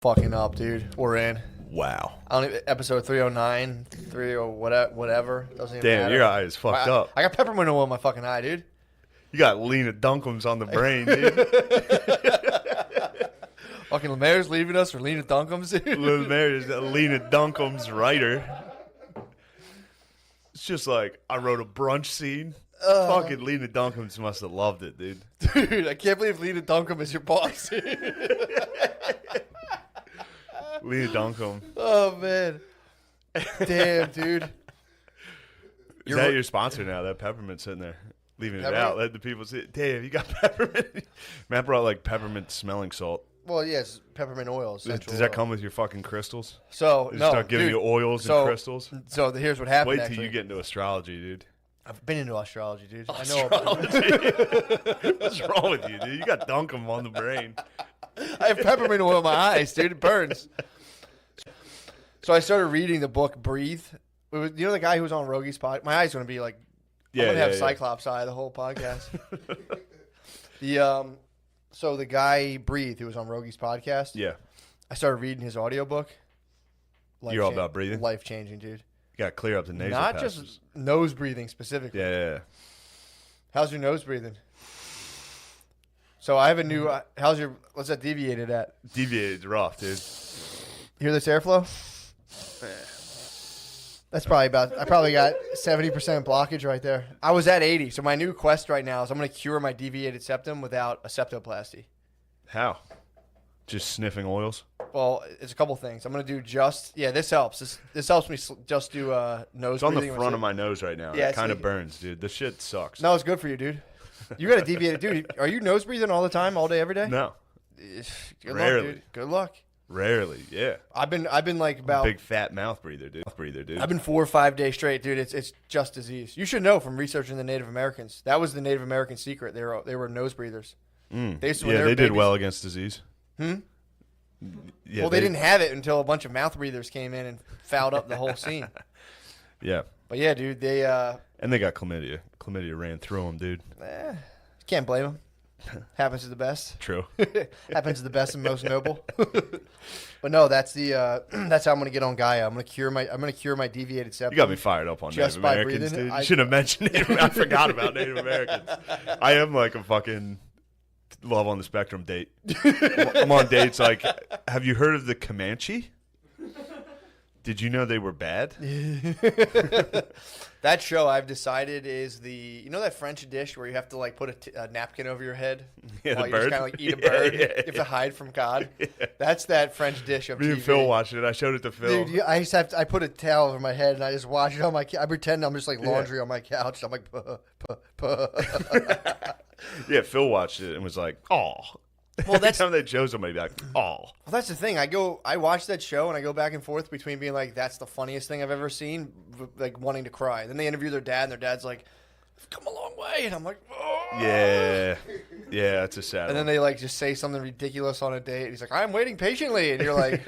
fucking up, dude. We're in. Wow. I don't even, episode 309, 30 whatever. Doesn't even Damn, matter. your eye is fucked up. I got peppermint oil in my fucking eye, dude. You got Lena Dunham's on the brain, dude. Fucking Lemaire's leaving us for Lena Dunham's, dude. Lemaire's Lena Dunham's writer. It's just like, I wrote a brunch scene. Fucking Lena Dunham's must have loved it, dude. Dude, I can't believe Lena Dunham is your boss, dude. Lena Dunham. Oh, man. Damn, dude. Is that your sponsor now? That peppermint sitting there, leaving it out. Let the people see it. Damn, you got peppermint. Matt brought like peppermint smelling salt. Well, yeah, it's peppermint oil. Does that come with your fucking crystals? So, They no, start giving you oils and crystals? So, here's what happened, Wait till you get into astrology, dude. I've been into astrology, dude. Astrology? I know. What's wrong with you, dude? You got Dunham on the brain. I have peppermint oil in my eyes, dude. It burns. So I started reading the book Breathe. It was, you know the guy who was on Rogi's podcast? My eye's going to be like, I'm going to have Cyclops eye the whole podcast. So the guy Breathe, who was on Rogi's podcast. Yeah. I started reading his audiobook. You're all about breathing? Life-changing, dude. You got to clear up the nasal Not passages. just nose breathing specifically. Yeah. How's your nose breathing? So I have a new, what's that deviated at? Deviated's rough, dude. Hear this airflow? That's probably I probably got 70% blockage right there. I was at 80. So my new quest right now is I'm going to cure my deviated septum without a septoplasty. How? Just sniffing oils? Well, it's a couple things. I'm going to do this helps. This helps me just do nose It's on the breathing. front of my nose right now. Yeah, it kind of burns, dude. This shit sucks. No, it's good for you, dude. You got a deviated, dude. Are you nose breathing all the time, all day, every day? No. Good Rarely. luck, dude. Good luck. Rarely, yeah. I've been like about big fat mouth breather, dude. I've been 4 or 5 days straight, dude. It's just disease. You should know from reaching the Native Americans. That was the Native American secret. They were nose breathers. They did well against disease. Yeah, well, they didn't have it until a bunch of mouth breathers came in and fouled up the whole scene. Yeah. But yeah, dude, they and they got chlamydia. Chlamydia ran through them, dude. Can't blame them. Happens to the best. True. Happens to the best and most noble. But no, that's how I'm gonna get on Gaia. I'm gonna cure my deviated septum. You got me fired up on just Native Americans, breathing. dude. You should have mentioned Native. I forgot about Native Americans. I am like a fucking love on the spectrum date. I'm on dates like, have you heard of the Comanche? Did you know they were bad? That show I've decided is that French dish where you have to like put a napkin over your head Yeah, while the you just bird. kind of like eat a bird. Yeah. You have to hide from God. Yeah. That's that French dish of Me TV. and Phil watched it. I showed it to Phil. Dude, I put a towel over my head and I just watch it on my. I pretend I'm just like laundry on my couch. I'm like, puh. Yeah, Phil watched it and was like, "Oh." Well, every time they chose somebody, like, "Oh." Well, that's the thing. I watch that show and I go back and forth between being like, that's the funniest thing I've ever seen, like wanting to cry. Then they interview their dad and their dad's like, I've come a long way, and I'm like, oh. Yeah, it's a sad. And then they like just say something ridiculous on a date. And he's like, I'm waiting patiently, and you're like,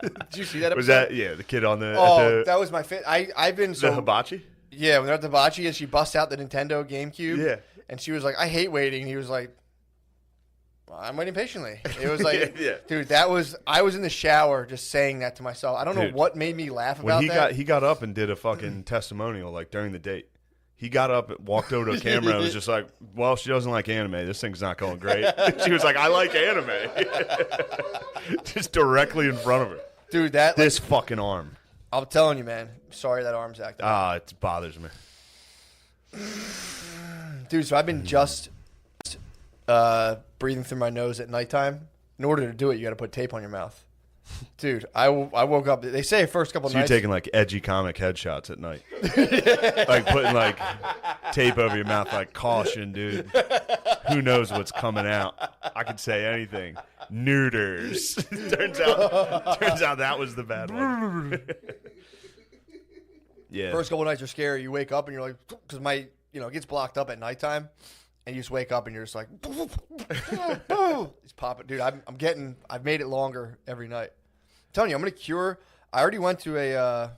did you see that episode? Was that the kid on the? Oh, that was my fit. I've been the hibachi. Yeah, when they're at the hibachi and she busts out the Nintendo GameCube. Yeah, and she was like, I hate waiting. And he was like, I'm waiting patiently. It was like, dude, I was in the shower just saying that to myself. I don't know what made me laugh about that. He got up and did a fucking testimonial like during the date. He got up, walked over to a camera, and was just like, well, she doesn't like anime. This thing's not going great. She was like, I like anime. Just directly in front of her. Dude, this fucking arm. I'm telling you, man. Sorry that arm's acting. It bothers me. Dude, so I've been just breathing through my nose at nighttime. In order to do it, you got to put tape on your mouth. Dude, I woke up. They say first couple nights. You're taking like edgy comic headshots at night, like putting like tape over your mouth, like caution, dude. Who knows what's coming out? I could say anything. Neuters. turns out that was the bad one. Yeah. First couple nights are scary. You wake up and you're like, because it gets blocked up at nighttime, and you just wake up and you're just like, it's popping, dude. I've made it longer every night. I'm telling you, I'm gonna cure. I already went to a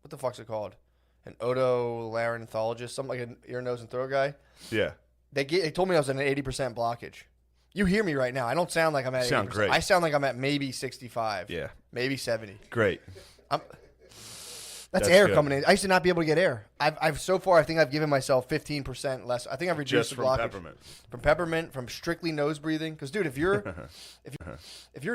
what the fuck's it called? An otolaryngologist, something like an ear, nose, and throat guy. Yeah. They told me I was at an 80% blockage. You hear me right now. I don't sound like I'm at 80%. Sound great. I sound like I'm at maybe 65. Yeah. Maybe 70. Great. That's air good. Coming in. I used to not be able to get air. I've so far I think I've given myself 15% less. I think I've reduced just the blockage. peppermint. From peppermint, from strictly nose breathing. Because dude, if you're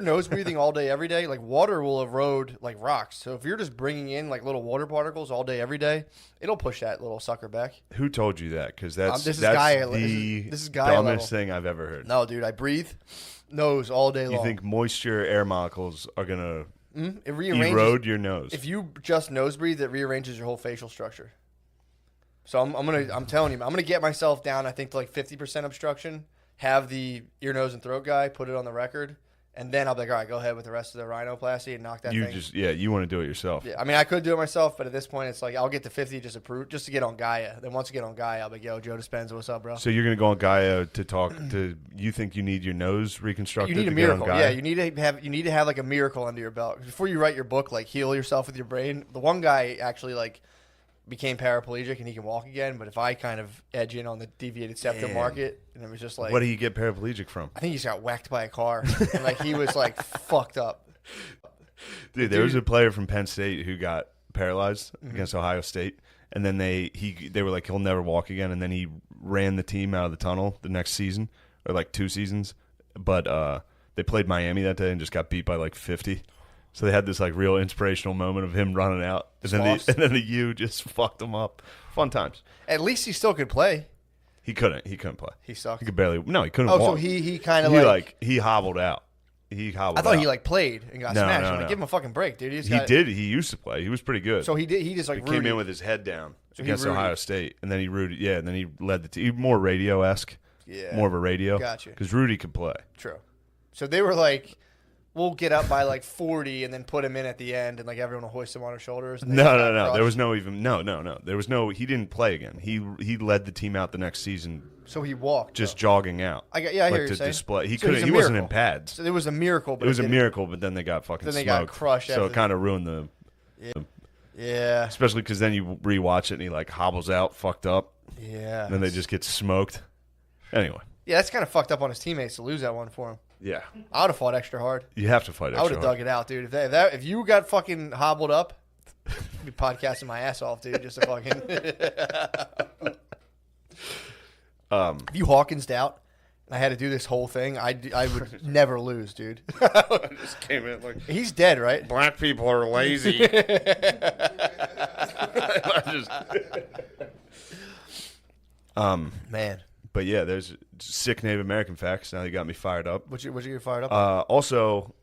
nose breathing all day every day, like water will erode like rocks. So if you're just bringing in like little water particles all day every day, it'll push that little sucker back. Who told you that? Because that's this is the Gaia dumbest thing I've ever heard. No, dude, I breathe nose all day long. You think moisture air molecules are gonna it rearranges, erode your nose? If you just nose breathe, it rearranges your whole facial structure. So I'm telling you, I'm gonna get myself down. I think to like 50% obstruction. Have the ear, nose, and throat guy put it on the record, and then I'll be like, all right, go ahead with the rest of the rhinoplasty and knock that thing. You want to do it yourself. Yeah, I mean, I could do it myself, but at this point, it's like I'll get to 50 just to get on Gaia. Then once I get on Gaia, I'll be like, yo, Joe Dispenza, what's up, bro? So you're gonna go on Gaia to talk to? You think you need your nose reconstructed? You need a to miracle. Get on Gaia? Yeah, you need to have like a miracle under your belt before you write your book. Like heal yourself with your brain. The one guy actually like became paraplegic and he can walk again. But if I kind of edge in on the deviated septum market, and it was just like, what do you get paraplegic from? I think he just got whacked by a car, and like he was like fucked up. Dude, there was a player from Penn State who got paralyzed against Ohio State, and then they were like, he'll never walk again, and then he ran the team out of the tunnel the next season, or like 2 seasons, but they played Miami that day and just got beat by like 50. So they had this like real inspirational moment of him running out, and then the U just fucked him up. Fun times. At least he still could play. He couldn't play. He sucked. He could barely. No, he couldn't. Oh, walk. So he kind of he hobbled out. I thought he like played and got smashed. No, Like, no. give him a fucking break, dude. He did. He used to play. He was pretty good. So he did. He just like he came in with his head down against he Ohio State, and then he rooted. Yeah, and then he led the team. More radio-esque. Yeah. More of a radio. Gotcha. Because Rudy could play. True. So they were like, we'll get up by like 40 and then put him in at the end, and like everyone will hoist him on our shoulders. And No. There was no. There was no. He didn't play again. He led the team out the next season. So he walked. Just jogging out. I hear like you to saying. display. He So couldn't. He wasn't in pads. So it was a miracle. But it was a miracle, but then they got fucking. Then they smoked. got crushed. So it kind of ruined the. Yeah. Especially because then you rewatch it and he like hobbles out, fucked up. Yeah. And then they just get smoked. Anyway. Yeah, that's kind of fucked up on his teammates to lose that one for him. Yeah. I would have fought extra hard. You have to fight extra hard. I would have dug it out, dude. If you got fucking hobbled up, I'd be podcasting my ass off, dude. Just to fucking. If you Hawkins'd out and I had to do this whole thing, I would never lose, dude. I just came in like, he's dead, right? black people are lazy. Man. But yeah, there's sick Native American facts. Now you got me fired up. What you get fired up? Also,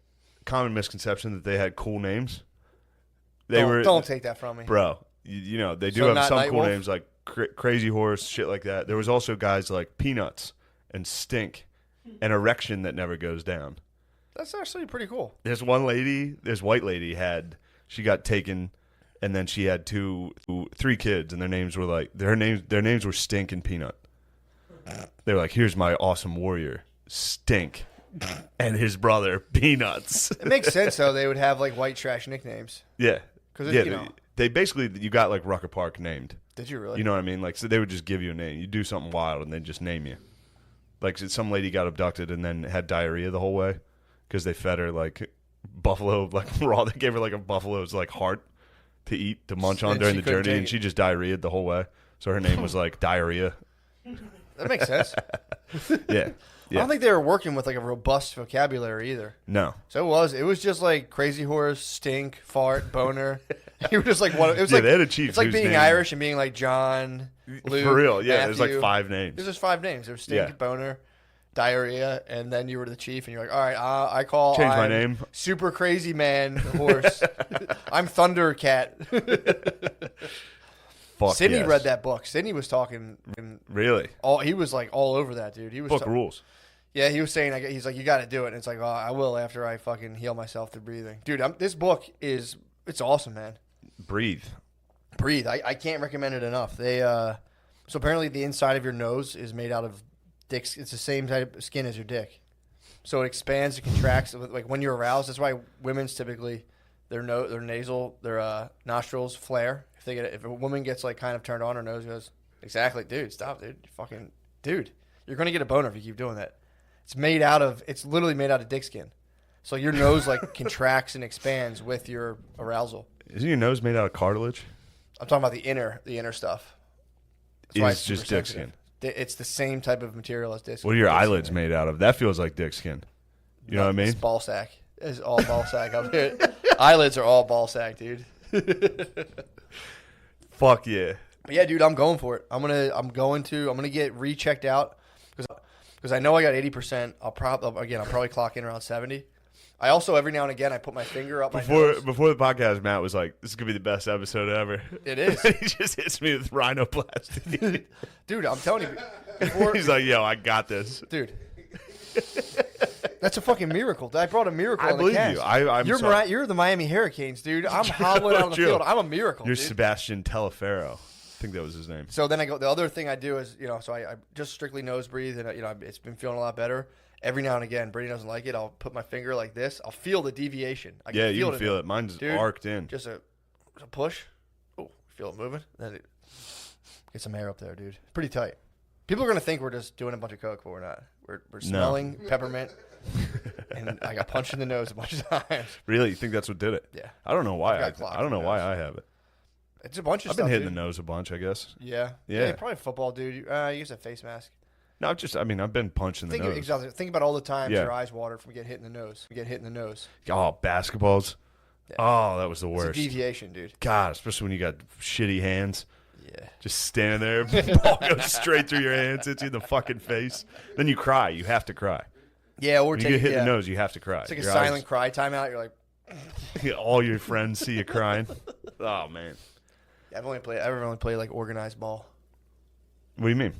common misconception that they had cool names. Don't take that from me, bro. You know they do have some cool Nightwolf? names like Crazy Horse, shit like that. There was also guys like Peanuts and Stink and Erection that never goes down. That's actually pretty cool. There's one lady, this white lady she got taken, and then she had 3 kids, and their names were like their names were Stink and Peanut. They were like, here's my awesome warrior, Stink, and his brother, Peanuts. It makes sense though. They would have like white trash nicknames. Yeah, because they basically you got like Rucker Park named. Did you really? You know what I mean? Like, so they would just give you a name. You do something wild, and they just name you. Like, some lady got abducted and then had diarrhea the whole way because they fed her like buffalo, like raw. They gave her like a buffalo's like heart to eat to munch on And during she the couldn't journey, take and she just diarrheaed the whole way. So her name was like Diarrhea. That makes sense. Yeah. I don't think they were working with like a robust vocabulary either. No. So it was just like Crazy Horse, Stink, Fart, Boner. You were just like one. It was they had a chief. It's like being Irish and being like John, Luke, for real. Yeah, Matthew. there's like 5 names. There's just 5 names. There was Stink, Boner, Diarrhea, and then you were the chief, and you're like, all right, change my name. Super Crazy Man Horse. I'm Thundercat. Fuck Sydney yes. read that book. Sydney was talking. Really? He was like all over that, dude. He was Book rules. Yeah, he was saying, he's like, you got to do it. And it's like, oh, I will after I fucking heal myself through breathing. Dude, this book it's awesome, man. Breathe. I can't recommend it enough. So apparently the inside of your nose is made out of dicks. It's the same type of skin as your dick. So it expands, it contracts. Like when you're aroused, that's why women's typically, their nostrils flare. If a woman gets like kind of turned on, her nose goes, exactly, dude, stop, dude. Dude, you're going to get a boner if you keep doing that. It's literally made out of dick skin. So your nose like contracts and expands with your arousal. Isn't your nose made out of cartilage? I'm talking about the inner stuff. That's why It's just dick skin. It's the same type of material as dick skin. What are your eyelids made out of? That feels like dick skin. You know what I mean? It's ball sack. It's all ball sack up here. Eyelids are all ball sack, dude. Fuck yeah. But yeah, dude, I'm going for it. I'm gonna get rechecked out because I know I got 80%. I'll probably clock in around 70. I also every now and again I put my finger up my nose. Before the podcast, Matt was like, "This is gonna be the best episode ever." It is. He just hits me with rhinoplasty. Dude, I'm telling you. He's like, "Yo, I got this." Dude. That's a fucking miracle. I brought a miracle. I believe you. You're the Miami Hurricanes, dude. I'm hobbling out on the field. I'm a miracle. You're dude. Sebastian Telefero. I think that was his name. So then the other thing I do is, so I just strictly nose breathe, and it's been feeling a lot better. Every now and again, Brady doesn't like it. I'll put my finger like this. I'll feel the deviation. You can feel it. Mine's arced in. Just a push. Oh, feel it moving. Then get some air up there, dude. Pretty tight. People are gonna think we're just doing a bunch of coke, but we're not. We're smelling peppermint, and I got punched in the nose a bunch of times. Really? You think that's what did it? Yeah. I don't know why. I don't know why I have it. It's a bunch of stuff. stuff. I've been hitting dude. the nose a bunch, I guess. Yeah. Yeah. Probably football, dude. You use a face mask. No, I've been punched in the nose. Exactly. Think about all the times your eyes watered from getting hit in the nose. Oh, basketballs. Yeah. Oh, that was the worst. It's a deviation, dude. God, especially when you got shitty hands. Yeah. Just standing there, ball goes straight through your hands, hits you in the fucking face. Then you cry. You have to cry. Yeah, or when you get hit in the nose, you have to cry. It's like a silent cry timeout. You're like, all your friends see you crying. Oh man. Yeah, I've only played like organized ball. What do you mean?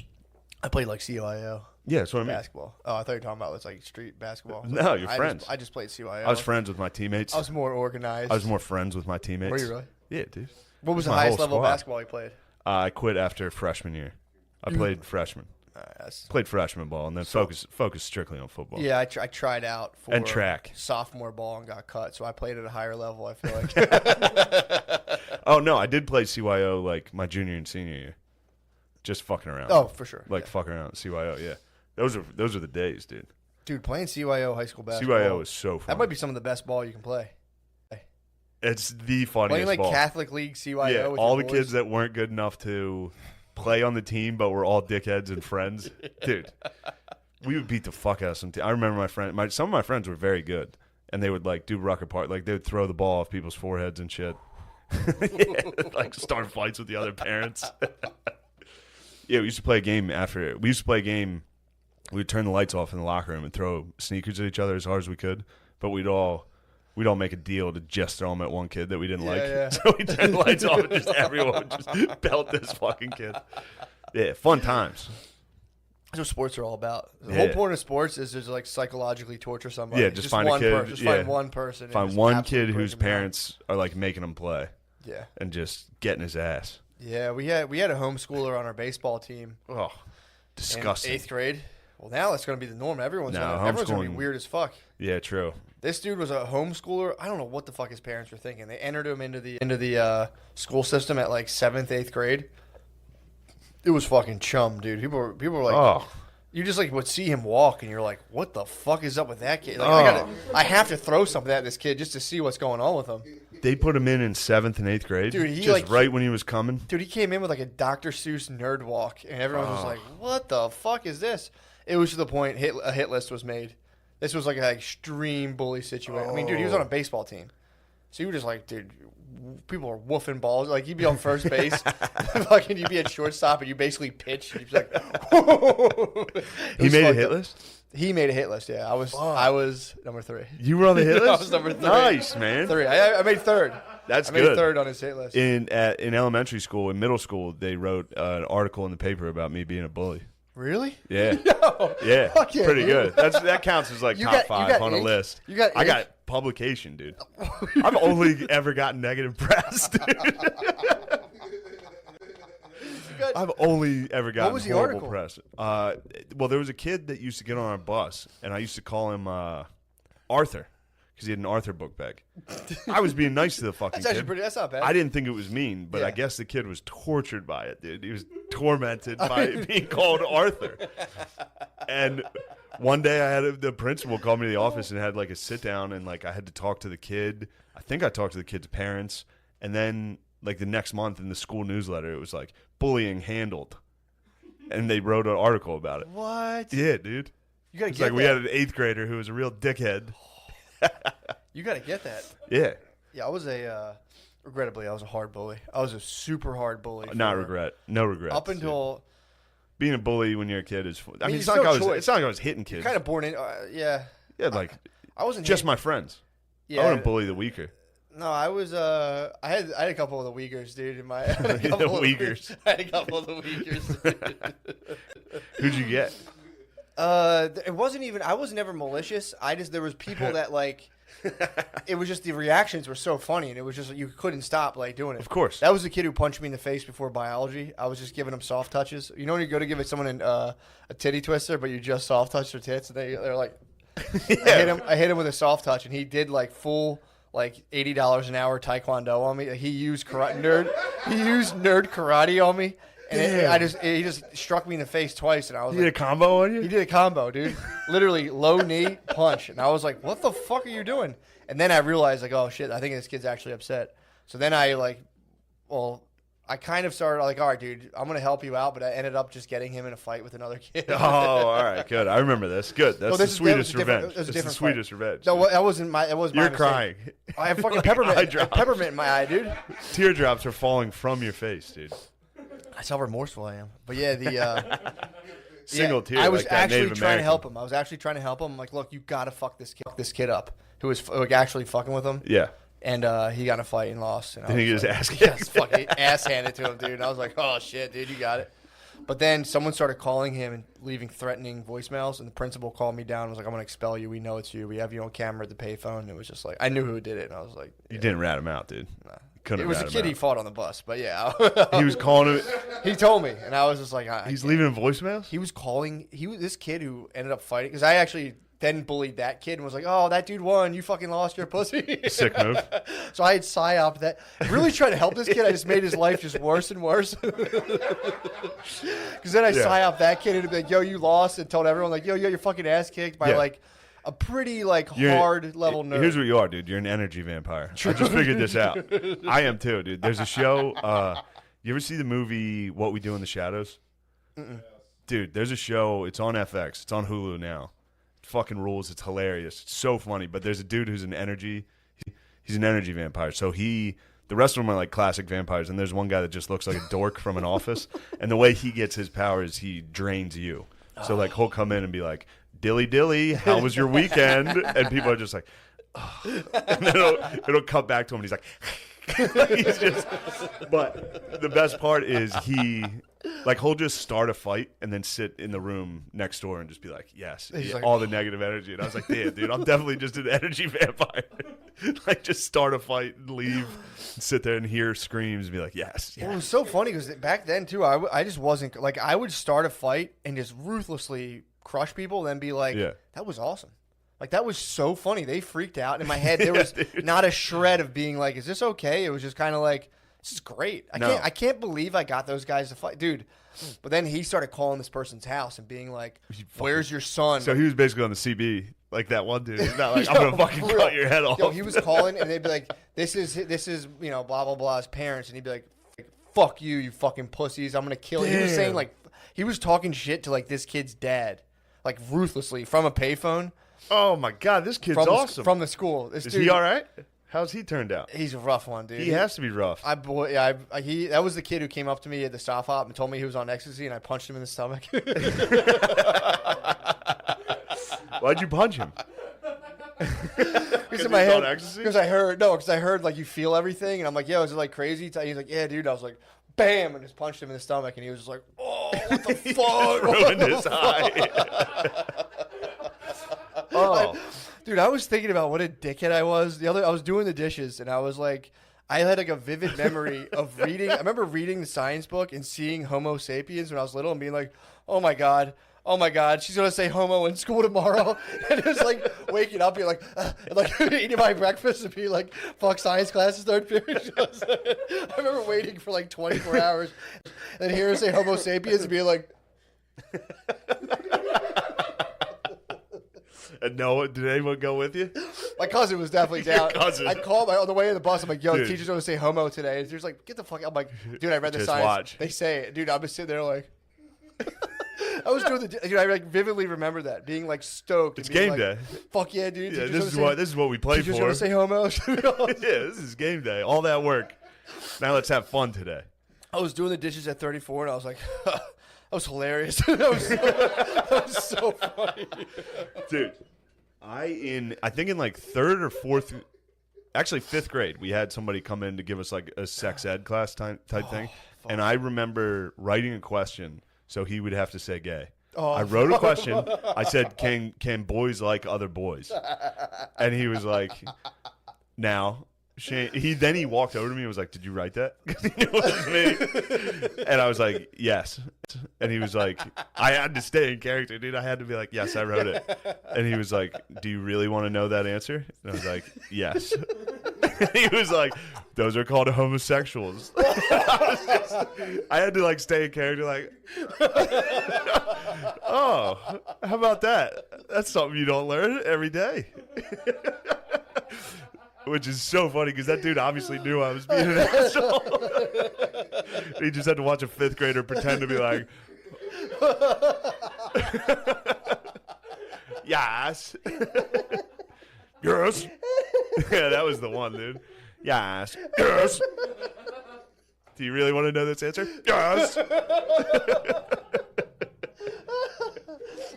I played like CYO. Yeah, that's what I mean. Basketball. Oh, I thought you were talking about it's like street basketball. No, you're friends. I just played CYO. I was friends with my teammates. I was more organized. I was more friends with my teammates. Were you really? Yeah, dude. What was the highest level of basketball you played? I quit after freshman year. I played freshman. Played freshman ball and then focused strictly on football. Yeah, I tried out for and track sophomore ball and got cut, so I played at a higher level. I feel like. Oh no, I did play CYO like my junior and senior year, just fucking around. Oh, for sure. Like fucking around at CYO. Yeah, those are the days, dude. Dude, playing CYO high school basketball. CYO is so fun. That might be some of the best ball you can play. It's the funniest playing like ball. Catholic League CYO. Yeah, with all the boys. kids that weren't good enough to play on the team, but were all dickheads and friends. Dude, we would beat the fuck out of some team. I remember some of my friends were very good, and they would like do ruck apart. Like they would throw the ball off people's foreheads and shit. Yeah, like start fights with the other parents. Yeah, we used to play a game after. We used to play a game. We'd turn the lights off in the locker room and throw sneakers at each other as hard as we could, but we'd all make a deal to just throw them at one kid that we didn't like. Yeah. So we turned the lights off and just everyone would just belt this fucking kid. Yeah, fun times. That's what sports are all about. The whole point of sports is just like psychologically torture somebody. Yeah, just find a kid. Find one person. Find one kid whose parents are like making him play. Yeah. And just getting his ass. Yeah, we had a homeschooler on our baseball team. Oh, disgusting. In 8th grade. Well, now that's going to be the norm. Everyone's going to be weird as fuck. Yeah, true. This dude was a homeschooler. I don't know what the fuck his parents were thinking. They entered him into the school system at like 7th, 8th grade. It was fucking chum, dude. People were like, oh. You just like would see him walk, and you're like, what the fuck is up with that kid? Like, I have to throw something at this kid just to see what's going on with him. They put him in 7th and 8th grade, dude. Just right when he was coming. Dude, he came in with like a Dr. Seuss nerd walk, and everyone was like, what the fuck is this? It was to the point a hit list was made. This was like an extreme bully situation. I mean, dude, he was on a baseball team. So you were just like, dude, people are woofing balls. Like, you'd be on first base. Fucking, you'd be at shortstop, and you basically pitch. And you'd be like, he made a hit list? He made a hit list, yeah. I was number 3. You were on the hit list? I was number 3. Nice, man. 3. I made 3rd. That's I good. made 3rd on his hit list. In elementary school, in middle school, they wrote an article in the paper about me being a bully. Really? Yeah. No. Yeah. Yeah, pretty dude. good. That counts as like top 5 on a list. I got publication, dude. I've only ever gotten negative press, dude. I've only ever gotten What was the horrible article? press. Well, there was a kid that used to get on our bus, and I used to call him Arthur because he had an Arthur book bag. I was being nice to the fucking kid. That's not bad. I didn't think it was mean, but Yeah. I guess the kid was tortured by it, dude. He was tormented by being called Arthur. And one day the principal called me to the office and had like a sit down, and like I had to talk to the kid. I think I talked to the kid's parents, and then like the next month in the school newsletter, it was like bullying handled, and they wrote an article about it. What? Yeah, dude. You gotta It's get like that. we had an 8th grader who was a real dickhead. You gotta get that. Yeah. Yeah, I was regrettably, I was a hard bully. I was a super hard bully. Not regret. No regrets. Up until being a bully when you're a kid is fun. I mean, it's it's not, no like choice. it's not like I was hitting kids. kind of born in. Yeah. Yeah, like I wasn't just hitting- my friends. Yeah. I wouldn't bully the weaker. No, I was. I had a couple of the Uyghurs, dude. In my I had a The couple of Uyghurs. I had a couple of the Uyghurs. Who'd you get? It wasn't even. I was never malicious. There was people that like. It was just the reactions were so funny, and it was just you couldn't stop like doing it. Of course. That was the kid who punched me in the face before biology. I was just giving him soft touches. You know when you go to give someone a titty twister, but you just soft touch their tits, and they're like, I hit him with a soft touch, and he did like full like $80 an hour taekwondo on me. He used nerd karate on me, and he just struck me in the face twice, and I was He did a combo on you? he did a combo, dude. Literally low knee punch. And I was like, what the fuck are you doing? And then I realized, like, oh, shit, I think this kid's actually upset. So then I kind of started like, all right, dude, I'm going to help you out. But I ended up just getting him in a fight with another kid. Oh, all right, good. I remember this. Good. That's the sweetest revenge. That's the sweetest revenge. No, that wasn't my. It was my You're mistake. crying. I have fucking Like peppermint. eye drops. Peppermint in my eye, dude. Teardrops are falling from your face, dude. That's how remorseful I am. But yeah, the Single tear. I was like that actually Native trying to American. help him. I was actually trying to help him. I'm like, look, you gotta fuck this kid up. Who was like actually fucking with him. Yeah. And he got in a fight and lost. And Did he get his like, ass kicked? yes, fucking ass handed to him, dude. And I was like, oh shit, dude, you got it. But then someone started calling him and leaving threatening voicemails, and the principal called me down and was like, I'm gonna expel you. We know it's you. We have you on camera at the payphone. And it was just like I knew who did it, and I was like, You didn't rat him out, dude. nah. Couldn't It was a rat him kid he out. fought on the bus, but yeah, He was calling it. he told me, and I was just like, He's leaving him voicemails? He was calling. He was this kid who ended up fighting because I actually then bullied that kid and was like, "Oh, that dude won. You fucking lost your pussy." Sick move. So I had psyoped that. Really trying to help this kid. I just made his life just worse and worse. Because then I psyoped that kid and be like, "Yo, you lost," and told everyone like, "Yo, you got your fucking ass kicked by like a pretty like hard level nerd." Here's what you are, dude. You're an energy vampire. I just figured this out. I am too, dude. There's a show. You ever see the movie What We Do in the Shadows? Dude, there's a show. It's on FX. It's on Hulu now. It fucking rules. It's hilarious. It's so funny. But there's a dude who's an energy. He's an energy vampire. So the rest of them are like classic vampires, and there's one guy that just looks like a dork from an office. And the way he gets his power is he drains you. So like he'll come in and be like, "Dilly dilly, how was your weekend?" And people are just like, "Oh." And then it'll cut back to him, and he's like, he's just. But the best part is he'll just start a fight and then sit in the room next door and just be like, "Yes," like, all the negative energy. And I was like, "Damn, dude, I'm definitely just an energy vampire." Like just start a fight and leave, and sit there and hear screams and be like, "Yes, Well, it yes." was so funny because back then too, I just wasn't like I would start a fight and just ruthlessly crush people, then be like, Yeah. "That was awesome." Like that was so funny. They freaked out. In my head, there was dude. not a shred of being like, "Is this okay?" It was just kind of like, "This is great." I can't believe I got those guys to fight, dude. But then he started calling this person's house and being like, "Where's your son?" So he was basically on the CB, like that one dude. He's not like, "I'm gonna fucking for real. cut your head off." Yo, he was calling and they'd be like, "This is blah blah blah's parents," and he'd be like, "Fuck you, you fucking pussies! I'm gonna kill you." He was Damn. saying like, he was talking shit to like this kid's dad, like ruthlessly from a payphone. Oh my god, this kid's From awesome. from the school. This Is dude, he all right? How's he turned out? He's a rough one, dude. He has to be rough. That was the kid who came up to me at the stop hop and told me he was on ecstasy, and I punched him in the stomach. Why'd you punch him? Because in my he's on head, ecstasy? because I heard like you feel everything, and I'm like, "Yo, is it like crazy?" He's like, "Yeah, dude." I was like, "Bam!" and just punched him in the stomach, and he was just like, "Oh, what the fuck?" Ruined his eye. Oh, Dude, I was thinking about what a dickhead I was. I was doing the dishes, and I was like, I had like a vivid memory of reading. I remember reading the science book and seeing Homosapiens when I was little, and being like, "Oh my god, oh my God, she's gonna say homo in school tomorrow, and it was like waking up, you're like eating my breakfast and be like, fuck science classes third period. I remember waiting for like 24 hours, and hear her say Homo sapiens and be like. And no, did anyone go with you? My cousin was definitely down. Your cousin. I called on the way to the bus. I'm like, yo, Dude. teacher's gonna say homo today. And she's like, get the fuck out. I'm like, dude, I read the Just science. watch. They say it. Dude, I'm just sitting there like. I was doing dude, I like vividly remember that, being like stoked. It's being game day. Fuck yeah, dude. Yeah, Teacher's this is what we play teacher's for. gonna say homo. Yeah, this is game day. All that work. Now let's have fun today. I was doing the dishes at 34, and I was like, that was hilarious. that was so funny. Dude, I think in like third or fourth, actually fifth grade, we had somebody come in to give us like a sex ed class type thing. And I remember writing a question, so he would have to say gay. Oh, I wrote a question. I said, can boys like other boys? And he was like, now... Shane, he walked over to me and was like, did you write that? Because he knew it was me. And I was like, yes. And he was like, I had to stay in character, dude. I had to be like, yes, I wrote it. And he was like, do you really want to know that answer? And I was like, yes. And he was like, those are called homosexuals. I had to like stay in character like, oh, how about that? That's something you don't learn every day. Which is so funny because that dude obviously knew I was being an asshole. He just had to watch a fifth grader pretend to be like, yes. Yes. Yeah, that was the one, dude. Yes. Yes. Do you really want to know this answer? Yes. I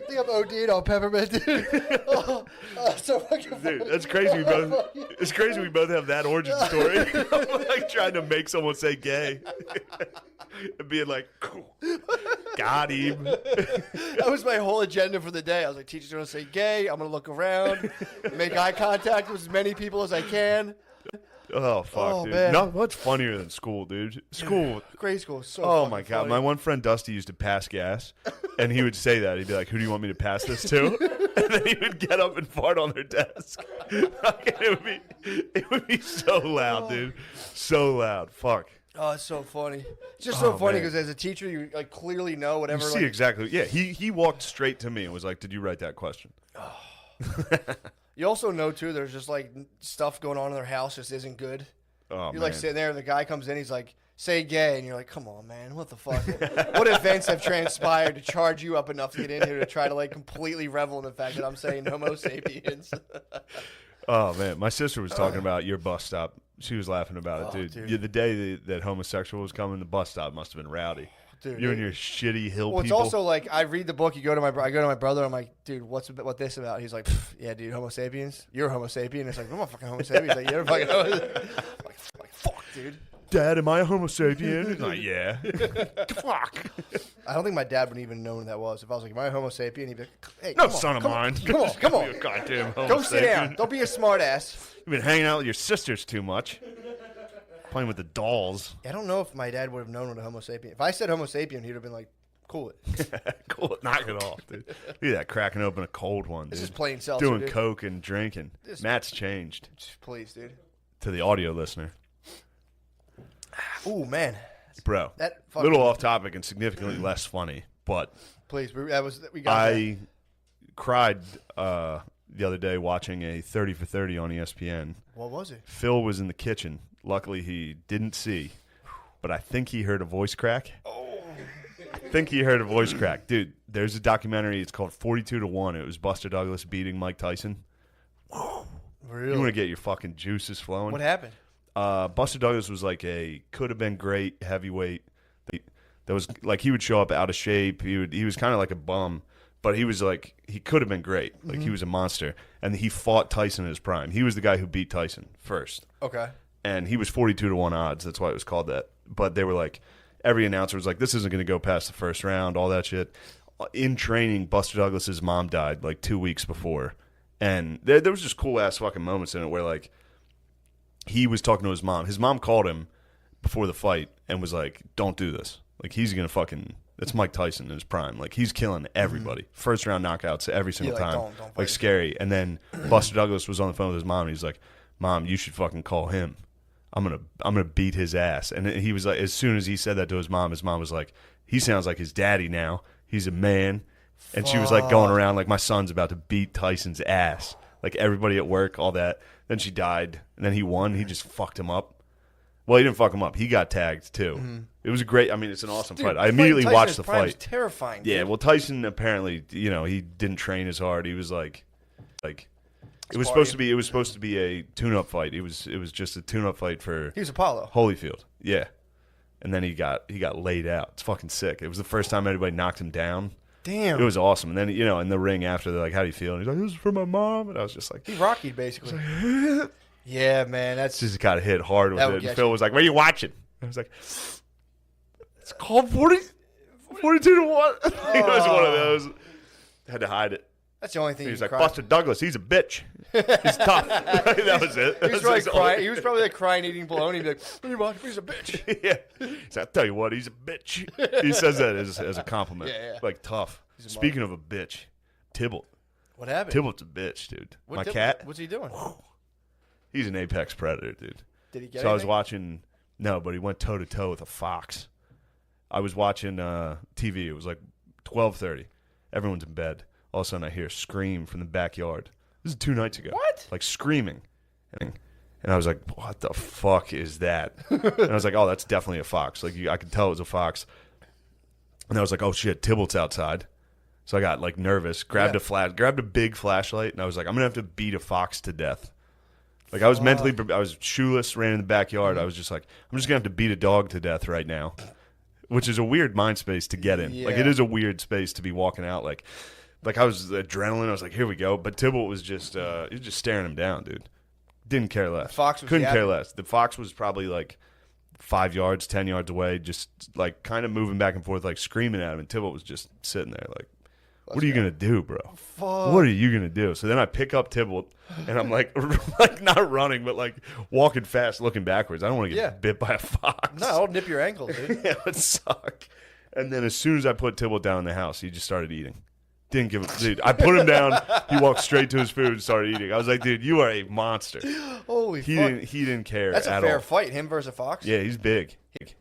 think I'm OD'd on peppermint, dude. So fucking funny. Dude, that's crazy. It's crazy we both have that origin story. Like trying to make someone say gay. And being like, cool. Got him. That was my whole agenda for the day. I was like, teacher's going to say gay. I'm going to look around, make eye contact with as many people as I can. Oh, fuck, dude. Man. Not much funnier than school, dude. School. Grade school is so Oh, my God. funny. My one friend, Dusty, used to pass gas. And he would say that. He'd be like, who do you want me to pass this to? And then he would get up and fart on their desk. It would be so loud, dude. So loud. Fuck. Oh, it's so funny. It's just so funny man. because as a teacher, you like clearly know whatever. You see exactly. Yeah, he walked straight to me and was like, did you write that question? You also know, too, there's just like stuff going on in their house just isn't good. Oh, You're like sitting there and the guy comes in, he's like, say gay. And you're like, come on, man. What the fuck? What events have transpired to charge you up enough to get in here to try to like completely revel in the fact that I'm saying Homo sapiens? Oh, man. My sister was talking about your bus stop. She was laughing about it, dude. Yeah, the day that homosexual was coming, the bus stop must have been rowdy. Dude, you and your shitty hill well, it's people. also like I read the book. I go to my brother. I'm like, dude, what this about? He's like, yeah, dude, Homo sapiens. You're a Homo sapien. It's like, I'm a fucking Homo sapien. He's like, you're a fucking Homo. like, fuck, dude. Dad, am I a Homo sapien? He's like, yeah. Fuck. I don't think my dad would even know who that was. If I was like, am I a Homo sapien? He'd be like, hey, No come on, son of come on, mine. Come on. You goddamn Homo Go sit sapien. down. Don't be a smart ass. You've been hanging out with your sisters too much. Playing with the dolls. I don't know if my dad would have known what a Homo sapien. If I said Homo sapien, he'd have been like, cool it. Cool. Knock it off, dude. Look at that, cracking open a cold one, dude. This is plain seltzer, Doing dude. coke and drinking. Matt's changed. Please, dude. To the audio listener. Ooh, man. Bro, That a little off topic and significantly less funny, but Please, we got that. I cried the other day watching a 30 for 30 on ESPN. What was it? Phil was in the kitchen. Luckily, he didn't see, but I think he heard a voice crack. I think he heard a voice crack. Dude, there's a documentary. It's called 42-1. It was Buster Douglas beating Mike Tyson. Really? You want to get your fucking juices flowing? What happened? Buster Douglas was like could have been great heavyweight. That was like he would show up out of shape. He was kind of like a bum, but he was like he could have been great. Like he was a monster, and he fought Tyson in his prime. He was the guy who beat Tyson first. Okay. And he was 42-1 odds. That's why it was called that. But they were like, every announcer was like, this isn't going to go past the first round, all that shit. In training, Buster Douglas's mom died like 2 weeks before. And there was just cool-ass fucking moments in it where, like, he was talking to his mom. His mom called him before the fight and was like, don't do this. Like, he's going to fucking That's Mike Tyson in his prime. Like, he's killing everybody. First round knockouts every single time. Don't like, fight. scary. And then Buster Douglas was on the phone with his mom. And he's like, Mom, you should fucking call him. I'm gonna beat his ass. And he was like, as soon as he said that to his mom was like, he sounds like his daddy now. He's a man. And she was like going around like, my son's about to beat Tyson's ass. Like, everybody at work, all that. Then she died. And then he won. He just fucked him up. Well, he didn't fuck him up. He got tagged too. Mm-hmm. It was a great. I mean, it's an awesome fight. I immediately watched the fight. Was terrifying. Yeah. Well, Tyson apparently, he didn't train as hard. He was like, it was supposed to be. It was supposed to be a tune-up fight. It was just a tune-up fight for. He was Apollo. Holyfield. Yeah. And then he got laid out. It's fucking sick. It was the first time anybody knocked him down. Damn. It was awesome. And then in the ring after, they're like, "How do you feel?" And he's like, "This is for my mom." And I was just like, he Rockied basically. Yeah, man, that's just got hit hard with it. And Phil you. was like, "What are you watching?" I was like, "It's called 42 to 1." It was one of those. Had to hide it. That's the only thing. He was like, "Buster Douglas, he's a bitch. He's tough." That was it. He was probably crying. He was probably like crying, eating bologna. He'd be like, "What are you watching? He's a bitch." Yeah. He's like, "I'll tell you what, he's a bitch." He says that as a compliment. Yeah. Like, tough. Speaking of a bitch, Tybalt. What happened? Tybalt's a bitch, dude. My cat. What's he doing? He's an apex predator, dude. Did he get So anything? I was watching. No, but he went toe to toe with a fox. I was watching TV. It was like 12:30. Everyone's in bed. All of a sudden, I hear a scream from the backyard. This is 2 nights ago. What? Like, screaming. And I was like, what the fuck is that? And I was like, oh, that's definitely a fox. Like, I could tell it was a fox. And I was like, oh, shit, Tybalt's outside. So I got, like, nervous, grabbed a big flashlight, and I was like, I'm going to have to beat a fox to death. Like, I was I was shoeless, ran in the backyard. I was just like, I'm just going to have to beat a dog to death right now, which is a weird mind space to get in. Yeah. Like, it is a weird space to be walking out. Like I was adrenaline. I was like, here we go. But Tybalt was just he was just staring him down, dude. Didn't care less. Fox was Couldn't care less. The fox was probably like 5 yards, 10 yards away, just like kind of moving back and forth, like screaming at him. And Tybalt was just sitting there like, what are you going to do, bro? Fuck. What are you going to do? So then I pick up Tybalt, and I'm like, like not running, but like walking fast, looking backwards. I don't want to get bit by a fox. No, I'll nip your ankle, dude. Yeah, it would suck. And then as soon as I put Tybalt down in the house, he just started eating. Didn't give a dude. I put him down. He walked straight to his food and started eating. I was like, dude, you are a monster. Holy fuck. He didn't care That's at a fair all. fight, him versus a fox. Yeah, he's big.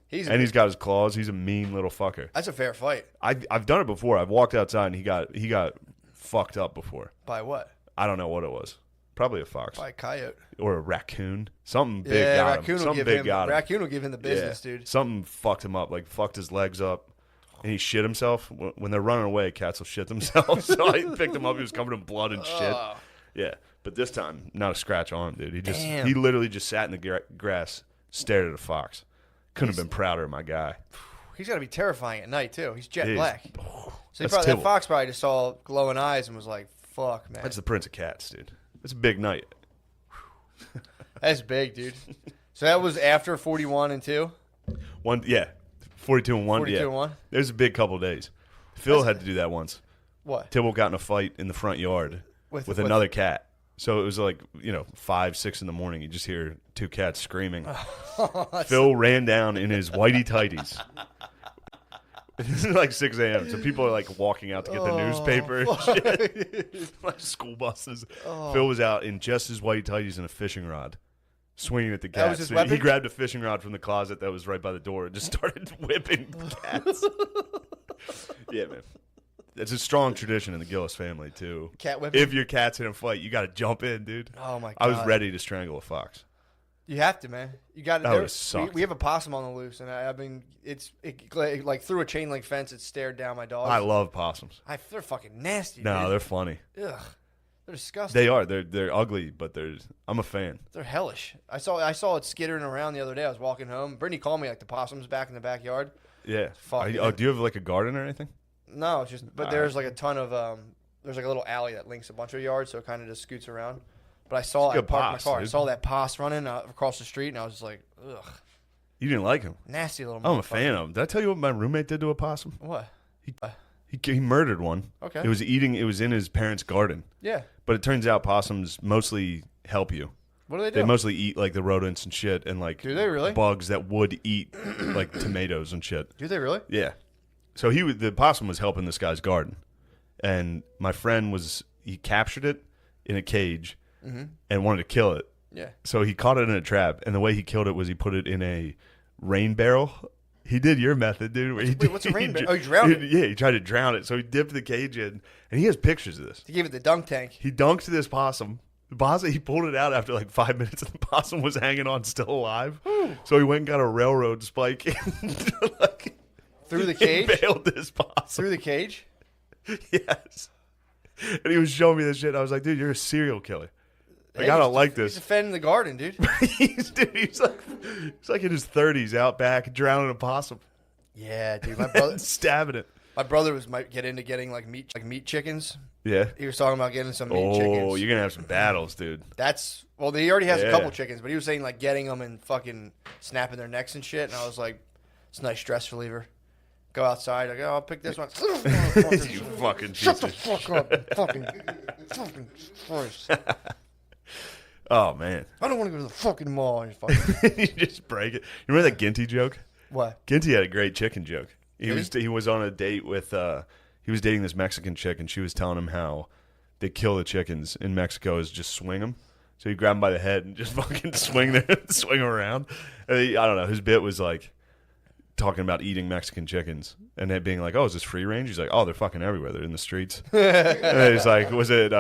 He's got his claws. He's a mean little fucker. That's a fair fight. I've done it before. I've walked outside and he got fucked up before. By what? I don't know what it was. Probably a fox. By a coyote. Or a raccoon. Something big got him. Raccoon will give him the business, dude. Something fucked him up. Like, fucked his legs up. And he shit himself. When they're running away, cats will shit themselves. So I picked him up. He was covered in blood and shit. Yeah. But this time, not a scratch on him, dude. He literally just sat in the grass, stared at a fox. Couldn't have been prouder of my guy. He's got to be terrifying at night, too. He's jet black. So that fox probably just saw glowing eyes and was like, fuck, man. That's the Prince of Cats, dude. It's a big night. That's big, dude. So that was after 41 and 2? 42 and 1. 42 and 1? There's a big couple of days. Phil had to do that once. What? Tybalt got in a fight in the front yard with another cat. So it was like, 5, 6 in the morning. You just hear 2 cats screaming. Phil ran down in his whitey tighties. This is like 6 a.m. So people are like walking out to get the newspaper and shit. Like school buses. Phil was out in just his whitey tighties and a fishing rod, swinging at the cats. That was his weapon? He grabbed a fishing rod from the closet that was right by the door and just started whipping cats. Yeah, man. It's a strong tradition in the Gillis family, too. Cat whipping? If your cat's in a fight, you got to jump in, dude. Oh, my God. I was ready to strangle a fox. You have to, man. You got to. That would have sucked. We have a possum on the loose, and I mean, it like through a chain link fence, it stared down my dog. I love possums. They're fucking nasty. No, dude. they're funny. Ugh, they're disgusting. They are. They're ugly, but I'm a fan. They're hellish. I saw it skittering around the other day. I was walking home. Brittany called me like the possums back in the backyard. Yeah. Fuck. Do you have like a garden or anything? No, it's just. But there's like a ton of there's like a little alley that links a bunch of yards, so it kind of just scoots around. But I parked my car. Dude. I saw that poss running across the street, and I was just like, ugh. You didn't like him? Nasty little. I'm a fan of him. Did I tell you what my roommate did to a possum? What? He murdered one. Okay. It was in his parents' garden. Yeah. But it turns out possums mostly help you. What do they do? They mostly eat like the rodents and shit and like do they really? bugs that would eat like tomatoes and shit. Do they really? Yeah. So the possum was helping this guy's garden, and my friend he captured it in a cage and wanted to kill it. Yeah. So he caught it in a trap, and the way he killed it was he put it in a rain barrel. He did your method, dude. Wait, what's a rain barrel? Oh, he drowned it? Yeah, he tried to drown it. So he dipped the cage in, and he has pictures of this. He gave it the dunk tank. He dunked this possum. The possum, he pulled it out after like 5 minutes, and the possum was hanging on still alive. So he went and got a railroad spike Through the cage? Bailed this possum. Through the cage? Yes. And he was showing me this shit. I was like, dude, you're a serial killer. Like, I don't like this. He's defending the garden, dude. he's like in his 30s out back drowning a possum. Yeah, dude. My brother stabbing it. My brother might get into getting like meat chickens. Yeah. He was talking about getting some meat chickens. Oh, you're gonna have some battles, dude. He already has a couple chickens, but he was saying like getting them and fucking snapping their necks and shit. And I was like, it's a nice stress reliever. Go outside. Like, I'll pick this one. You fucking shut the fuck up, fucking Christ. Oh man, I don't want to go to the fucking mall. And fucking... You just break it. You remember that Ginty joke? What? Ginty had a great chicken joke. He was on a date with he was dating this Mexican chick, and she was telling him how they kill the chickens in Mexico is just swing them. So you grab them by the head and just fucking swing them around. And I don't know. His bit was like talking about eating Mexican chickens and it being like, oh, is this free range? He's like, oh, they're fucking everywhere. They're in the streets. And he's like, was it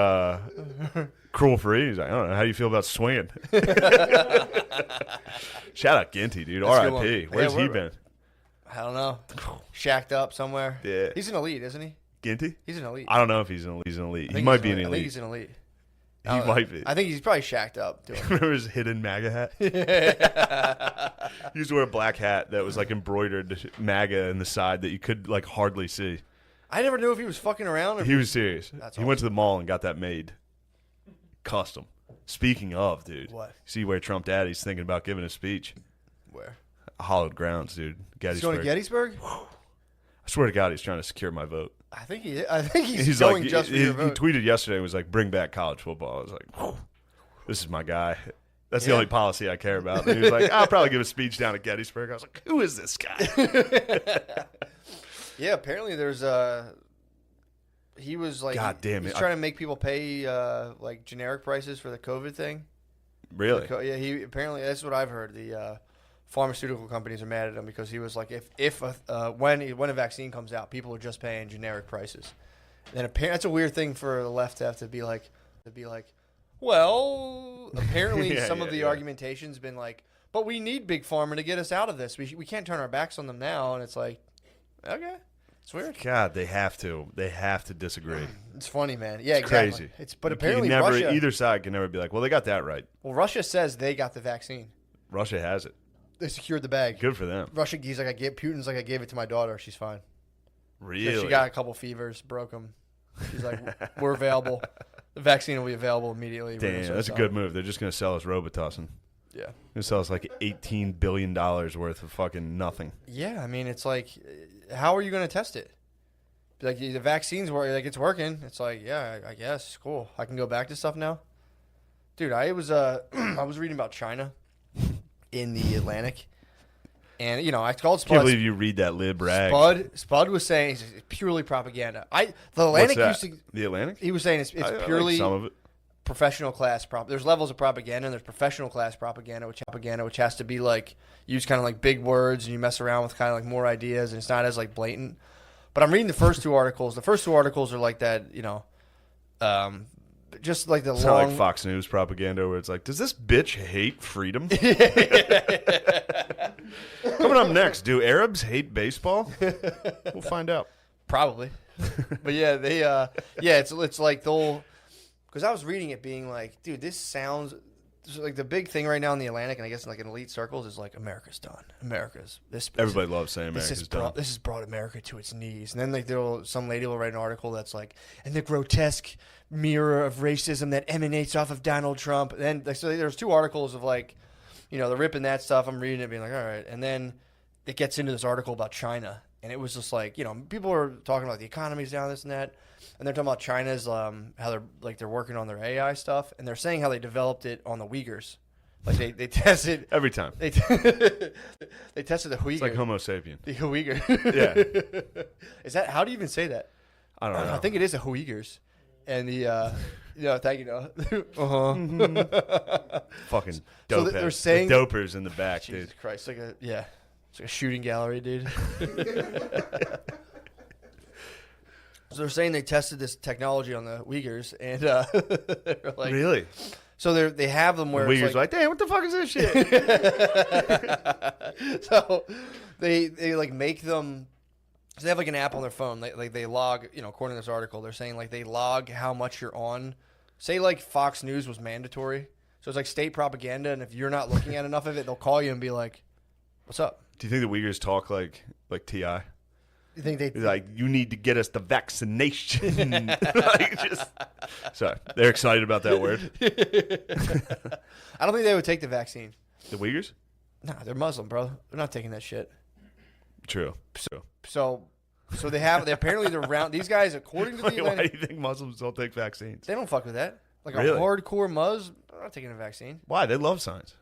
cruel free? He's like, I don't know. How do you feel about swinging? Shout out Ginty, dude. R.I.P. Where's he been? I don't know. Shacked up somewhere. Yeah. He's an elite, isn't he? Ginty? He's an elite. I don't know if he's an elite. He might be an elite. I think he's an elite. He might be. I think he's probably shacked up. Remember his hidden MAGA hat? He used to wear a black hat that was like embroidered MAGA in the side that you could like hardly see. I never knew if he was fucking around. He was serious. That's he went to the mall and got that made. Custom. Speaking of, dude. What? See where Trump Daddy's thinking about giving a speech? Where? Hollowed grounds, dude. Gettysburg. He's going to Gettysburg? I swear to God, he's trying to secure my vote. I think he's going like, just for your vote. He tweeted yesterday and was like, bring back college football. I was like, whew, this is my guy. That's the only policy I care about. And he was like, I'll probably give a speech down at Gettysburg. I was like, who is this guy? Yeah, apparently there's he was like, God damn it. He's trying to make people pay like generic prices for the COVID thing. Really? Yeah, he apparently, that's what I've heard. The pharmaceutical companies are mad at him because he was like, when a vaccine comes out, people are just paying generic prices. And then that's a weird thing for the left to have to be like, well, apparently some of the argumentation's been like, but we need Big Pharma to get us out of this. We can't turn our backs on them now. And it's like, okay, it's weird. God, they have to disagree. It's funny, man. Yeah, it's exactly. Crazy. But apparently Russia, either side can never be like, well, they got that right. Well, Russia says they got the vaccine. Russia has it. They secured the bag. Good for them. Russia, Putin's like, I gave it to my daughter. She's fine. Really? So she got a couple fevers, broke them. She's like, we're available. The vaccine will be available immediately. Damn, that's a good move. They're just going to sell us Robitussin. Yeah. They're going to sell us like $18 billion worth of fucking nothing. Yeah, I mean, it's like, how are you going to test it? Like, the vaccine's like, it's working. It's like, yeah, I guess. Cool. I can go back to stuff now. Dude, I was reading about China in the Atlantic. And, I called Spud. I can't believe you read that lib rag. Spud was saying it's purely propaganda. The Atlantic What's that? used to. The Atlantic? He was saying it's purely like some of it. Professional class There's levels of propaganda, and there's professional class propaganda, which has to be like use kind of like big words, and you mess around with kind of like more ideas, and it's not as like blatant. But I'm reading the first two articles. The first two articles are like that, just like the it's long. Not like Fox News propaganda where it's like, does this bitch hate freedom? Coming up next, do Arabs hate baseball? We'll find out. Probably. But yeah, it's like they'll, because I was reading it being like, dude, this sounds like the big thing right now in the Atlantic, and I guess in like in elite circles is like America's done. Everybody loves saying America's done. This has brought America to its knees. And then like some lady will write an article that's like, and the grotesque mirror of racism that emanates off of Donald Trump. And then so there's two articles of like, they're ripping that stuff. I'm reading it being like, all right. And then it gets into this article about China. And it was just like, people are talking about the economy's down, this and that. And they're talking about China's, how they're working on their AI stuff. And they're saying how they developed it on the Uyghurs. Like they tested Every time. they they tested the Uyghur. It's like Homosapien. The Uyghur. Yeah. Is that how do you even say that? I don't know. I think it is the Uyghurs. And the thank you. Fucking So dope. they're saying the dopers in the back, Jesus dude. Christ, it's like a shooting gallery, dude. So they're saying they tested this technology on the Uyghurs, and they're like, Really? So they have them where The it's Uyghurs like, damn, what the fuck is this shit? So they like make them. So they have like an app on their phone. They log. According to this article, they're saying like they log how much you're on. Say like Fox News was mandatory, so it's like state propaganda, and if you're not looking at enough of it, they'll call you and be like, "What's up?" Do you think the Uyghurs talk like T.I.? You think they Like, you need to get us the vaccination. Sorry, they're excited about that word. I don't think they would take the vaccine. The Uyghurs? Nah, they're Muslim, bro. They're not taking that shit. True. So they apparently they're around these guys according to the Why do you think Muslims don't take vaccines? they don't fuck with that. Like Really? a hardcore Muz, they're not taking a vaccine. Why? They love science.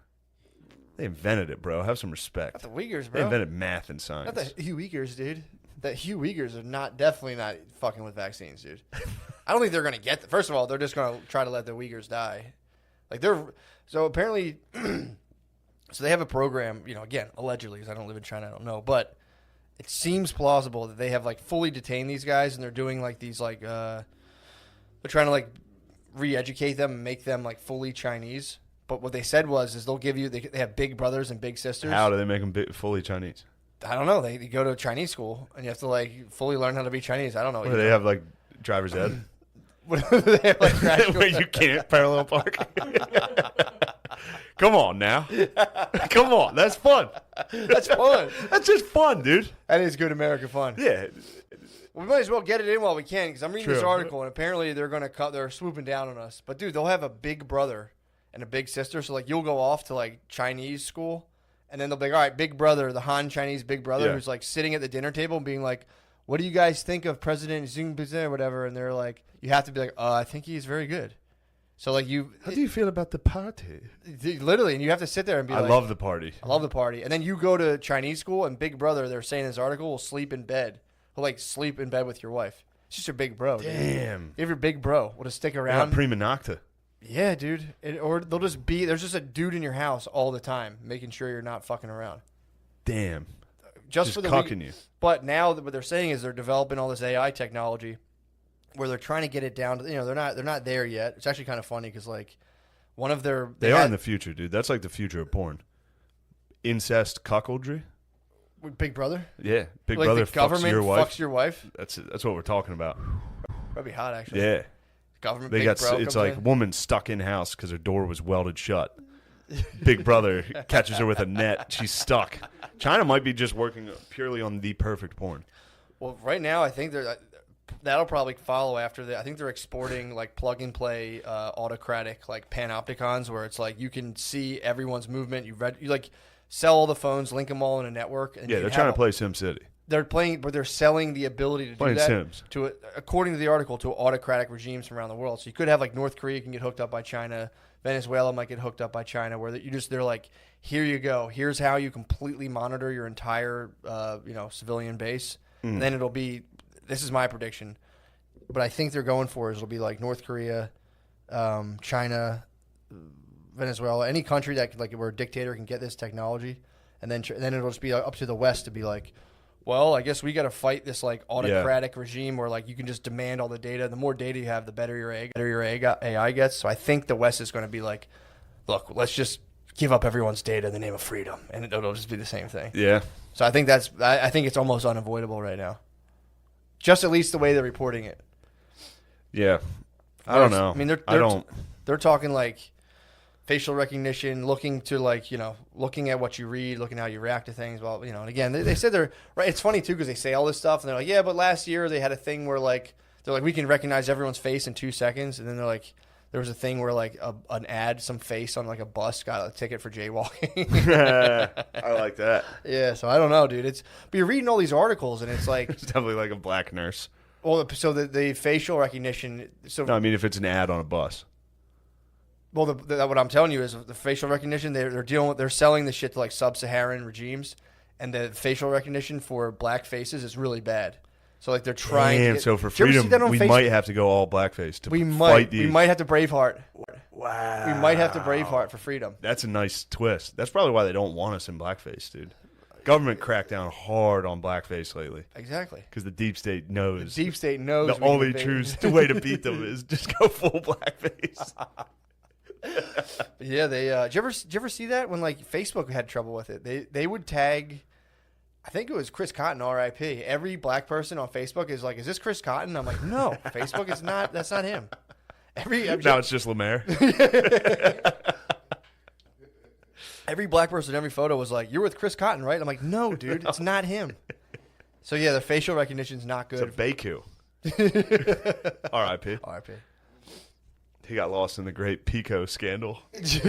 They invented it, bro. Have some respect. Not the Uyghurs, They bro. invented math and science. Not the Uyghurs, dude. The Uyghurs are definitely not fucking with vaccines, dude. I don't think they're gonna get. First of all, they're just gonna try to let the Uyghurs die. Like so apparently, so they have a program. Again, allegedly, because I don't live in China, I don't know, but it seems plausible that they have like fully detained these guys, and they're doing like these like they're trying to like re-educate them and make them like fully Chinese. But what they said is they'll give you they have big brothers and big sisters. How do they make them fully Chinese? I don't know. They go to a Chinese school, and you have to like fully learn how to be Chinese. I don't know. What, do they have like driver's ed? They have, like, Where you can't parallel park? Come on now. Come on. That's fun. That's fun. That's just fun, dude. That is good American fun. Yeah. We might as well get it in while we can, because I'm reading this True. article, and apparently they're swooping down on us. But dude, they'll have a big brother and a big sister. So like you'll go off to like Chinese school, and then they'll be like, all right, big brother, the Han Chinese big brother, who's like sitting at the dinner table and being like, what do you guys think of President Xi Jinping or whatever? And they're like, you have to be like, I think he's very good. So like how do you feel about the party? Literally, and you have to sit there and be like, I love the party. I love the party. And then you go to Chinese school, and big brother, they're saying in this article, will sleep in bed. He'll like sleep in bed with your wife. It's just your big bro. Damn. Dude. You have your big bro. Will just stick Not around. prima nocta. Yeah, dude. Or they'll just there's just a dude in your house all the time, making sure you're not fucking around. Damn. Just for the cucking you. But now what they're saying is they're developing all this AI technology where they're trying to get it down to, they're not there yet. It's actually kind of funny because like one of their They are in the future, dude. That's like the future of porn. Incest cuckoldry. Big brother. Yeah, big Like brother the government fucks your wife. Fucks your wife. That's what we're talking about. That'd be hot, actually. Yeah, Government. they big got. bro It's comes like in. woman stuck in house because her door was welded shut. Big brother catches her with a net. She's stuck. China might be just working purely on the perfect porn. Well, right now I think that'll probably follow after that. I think they're exporting like plug and play autocratic like panopticons where it's like you can see everyone's movement. You like sell all the phones, link them all in a network. And Yeah, they're trying to play SimCity. They're playing, but they're selling the ability to Playing do that Sims. to, according to the article, to autocratic regimes from around the world. So you could have like North Korea can get hooked up by China, Venezuela might get hooked up by China, where they're like, here you go, here's how you completely monitor your entire civilian base, and then it'll be. This is my prediction, but I think they're going for is it'll be like North Korea, China, Venezuela, any country that like where a dictator can get this technology, and then it'll just be up to the West to be like, well, I guess we got to fight this like autocratic regime where like you can just demand all the data. The more data you have, the better your AI gets. So I think the West is going to be like, look, let's just give up everyone's data in the name of freedom, and it'll just be the same thing. Yeah. So I think I think it's almost unavoidable right now. Just at least the way they're reporting it. Yeah. I don't know. I mean, they're talking like facial recognition, looking to like, looking at what you read, looking how you react to things. Well, and again, they said they're right. It's funny too, because they say all this stuff and they're like, yeah, but last year they had a thing where like, they're like, we can recognize everyone's face in 2 seconds. And then they're like, there was a thing where like an ad, some face on like a bus got a ticket for jaywalking. I like that. Yeah. So I don't know, dude. But you're reading all these articles and it's like, It's definitely like a black nurse. well, so the facial recognition. So No, I mean if it's an ad on a bus. Well, what I'm telling you is the facial recognition. They're selling the shit to like sub-Saharan regimes, and the facial recognition for black faces is really bad. So like they're trying. Damn, so for freedom, we might have to go all blackface to fight these. We might have to Braveheart. Wow. We might have to Braveheart for freedom. That's a nice twist. That's probably why they don't want us in blackface, dude. Government cracked down hard on blackface lately. Exactly. Because the deep state knows. The deep state knows. The only true way to beat them is just go full blackface. Yeah, they. Did you ever see that when like Facebook had trouble with it? They would tag. I think it was Chris Cotton, R.I.P. Every black person on Facebook is like, "Is this Chris Cotton?" I'm like, "No, Facebook is not. That's not him." Now it's just Lemaire. Every black person, every photo was like, "You're with Chris Cotton, right?" I'm like, "No, dude, it's not him." So yeah, the facial recognition's not good. It's a Baku. R.I.P. R.I.P. He got lost in the great Pico scandal.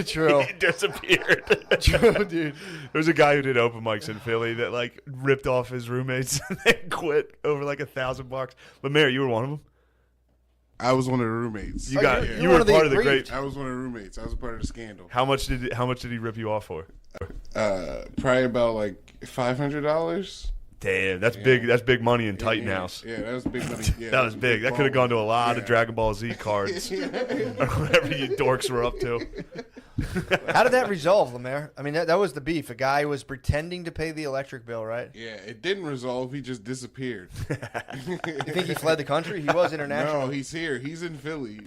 True. He disappeared. True, dude. There was a guy who did open mics in Philly that like ripped off his roommates and then quit over like $1,000. Lemaire, you were one of them? I was one of the roommates. You were part of the great. I was one of the roommates. I was a part of the scandal. How much did he rip you off for? Probably about like $500. Damn, that's big. That's big money in Titan House. Yeah, that was big money. Yeah, that was big. That could have gone to a lot of Dragon Ball Z cards or whatever you dorks were up to. How did that resolve, Lemaire? I mean, that was the beef. A guy was pretending to pay the electric bill, right? Yeah, it didn't resolve. He just disappeared. You think he fled the country? He was international. No, he's here. He's in Philly.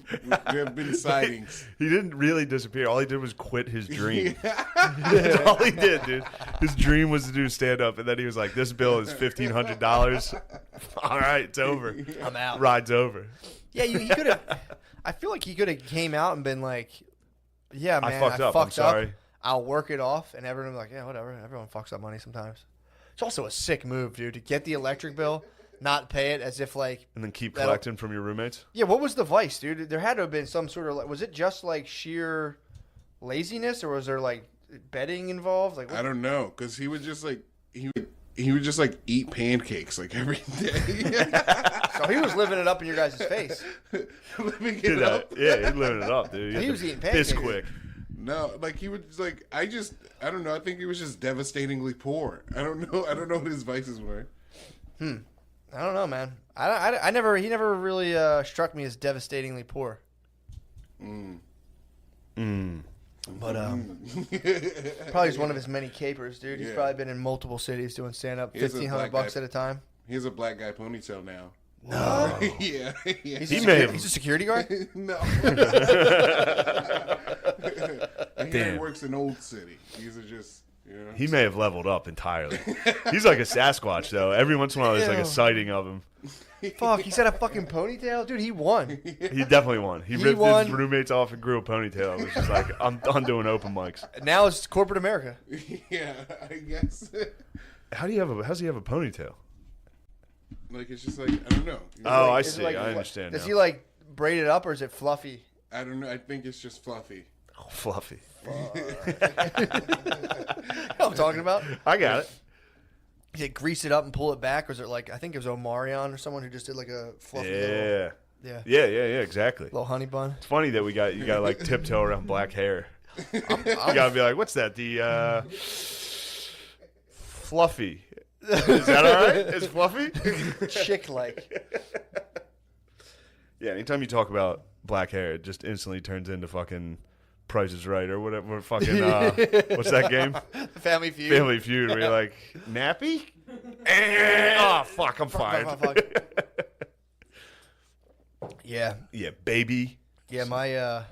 There have been sightings. He didn't really disappear. All he did was quit his dream. That's all he did, dude. His dream was to do stand-up, and then he was like, this bill is $1,500. All right, it's over. I'm out. Ride's over. Yeah, he could have. I feel like he could have came out and been like, yeah, man, I fucked up. I'm sorry. I'll work it off. And everyone was like, yeah, whatever. Everyone fucks up money sometimes. It's also a sick move, dude, to get the electric bill, not pay it as if like. And then keep collecting from your roommates? Yeah, what was the vice, dude? There had to have been some sort of, was it just like sheer laziness or was there like betting involved? Like I don't know, because he would just like, he would just like eat pancakes like every day. So he was living it up in your guys' face. Living it up. Yeah, he's living it up, dude. He was eating pancakes. This quick. No, like he would just like I don't know. I think he was just devastatingly poor. I don't know what his vices were. I don't know, man. He never really struck me as devastatingly poor. But probably just one of his many capers, dude. He's probably been in multiple cities doing stand up, $1,500 at a time. He has a black guy ponytail now. No. Yeah. He's a security guard? No. He works in Old City. These are just, you know. He may have leveled up entirely. He's like a Sasquatch, though. Every once in a while, there's like a sighting of him. Fuck, he's had a fucking ponytail? Dude, he won. He definitely won. He ripped his roommates off and grew a ponytail. It was just like, I'm done doing open mics. Now it's corporate America. Yeah, I guess. How's he have a ponytail? Like, it's just like, I don't know. Oh, I see. I understand Does now. he like braid it up or is it fluffy? I don't know. I think it's just fluffy. Oh, fluffy. You know what I'm talking about? I got it. Is it grease it up and pull it back, or is it like I think it was Omarion or someone who just did like a fluffy little, yeah, exactly. little honey bun? It's funny that you got to like tiptoe around black hair. You got to be like, what's that? The fluffy. Is that all right? It's fluffy? Chick-like. Yeah, anytime you talk about black hair, it just instantly turns into fucking Price is Right or whatever. Fucking, what's that game? Family Feud. Family Feud, where you're like, nappy? Oh, fuck, I'm fired. Yeah. Yeah, baby. Yeah, my,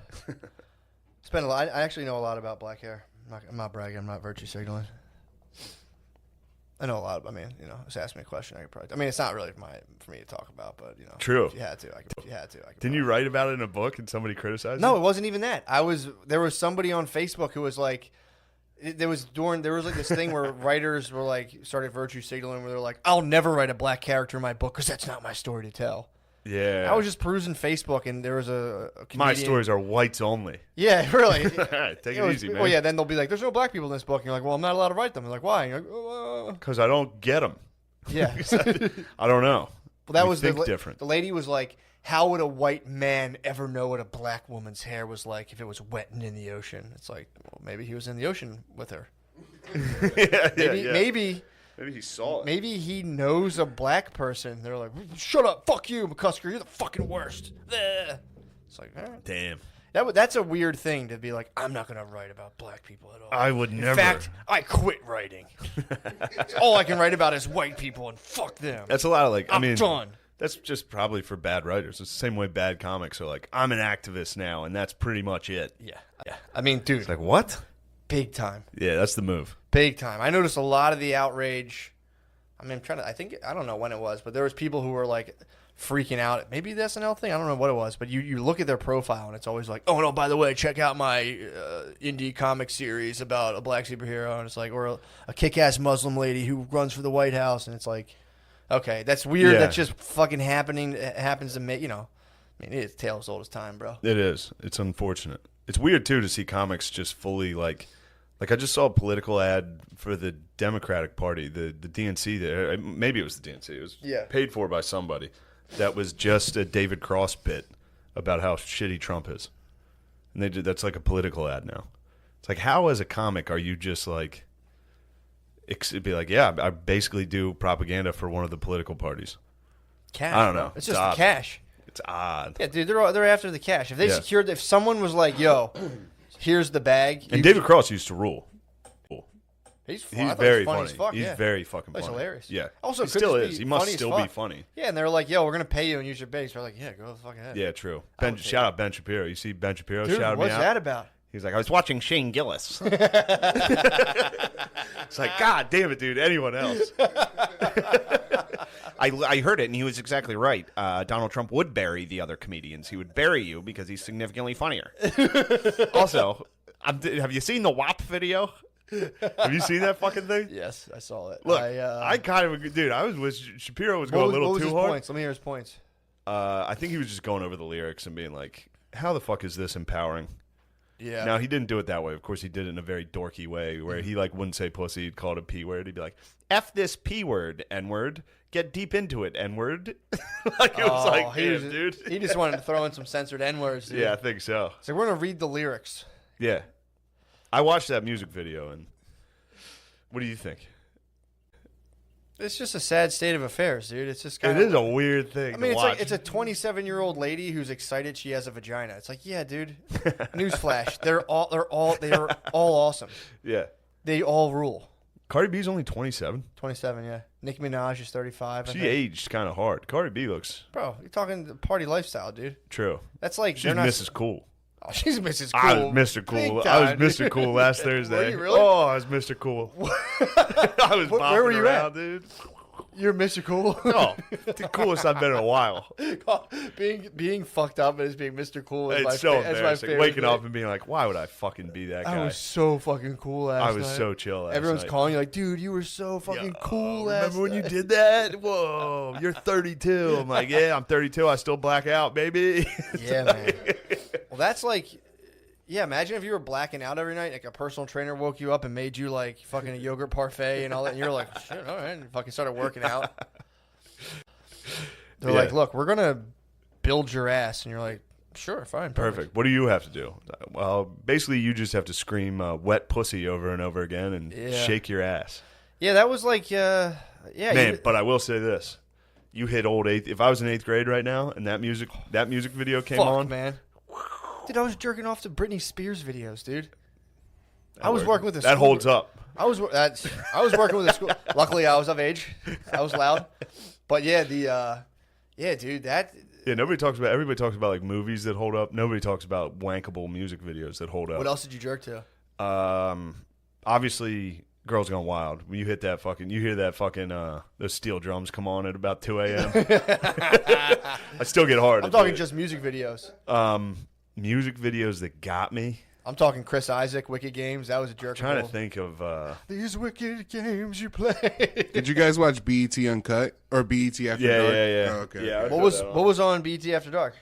spend a lot. I actually know a lot about black hair. I'm not bragging. I'm not virtue signaling. I know a lot. I mean, you know, just ask me a question. I could probably. I mean, it's not really for me to talk about, but you know, true. If you had to, I could. Didn't you write about it in a book and somebody criticized No, it? it wasn't even that. There was somebody on Facebook who was like, there was like this thing where writers were like started virtue signaling where they're like, I'll never write a black character in my book because that's not my story to tell. Yeah. I was just perusing Facebook and there was a comedian. My stories are whites only. Yeah, really. All right, take it easy, man. Well, yeah, then they'll be like, there's no black people in this book. And you're like, well, I'm not allowed to write them. They're like, why? And you're like, because I don't get them. yeah. I don't know. Well, that We was think different. The lady was like, how would a white man ever know what a black woman's hair was like if it was wet and in the ocean? It's like, well, maybe he was in the ocean with her. Maybe he saw it. Maybe he knows a black person. They're like, shut up, fuck you, McCusker, you're the fucking worst. It's like, all right. Damn. That's a weird thing to be like, I'm not going to write about black people at all. I would never. In fact, I quit writing. All I can write about is white people, and fuck them. That's a lot of I'm done. That's just probably for bad writers. It's the same way bad comics are like, I'm an activist now, and that's pretty much it. Yeah. I mean, dude. It's like, what? Big time. Yeah, that's the move. Big time. I noticed a lot of the outrage. I mean, I don't know when it was, but there was people who were like freaking out. Maybe the SNL thing. I don't know what it was, but you look at their profile and it's always like, oh no, by the way, check out my indie comic series about a black superhero, and it's like, or a kick-ass Muslim lady who runs for the White House, and it's like, okay, that's weird. Yeah. That's just fucking happening. It happens to me, I mean, it's tale as old as time, bro. It is. It's unfortunate. It's weird too to see comics just fully like I just saw a political ad for the Democratic Party, the DNC there. Maybe it was the DNC. It was paid for by somebody. That was just a David Cross bit about how shitty Trump is. And that's like a political ad now. It's like, how as a comic are you just like, it'd be like, yeah, I basically do propaganda for one of the political parties. Cash. I don't know. It's just the cash. It's odd. Yeah, dude, they're after the cash. If they secured, if someone was like, yo, here's the bag. And David Cross used to rule. He's very funny. Fuck, he's very fucking funny. He's hilarious. Yeah. Also, he still is. He must still be funny. Yeah, and they're like, yo, we're going to pay you and use your base. We're like, yeah, go the fuck ahead. Yeah, true. Shout out Ben Shapiro. You see Ben Shapiro dude, shouted me out? What's that about? He's like, I was watching Shane Gillis. It's like, God damn it, dude. Anyone else? I heard it, and he was exactly right. Donald Trump would bury the other comedians. He would bury you because he's significantly funnier. Also, have you seen the WAP video? Have you seen that fucking thing? Yes, I saw it. Look, I kind of, dude, I was with Shapiro was going a little too hard. Points? Let me hear his points. I think he was just going over the lyrics and being like, how the fuck is this empowering? Yeah. Now, he didn't do it that way. Of course, he did it in a very dorky way where he like wouldn't say pussy. He'd call it a P word. He'd be like, F this P word, N word. Get deep into it, N word. Like, it was like, damn, dude. He just wanted to throw in some censored N words, dude. Yeah, I think so. So we're going to read the lyrics. Yeah. I watched that music video, and what do you think? It's just a sad state of affairs, dude. It's just kind of... It is a weird thing I mean, to watch. like, it's a 27-year-old lady who's excited she has a vagina. It's like, yeah, dude. Newsflash. They're all awesome. Yeah. They all rule. Cardi B's only 27. 27, yeah. Nicki Minaj is 35. She aged kind of hard. Cardi B looks... Bro, you're talking party lifestyle, dude. True. That's like... She's Mrs. Cool. Oh, she's Mrs. Cool. I was Mr. Cool. I was Mr. Cool last Thursday. Were you really? Oh, I was Mr. Cool. I was bopping where were you around, at? Dude. You're Mr. Cool? Oh, the coolest I've been in a while. being fucked up as being Mr. Cool is it's so embarrassing. Waking up and being like, why would I fucking be that guy? I was so fucking cool last night. I was so chill last Everyone's night. calling you like, dude, you were so fucking cool last Remember when you did that? Whoa, you're 32. I'm like, yeah, I'm 32. I still black out, baby. Yeah, man. Well, that's like... Yeah, imagine if you were blacking out every night, like a personal trainer woke you up and made you like fucking a yogurt parfait and all that, and you're like, shit, all right, and fucking started working out. They're like, look, we're going to build your ass, and you're like, sure, fine, perfect. What do you have to do? Well, basically, you just have to scream wet pussy over and over again and shake your ass. Yeah, that was like, yeah. Man, but I will say this. You hit old eighth. If I was in 8th grade right now and that music video came on. Man. Dude, I was jerking off to Britney Spears videos, dude. I was working with a school. That holds up. I was working with a school. Luckily, I was of age. I was loud. But yeah, dude, that. Yeah, everybody talks about like movies that hold up. Nobody talks about wankable music videos that hold up. What else did you jerk to? Obviously, Girls Gone Wild. When you hear that fucking those steel drums come on at about 2 a.m. I still get hard. I'm talking just music videos. Music videos that got me. I'm talking Chris Isaac, Wicked Games. That was a jerk. I'm trying to think of these wicked games you play. Did you guys watch BET Uncut or BET After Dark? Yeah. Oh, okay. Yeah, what was on BET After Dark?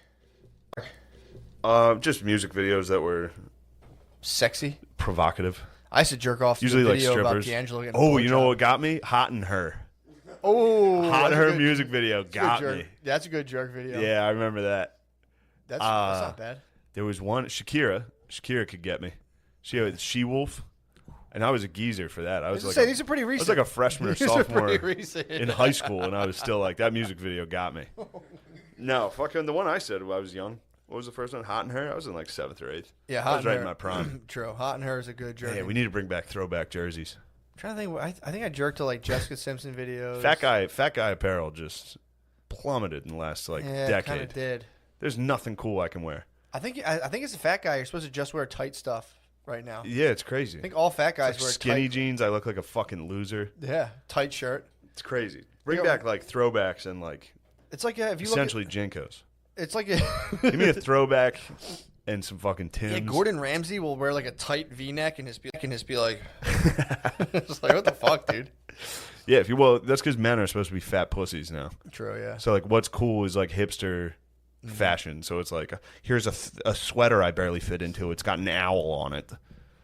Just music videos that were sexy, provocative. I used to jerk off to usually the like video strippers. about D'Angelo. Oh, you know what got me? Hot in Her. Oh, Hot that's a Her good- music video that's a got good jerk. me. That's a good jerk video. Yeah, I remember that. That's not bad. There was one Shakira. Shakira could get me. She had She-Wolf, and I was a geezer for that. I was like, These are pretty I recent. was like a freshman or These are sophomore pretty recent. in high school, and I was still like, that music video got me. No, fucking the one I said when I was young. What was the first one? Hot and Her? I was in like 7th or 8th. Yeah, I Hot was and right Her. in my prime. True. Hot and Her is a good jerk. Yeah, we need to bring back throwback jerseys. I'm trying to think. I think I jerked to like Jessica Simpson videos. Fat guy apparel just plummeted in the last like Yeah, decade. kind of did. There's nothing cool I can wear. I think it's a fat guy. You're supposed to just wear tight stuff right now. Yeah, it's crazy. I think all fat guys Like wear skinny tight. jeans. I look like a fucking loser. Yeah, tight shirt. It's crazy. Bring Yeah. back like throwbacks and like It's like if you essentially Jinkos. it's like Give me a throwback and some fucking Timbs. yeah, Gordon Ramsay will wear like a tight V-neck and just be like, it's like what the fuck, dude. Yeah, that's because men are supposed to be fat pussies now. True, yeah. So like, what's cool is like hipster fashion. So it's like, here's a sweater I barely fit into. It's got an owl on it.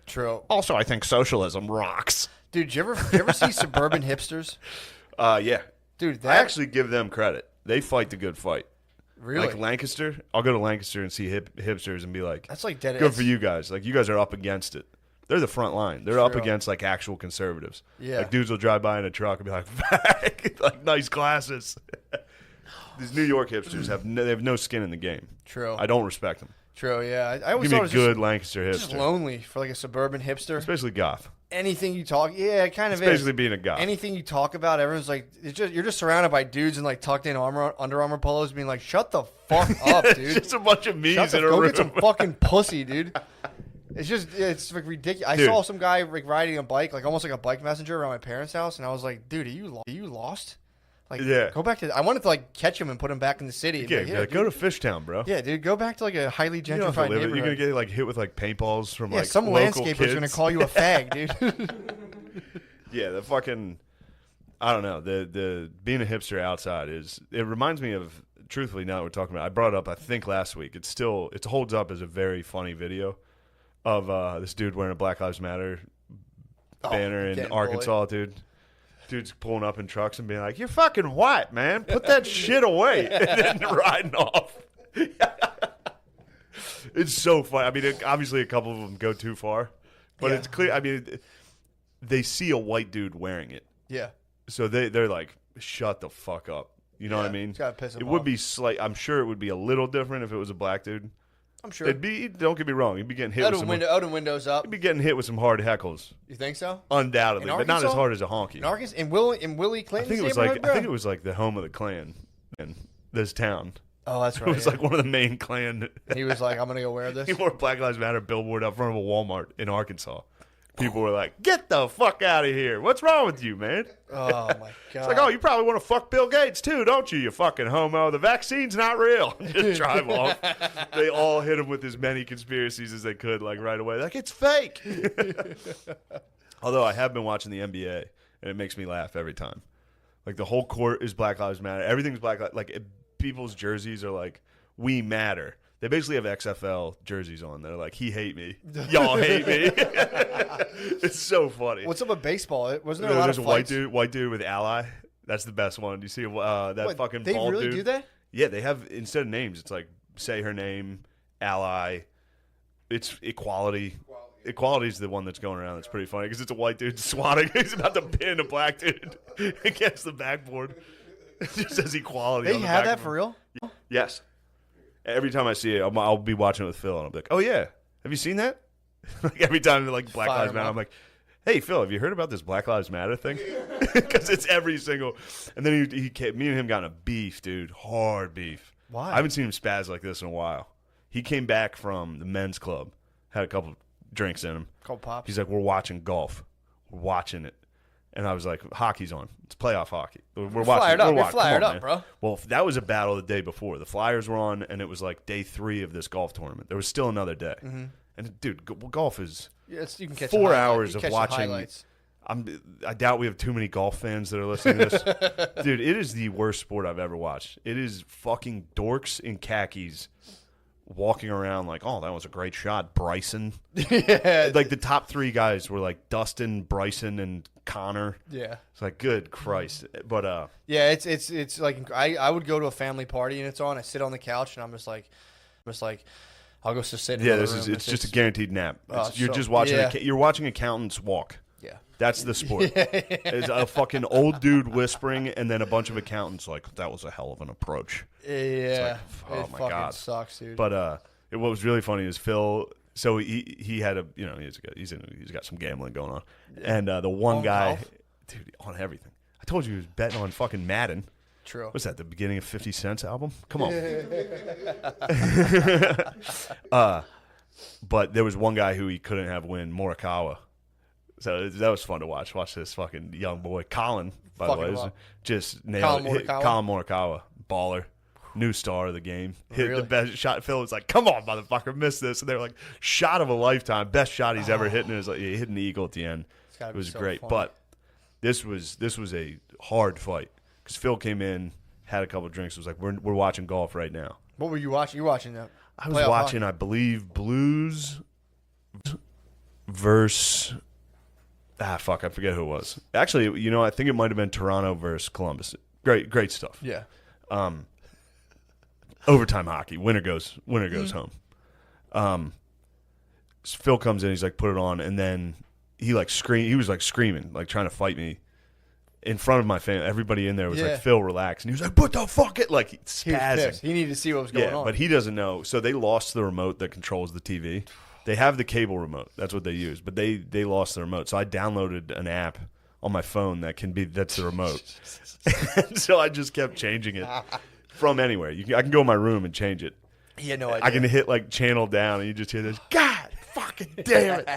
True, Also, I think socialism rocks. dude. Did you ever see suburban hipsters? Yeah. Dude, I that actually give them credit. They fight the good fight. really Like Lancaster, I'll go to Lancaster and see hipsters and be like, that's like dead. good for you guys. Like, you guys are up against it. They're the front line. They're up True. against like actual conservatives. Yeah. Like dudes will drive by in a truck and be like, like nice glasses. These New York hipsters they have no skin in the game. True. I don't respect them. True, yeah. I always Give me thought a it was good Lancaster just hipster, lonely for like a suburban hipster. especially goth. Anything you talk, yeah, it kind It's of is. basically being a goth. Anything you talk about, everyone's like, you're just surrounded by dudes in like tucked in Under Armour polos, being like, "Shut the fuck up, It's dude! just a bunch of me's Shut in the, a go room. get some fucking pussy, dude." It's like ridiculous. I Dude. saw some guy like riding a bike, like almost like a bike messenger around my parents' house, and I was like, "Dude, are you lost? Like, Yeah. go back to." I wanted to like catch him and put him back in the city. and be Yeah, like, be like, go to Fishtown, bro. yeah, dude, go back to like a highly You don't have to gentrified live it. neighborhood. You're gonna get like hit with like paintballs from yeah, like some local landscaper's kids. gonna call you a fag, dude. Yeah, the fucking, I don't know. The being a hipster outside it reminds me of, truthfully, now that we're talking about, I brought it up I think last week. It holds up as a very funny video of this dude wearing a Black Lives Matter banner in getting Arkansas, dude. Dude's pulling up in trucks and being like, "You're fucking white, man. Put that shit away," and then riding off. It's so funny. I mean, obviously a couple of them go too far, but Yeah. it's clear. I mean, they see a white dude wearing it, Yeah, so they're like, "Shut the fuck up." You know what I Yeah, mean? it's gotta piss 'em It would off. be I'm sure it would be a little different if it was a black dude. I'm sure. It'd be. Don't get me wrong. You'd be getting hit with some. Windows up. You'd be getting hit with some hard heckles, You think so? undoubtedly, In but not as Arkansas? hard as a honky. In Arkansas, in Willie I Clinton's think it was neighborhood, I think it was like the home of the Klan in this town. Oh, that's It right. was yeah. like one of the main Klan. He was like, "I'm gonna go wear this." He wore a Black Lives Matter billboard out front of a Walmart in Arkansas. People were like, "Get the fuck out of here! What's wrong with you, man?" Oh my god! It's like, "Oh, you probably want to fuck Bill Gates too, don't you? You fucking homo. The vaccine's not real." Just drive off. They all hit him with as many conspiracies as they could, like right away. Like, it's fake. Although I have been watching the NBA, and it makes me laugh every time. Like the whole court is Black Lives Matter. Everything's Black Lives. Like people's jerseys are like, "We matter." They basically have XFL jerseys on. They're like, "He hate me. Y'all hate me." It's so funny. What's up with baseball? Wasn't there a lot There's of a white fights? white dude with Ally. That's the best one. Do you see that What, fucking they bald really dude? do that? Yeah, they have, instead of names, it's like, say her name, Ally. It's equality. Equality is the one that's going around. That's pretty funny because it's a white dude swatting. He's about to pin a black dude against the backboard. It just says equality. They on the have back that of for it. real? Yes. Every time I see it, I'll be watching it with Phil, and I'll be like, "Oh yeah, have you seen that?" Like every time, like Black Fire Lives him Matter, up. I'm like, "Hey Phil, have you heard about this Black Lives Matter thing?" Because it's every single. And then me and him got in a beef, dude, hard beef. Why? I haven't seen him spaz like this in a while. He came back from the men's club, had a couple drinks in him. Called pops. He's like, "We're watching golf. We're watching it." And I was like, "Hockey's on. It's playoff hockey. We're watching. fired up. We're You're watching. fired Come on, up, man." bro. Well, that was a battle the day before. The Flyers were on, and it was like day 3 of this golf tournament. There was still another day. Mm-hmm. And dude, golf is Yeah, you can catch 4 the highlight- hours you of catch the watching. highlights. I doubt we have too many golf fans that are listening to this. Dude, it is the worst sport I've ever watched. It is fucking dorks in khakis walking around like, oh, that was a great shot. Bryson. Yeah. Like the top 3 guys were like Dustin, Bryson, and Connor. Yeah. It's like, good Christ. But yeah, it's like I would go to a family party and it's on. I sit on the couch and I'm just like I'll go sit in yeah, another room. it's just a guaranteed nap. You're so- just watching. yeah. You're watching accountants walk. Yeah. That's the sport. It's a fucking old dude whispering, and then a bunch of accountants like, that was a hell of an approach. Yeah. oh it my fucking God. sucks, dude. But what was really funny is Phil. So he had a he's got some gambling going on, and the one On guy, golf? dude, on everything. I told you he was betting on fucking Madden. True. What's that? The beginning of 50 Cent's album? Come on. But there was one guy who he couldn't have win, Morikawa. So that was fun to watch. Watch this fucking young boy, Colin, by the Fucking way, him up. just nailed Colin it. Morikawa? Colin Morikawa, baller, new star of the game. Hit Really? the best shot. Phil was like, "Come on, motherfucker, missed this." And they were like, "Shot of a lifetime, best shot he's ever hit." And it was like he hit an eagle at the end. gotta It be was so great, funny. but this was a hard fight because Phil came in, had a couple of drinks, was like, "We're watching golf right now." What were you watching? You were watching that? I was watching, I believe, Blues versus I forget who it was. Actually, I think it might have been Toronto versus Columbus. Great stuff. Yeah. Overtime hockey. Winner goes home. Phil comes in, he's like, put it on, and then he was screaming, like trying to fight me in front of my family. Everybody in there was Yeah. like, Phil, relax. And he was like, put the fuck it, like He was spazzing. pissed. He needed to see what was going on. But he doesn't know. So they lost the remote that controls the TV. They have the cable remote. That's what they use. But they lost the remote. So I downloaded an app on my phone that's the remote. And so I just kept changing it from anywhere. I can go in my room and change it. He had no idea. I can hit like channel down and you just hear this, God fucking damn it.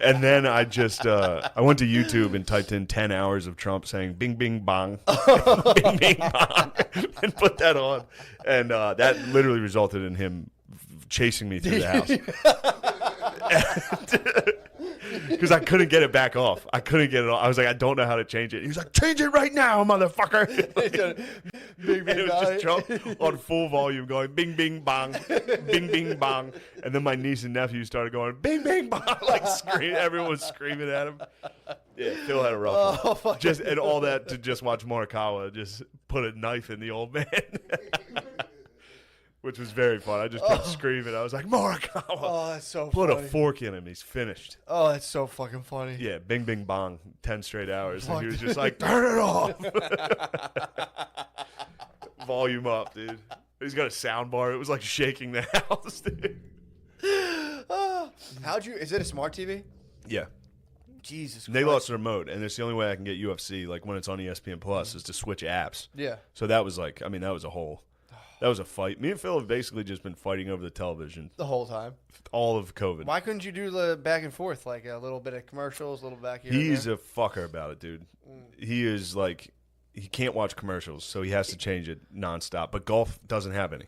And then I just, I went to YouTube and typed in 10 hours of Trump saying bing, bing, bong, bing, bing, bong, and put that on. And that literally resulted in him chasing me through the house. Because I couldn't get it back off. I couldn't get it off. I was like, I don't know how to change it. He was like, change it right now, motherfucker. Big, And it was just Trump on full volume going bing, bing, bong, bing, bing, bong. And then my niece and nephew started going bing, bing, bong, like screaming. Everyone was screaming at him. Yeah, Phil had a rough one. fuck. And all that to just watch Morikawa just put a knife in the old man. Which was very fun. I just kept screaming. I was like, Morikawa. Oh, that's so Put funny. a fork in him. He's finished. Oh, that's so fucking funny. Yeah, bing, bing, bong, 10 straight hours. And he Fuck. was just like, turn it off. Volume up, dude. He's got a sound bar. It was like shaking the house, dude. Is it a smart TV? Yeah. Jesus They Christ. lost the remote, and it's the only way I can get UFC, like when it's on ESPN Plus, is to switch apps. Yeah. So that was like, that was a fight. Me and Phil have basically just been fighting over the television The whole time. all of COVID. Why couldn't you do the back and forth, like a little bit of commercials, a little back here? He's and a fucker about it, dude. He is like, he can't watch commercials, so he has to change it nonstop. But golf doesn't have any.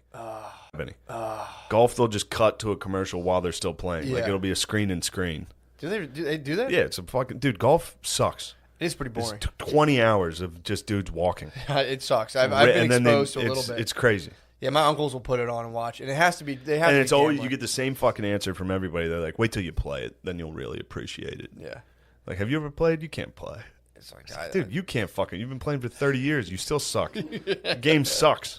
Golf, they'll just cut to a commercial while they're still playing. Like Yeah. it'll be a screen and screen. Do they do that? Yeah, it's a fucking dude. Golf sucks. It is pretty It's boring. 20 hours of just dudes walking. It sucks. I've been And then exposed to a little bit. It's crazy. Yeah, my uncles will put it on and watch, and it has to be. They have And to it's be always gambling. you get the same fucking answer from everybody. They're like, "Wait till you play it, then you'll really appreciate it." Yeah, Like, have you ever played? You can't play, it's like, dude. You can't fucking. You've been playing for 30 years. You still suck. The game sucks.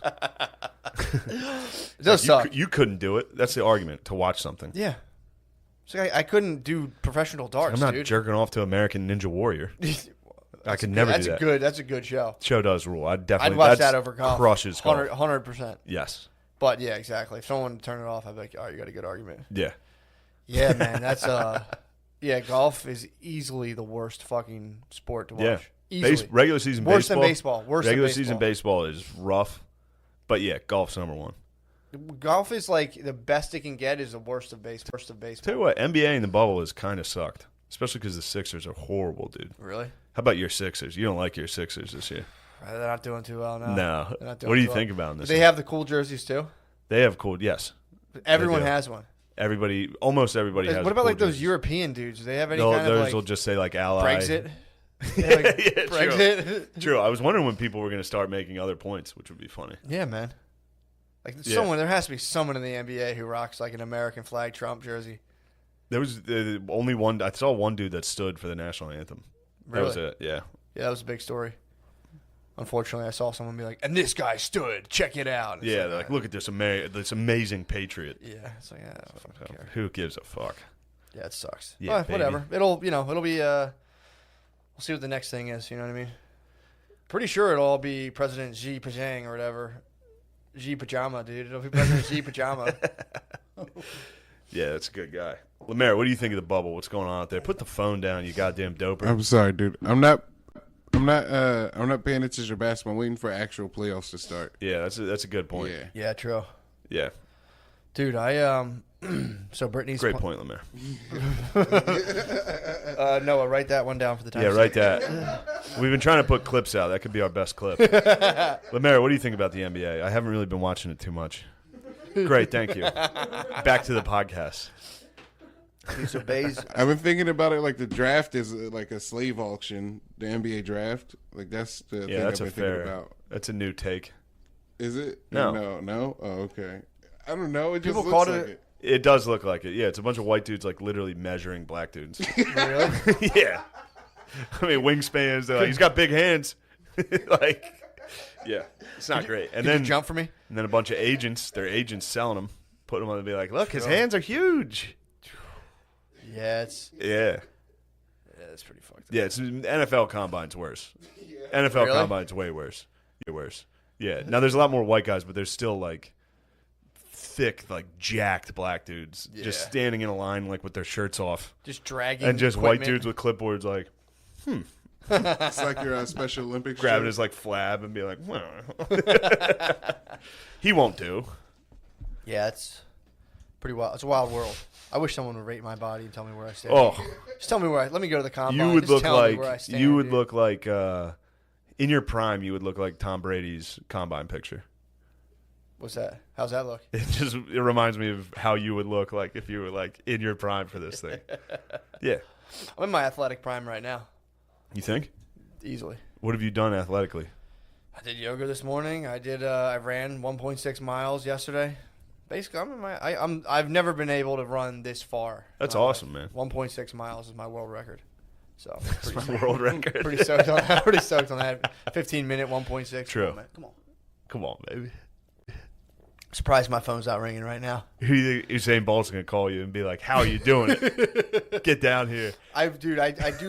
it does suck. You couldn't do it. That's the argument to watch something. Yeah, it's like I couldn't do professional darts. I'm not dude. jerking off to American Ninja Warrior. I could never That's do a that. good. That's a good show. Show does rule. I'd definitely. I'd watch that's that over golf. Crushes golf. 100%. Yes. But yeah, exactly. If someone turned it off, I'd be like, "Oh, you got a good argument." Yeah. Yeah, man. That's yeah. Golf is easily the worst fucking sport to watch. Yeah. Easily. Regular season Worse baseball. than baseball. Worse Regular than season baseball is rough, but yeah, golf's number one. Golf is like the best it can get. Is the worst of baseball. Worst of baseball. Tell you what, NBA in the bubble has kind of sucked, especially because the Sixers are horrible, dude. Really? How about your Sixers? You don't like your Sixers this year? They're not doing too well now. No. They're not doing What do you too think well. about this? They have the cool jerseys too. They have cool. Yes, Everyone do. has one. everybody, almost everybody has. What about cool like those jerseys. European dudes? Do they have any No, kind of those like will just say like ally. Brexit? They have, like, Yeah, Brexit. True. I was wondering when people were going to start making other points, which would be funny. Yeah, man. Like there has to be someone in the NBA who rocks like an American flag Trump jersey. There was only one. I saw one dude that stood for the national anthem. That Really? was it. Yeah. Yeah, that was a big story. Unfortunately, I saw someone be like, "And this guy stood. Check it out." And it's Yeah, they're like, look at this amazing patriot. Yeah, it's like, I don't fucking care. Who gives a fuck? Yeah, it sucks. Yeah, But whatever. It'll be. We'll see what the next thing is. You know what I mean? Pretty sure it'll all be President Xi Jinping or whatever. Xi Pajama, dude. It'll be President Xi Pajama. Yeah, that's a good guy. Lemaire, what do you think of the bubble? What's going on out there? Put the phone down, you goddamn doper. I'm sorry, dude. I'm not paying attention to basketball. I'm waiting for actual playoffs to start. Yeah, that's a good point. Yeah. Yeah, true. Yeah. Dude, so Brittany's Great point, Lemaire. Noah, write that one down for the time. Yeah, write that. We've been trying to put clips out. That could be our best clip. Lemaire, what do you think about the NBA? I haven't really been watching it too much. Great, thank you. Back to the podcast. So Bays, I've been thinking about it like the draft is like a slave auction. The NBA draft, like that's the thing That's I've a been thinking fair. about. That's a new take. Is it? No. No. Oh, okay. I don't know. It just People looks called like it- It does look like it. Yeah, it's a bunch of white dudes like literally measuring black dudes. really? Yeah. I mean, wingspans. They're like, he's got big hands. Like, yeah, it's not great. And Did then you jump for me? And then a bunch of agents, their agents selling them, put them on and be like, look, his hands are huge. Yeah, it's pretty fucked up. Yeah, it's NFL Combine's worse. NFL Really? Combine's way worse. Way worse. Yeah. Now there's a lot more white guys, but there's still like thick, like jacked black dudes just Yeah. standing in a line like with their shirts off, Just dragging and just white equipment. dudes with clipboards like it's like your Special Olympics. grabbing shirt. his like flab and be like, well. He won't do. Yeah, it's pretty wild. It's a wild world. I wish someone would rate my body and tell me where I stand. Oh, Just tell me where. Let me go to the combine. you would Just look tell me like where I stand, you would dude. look like in your prime. You would look like Tom Brady's combine picture. What's that? How's that look? It reminds me of how you would look like if you were like in your prime for this thing. Yeah. I'm in my athletic prime right now, You think? easily. What have you done athletically? I did yoga this morning. I ran 1.6 miles yesterday. Basically, I've never been able to run this far. That's in my awesome, life. man. 1.6 miles is my world record. So It's my world record. pretty stoked on that. Pretty stoked on that. 15-minute 1.6. True. Come on, man. Come on. Come on, baby. Surprised my phone's not ringing right now. Who you think Usain Bolt's gonna call you and be like, "How are you doing it? Get down here." I do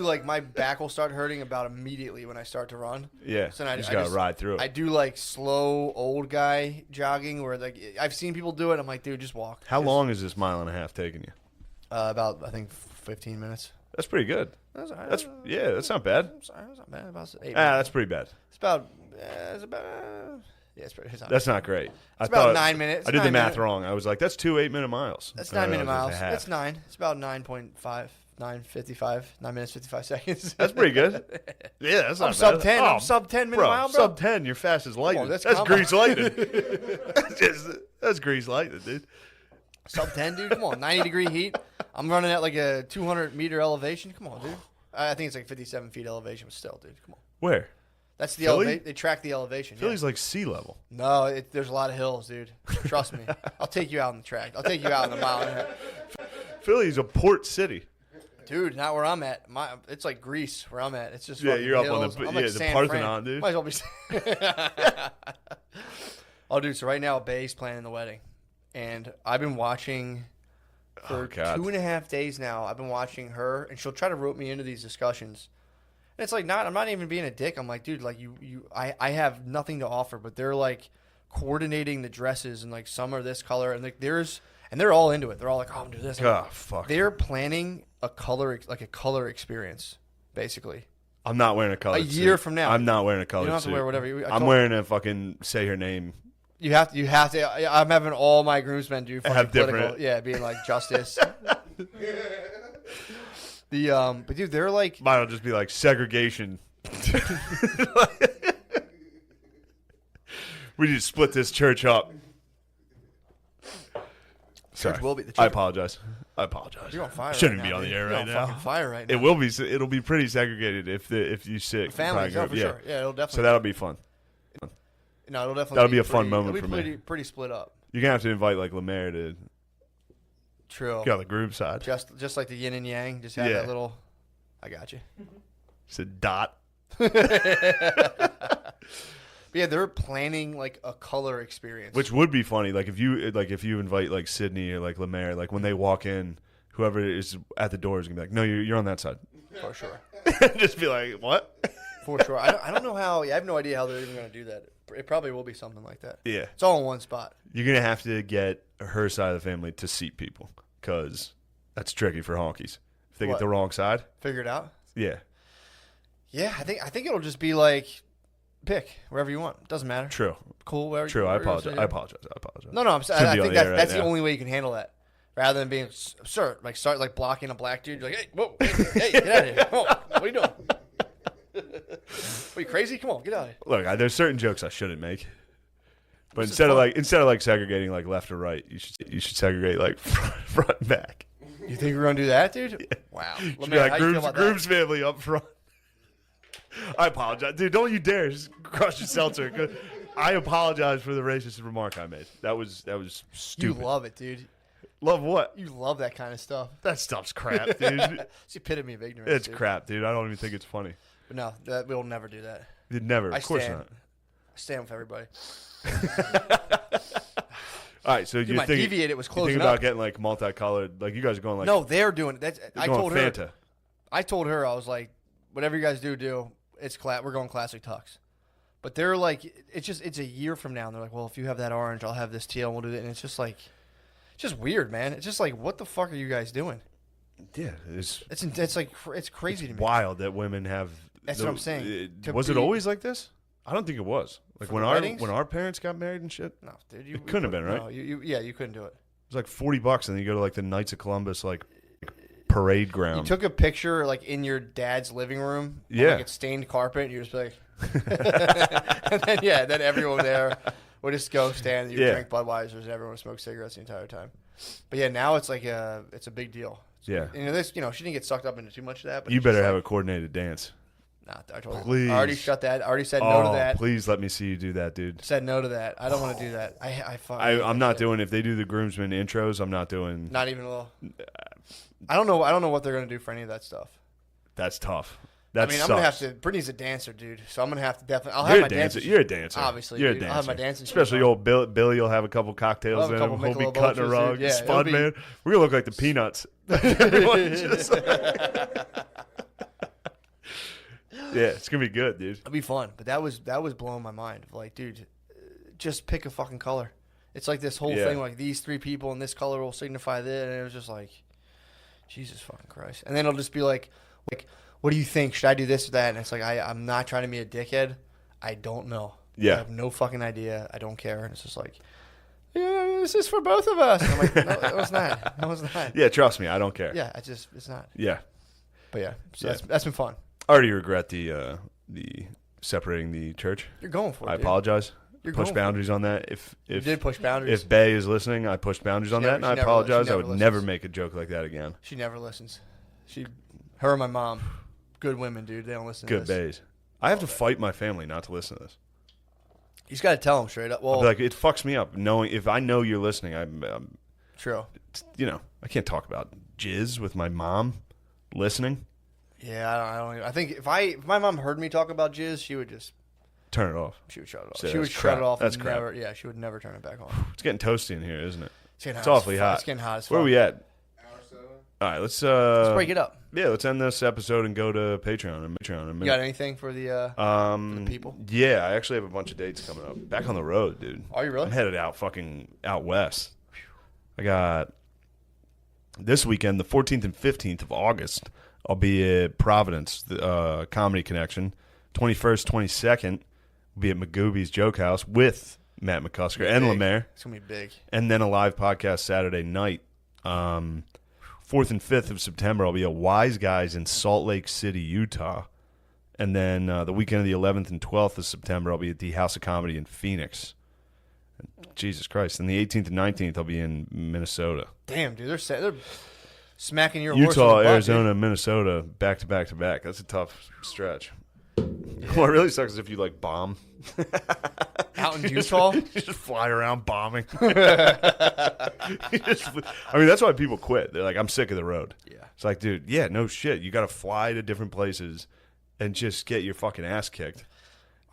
like my back will start hurting about immediately when I start to run. Yeah. So You just gotta ride through it. I do like slow old guy jogging where like I've seen people do it. I'm like, dude, just walk. How Just, long is this mile and a half taking you? About I think 15 minutes. That's pretty good. That's all right. That's not bad. That's not bad. About 8 minutes. That's pretty bad. It's about yeah, it's not. That's not great. I about thought 9 minutes. I did the 9 math minutes. wrong. I was like, that's 2 8-minute miles. That's And I 9 minute realized it miles. was a half. It's 9. It's about 9.5, 9:55, 9 minutes 55 seconds. That's pretty good. Yeah, that's not I'm bad. sub 10. Oh, I'm sub 10 minute bro, mile, bro. sub 10. You're fast as lightning. that's That's combine. grease lightning. That's grease lightning, dude. Sub 10, dude. Come on, 90-degree heat. I'm running at like a 200-meter elevation. Come on, dude. I think it's like 57 feet elevation, but still, dude. Come on. Where? That's the Philly? elevation. They track the elevation. Philly's like sea level. No, there's a lot of hills, dude. Trust me. I'll take you out on the track. I'll take you out in a mile and a half. Philly's a port city. Dude, not where I'm at. It's like Greece where I'm at. It's just Yeah, fucking you're up on hills. the- I'm yeah, like the San Parthenon, Fran. dude. Might as well be. Oh, dude. So right now, Bay's planning the wedding, and I've been watching for Oh, God. 2.5 days now. I've been watching her, and she'll try to rope me into these discussions. And it's like I'm not even being a dick. I'm like, dude, like I have nothing to offer, but they're like coordinating the dresses and like some are this color and like they're all into it. They're all like, oh, I'm doing this. Oh, fuck. They're planning a color experience, basically. I'm not wearing a color. A year from now. I'm not wearing a color. You don't have to suit. wear whatever. I'm wearing a fucking say her name. You have to. I'm having all my groomsmen do fucking Have political. different- Yeah, being like justice. But dude, they're like. Mine'll just be like segregation. We need to split this church up. Sorry. will be- the I church- apologize. You're on fire. Shouldn't right be now, on the dude. air You're right on now. fucking fire right now. It will be. It'll be pretty segregated if you sit. Families, probably for go- sure. Yeah, it'll definitely. So that'll be fun. No, it'll definitely That'll be a fun moment it'll for be me. pretty split up. You're gonna have to invite like Lemaire to True. get on the groove side. Just like the yin and yang. Just have Yeah. that little. I got you. It's a dot. But yeah, they're planning like a color experience. Which would be funny, like if you invite like Sydney or like Lemaire, like when they walk in, whoever is at the door is gonna be like, "No, you're on that side." for sure. Just be like, "What?" For sure. I don't know how. Yeah, I have no idea how they're even going to do that. It probably will be something like that. Yeah, It's all in one spot. you're gonna have to get her side of the family to seat people because that's tricky for honkies if they What? get the wrong side. Figure it out. Yeah, Yeah, I think it'll just be like pick wherever you want. Doesn't matter. true, Cool. Wherever. true. I wherever you want to apologize. do. I apologize. No, I'm saying. Shouldn't I be on think the air right that's the now. only way you can handle that. Rather than being absurd, like start like blocking a black dude. You're like, hey, whoa, hey, get out of here. Come on, what are you doing? Are you crazy? Come on, get out of here. Look, there's certain jokes I shouldn't make, but This is instead of fun. like segregating like left or right, you should segregate like front and back. You think we're gonna do that, dude? Wow. Should Let be me like how you feel about that? Groom's family up front. I apologize, dude. Don't you dare just crush your seltzer. 'Cause I apologize for the racist remark I made. That was You stupid. love it, dude. Love what? You love that kind of stuff. That stuff's crap, dude. It's the epitome of ignorance. It's dude. crap, dude. I don't even think it's funny. But no, we'll never do that. You'd never. I Of course stand. not. I stand with everybody. All right, so Dude, you're my thinking, deviated was you closing think about up. getting like multicolored. Like you guys are going like No, they're doing it. I going told her. Fanta. I told her, I was like, whatever you guys do. It's we're going classic tux. But they're like, it's a year from now. And they're like, well, if you have that orange, I'll have this teal, and we'll do that. And it's just like, it's just weird, man. It's just like, what the fuck are you guys doing? Yeah, it's It's like, it's crazy to me. wild that women have. That's what I'm saying. To Was it be- always like this? I don't think it was. Like For when the weddings? our parents got married and shit, it No, dude, It couldn't have been, right? No, you couldn't do it. was like $40, and then you go to like the Knights of Columbus like parade You ground. took a picture like in your dad's living room. on, Yeah. like it's stained carpet. And you just be like, and then everyone there would just go stand. You Yeah. drink Budweisers, and everyone would smoke cigarettes the entire time. But yeah, now it's like it's a big deal. Yeah. You know this. You know she didn't get sucked up into too much of that. But You it's better just have like, a coordinated dance. Nah, I told her. Please. I already shut that. I already said no to that. Please let me see you do that, dude. Said no to that. I don't want to do that. I'm not doing. If they do the groomsmen intros, I'm not doing. Not even a little. I don't know. I don't know what they're gonna do for any of that stuff. That's tough. That I mean, sucks. I'm gonna have to. Brittany's a dancer, dude. So I'm gonna have to definitely. I'll You're have a my dancer. dancers. You're a dancer. Obviously, you're dude. a dancer. I'll have my dancing Especially shoes on. old Billy will have a couple cocktails I'll have in a him. couple He'll be Michelob cutting a Ultras, rug. dude. Yeah, it'll Spud be- man. We're gonna look like the Peanuts. Everyone's just like- yeah, it's gonna be good, dude. It'll be fun. But that was blowing my mind. Like, dude, just pick a fucking color. It's like this whole Yeah. thing. Like these three people and this color will signify this. And it was just like, Jesus fucking Christ. And then it'll just be like, what do you think? Should I do this or that? And it's like, I'm not trying to be a dickhead. I don't know. Yeah. I have no fucking idea. I don't care. And it's just like, yeah, this is for both of us. And I'm like, no, it's not. No, it's not. Yeah, trust me, I don't care. Yeah, it's not. Yeah. But yeah, so Yeah. that's been fun. I already regret the separating the church. You're going for it. I dude. apologize. You're Push going for it. boundaries on that. You If did push boundaries. if Bay is listening, I pushed boundaries on that, and she I never- apologize. she I never would never listens. make a joke like that again. She never listens. Her and my mom, good women, dude. They don't listen Good to this. Bays. I have to fight my family not to listen to this. You just got to tell them straight up. I'll Well, be like, it fucks me up knowing if I know you're listening. I'm true. I can't talk about jizz with my mom listening. Yeah, I don't. I think if my mom heard me talk about jizz, she would Turn it off. shut it off. Say She would that's shut crap. it off. That's and crap. never. Yeah, she would never turn it back on. It's getting toasty in here, isn't it? It's getting It's hot as awfully fuck. hot. It's getting hot as fuck. Where are we at? Hour 7. All right, let's break it up. Yeah, let's end this episode and go to Patreon in a You minute. got anything for the? For the people? Yeah, I actually have a bunch of dates coming up. Back on the road, dude. Are you really? I'm headed out west. I got this weekend, the 14th and 15th of August. I'll be at Providence, the Comedy Connection. 21st, 22nd, will be at Magooby's Joke House with Matt McCusker and Big. Lemaire. It's gonna be big. And then a live podcast Saturday night. 4th and 5th of September, I'll be at Wise Guys in Salt Lake City, Utah. And then the weekend of the 11th and 12th of September, I'll be at the House of Comedy in Phoenix. Jesus Christ. And the 18th and 19th, I'll be in Minnesota. Damn, dude, they're smacking your horse in Utah, the butt, Arizona, Minnesota, back to back to back. That's a tough stretch. Dude. What really sucks is if you like bomb. Out in Utah? You just fly around bombing. I mean, that's why people quit. They're like, I'm sick of the road. Yeah. It's like, dude, yeah, no shit. You got to fly to different places and just get your fucking ass kicked.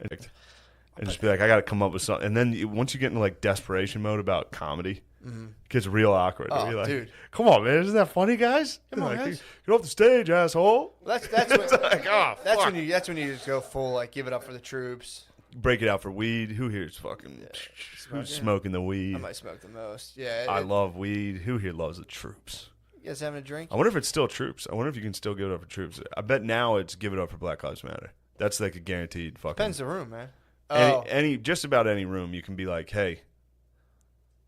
And just be like, I got to come up with something. And then once you get into like desperation mode about comedy, it gets real awkward. Oh, You're like, dude. Come on, man. Isn't that funny, guys? Come on, like, guys. Get off the stage, asshole. That's when, Like, oh, that's fuck. when you just go full like give it up for the troops. Break it out for weed. Who here's fucking who's smoking the weed? I might smoke the most. Yeah. I love weed. Who here loves the troops? You guys having a drink? I wonder if it's still troops. I wonder if you can still give it up for troops. I bet now it's give it up for Black Lives Matter. That's like a guaranteed fucking. Depends the room, man. Any just about any room you can be like, hey,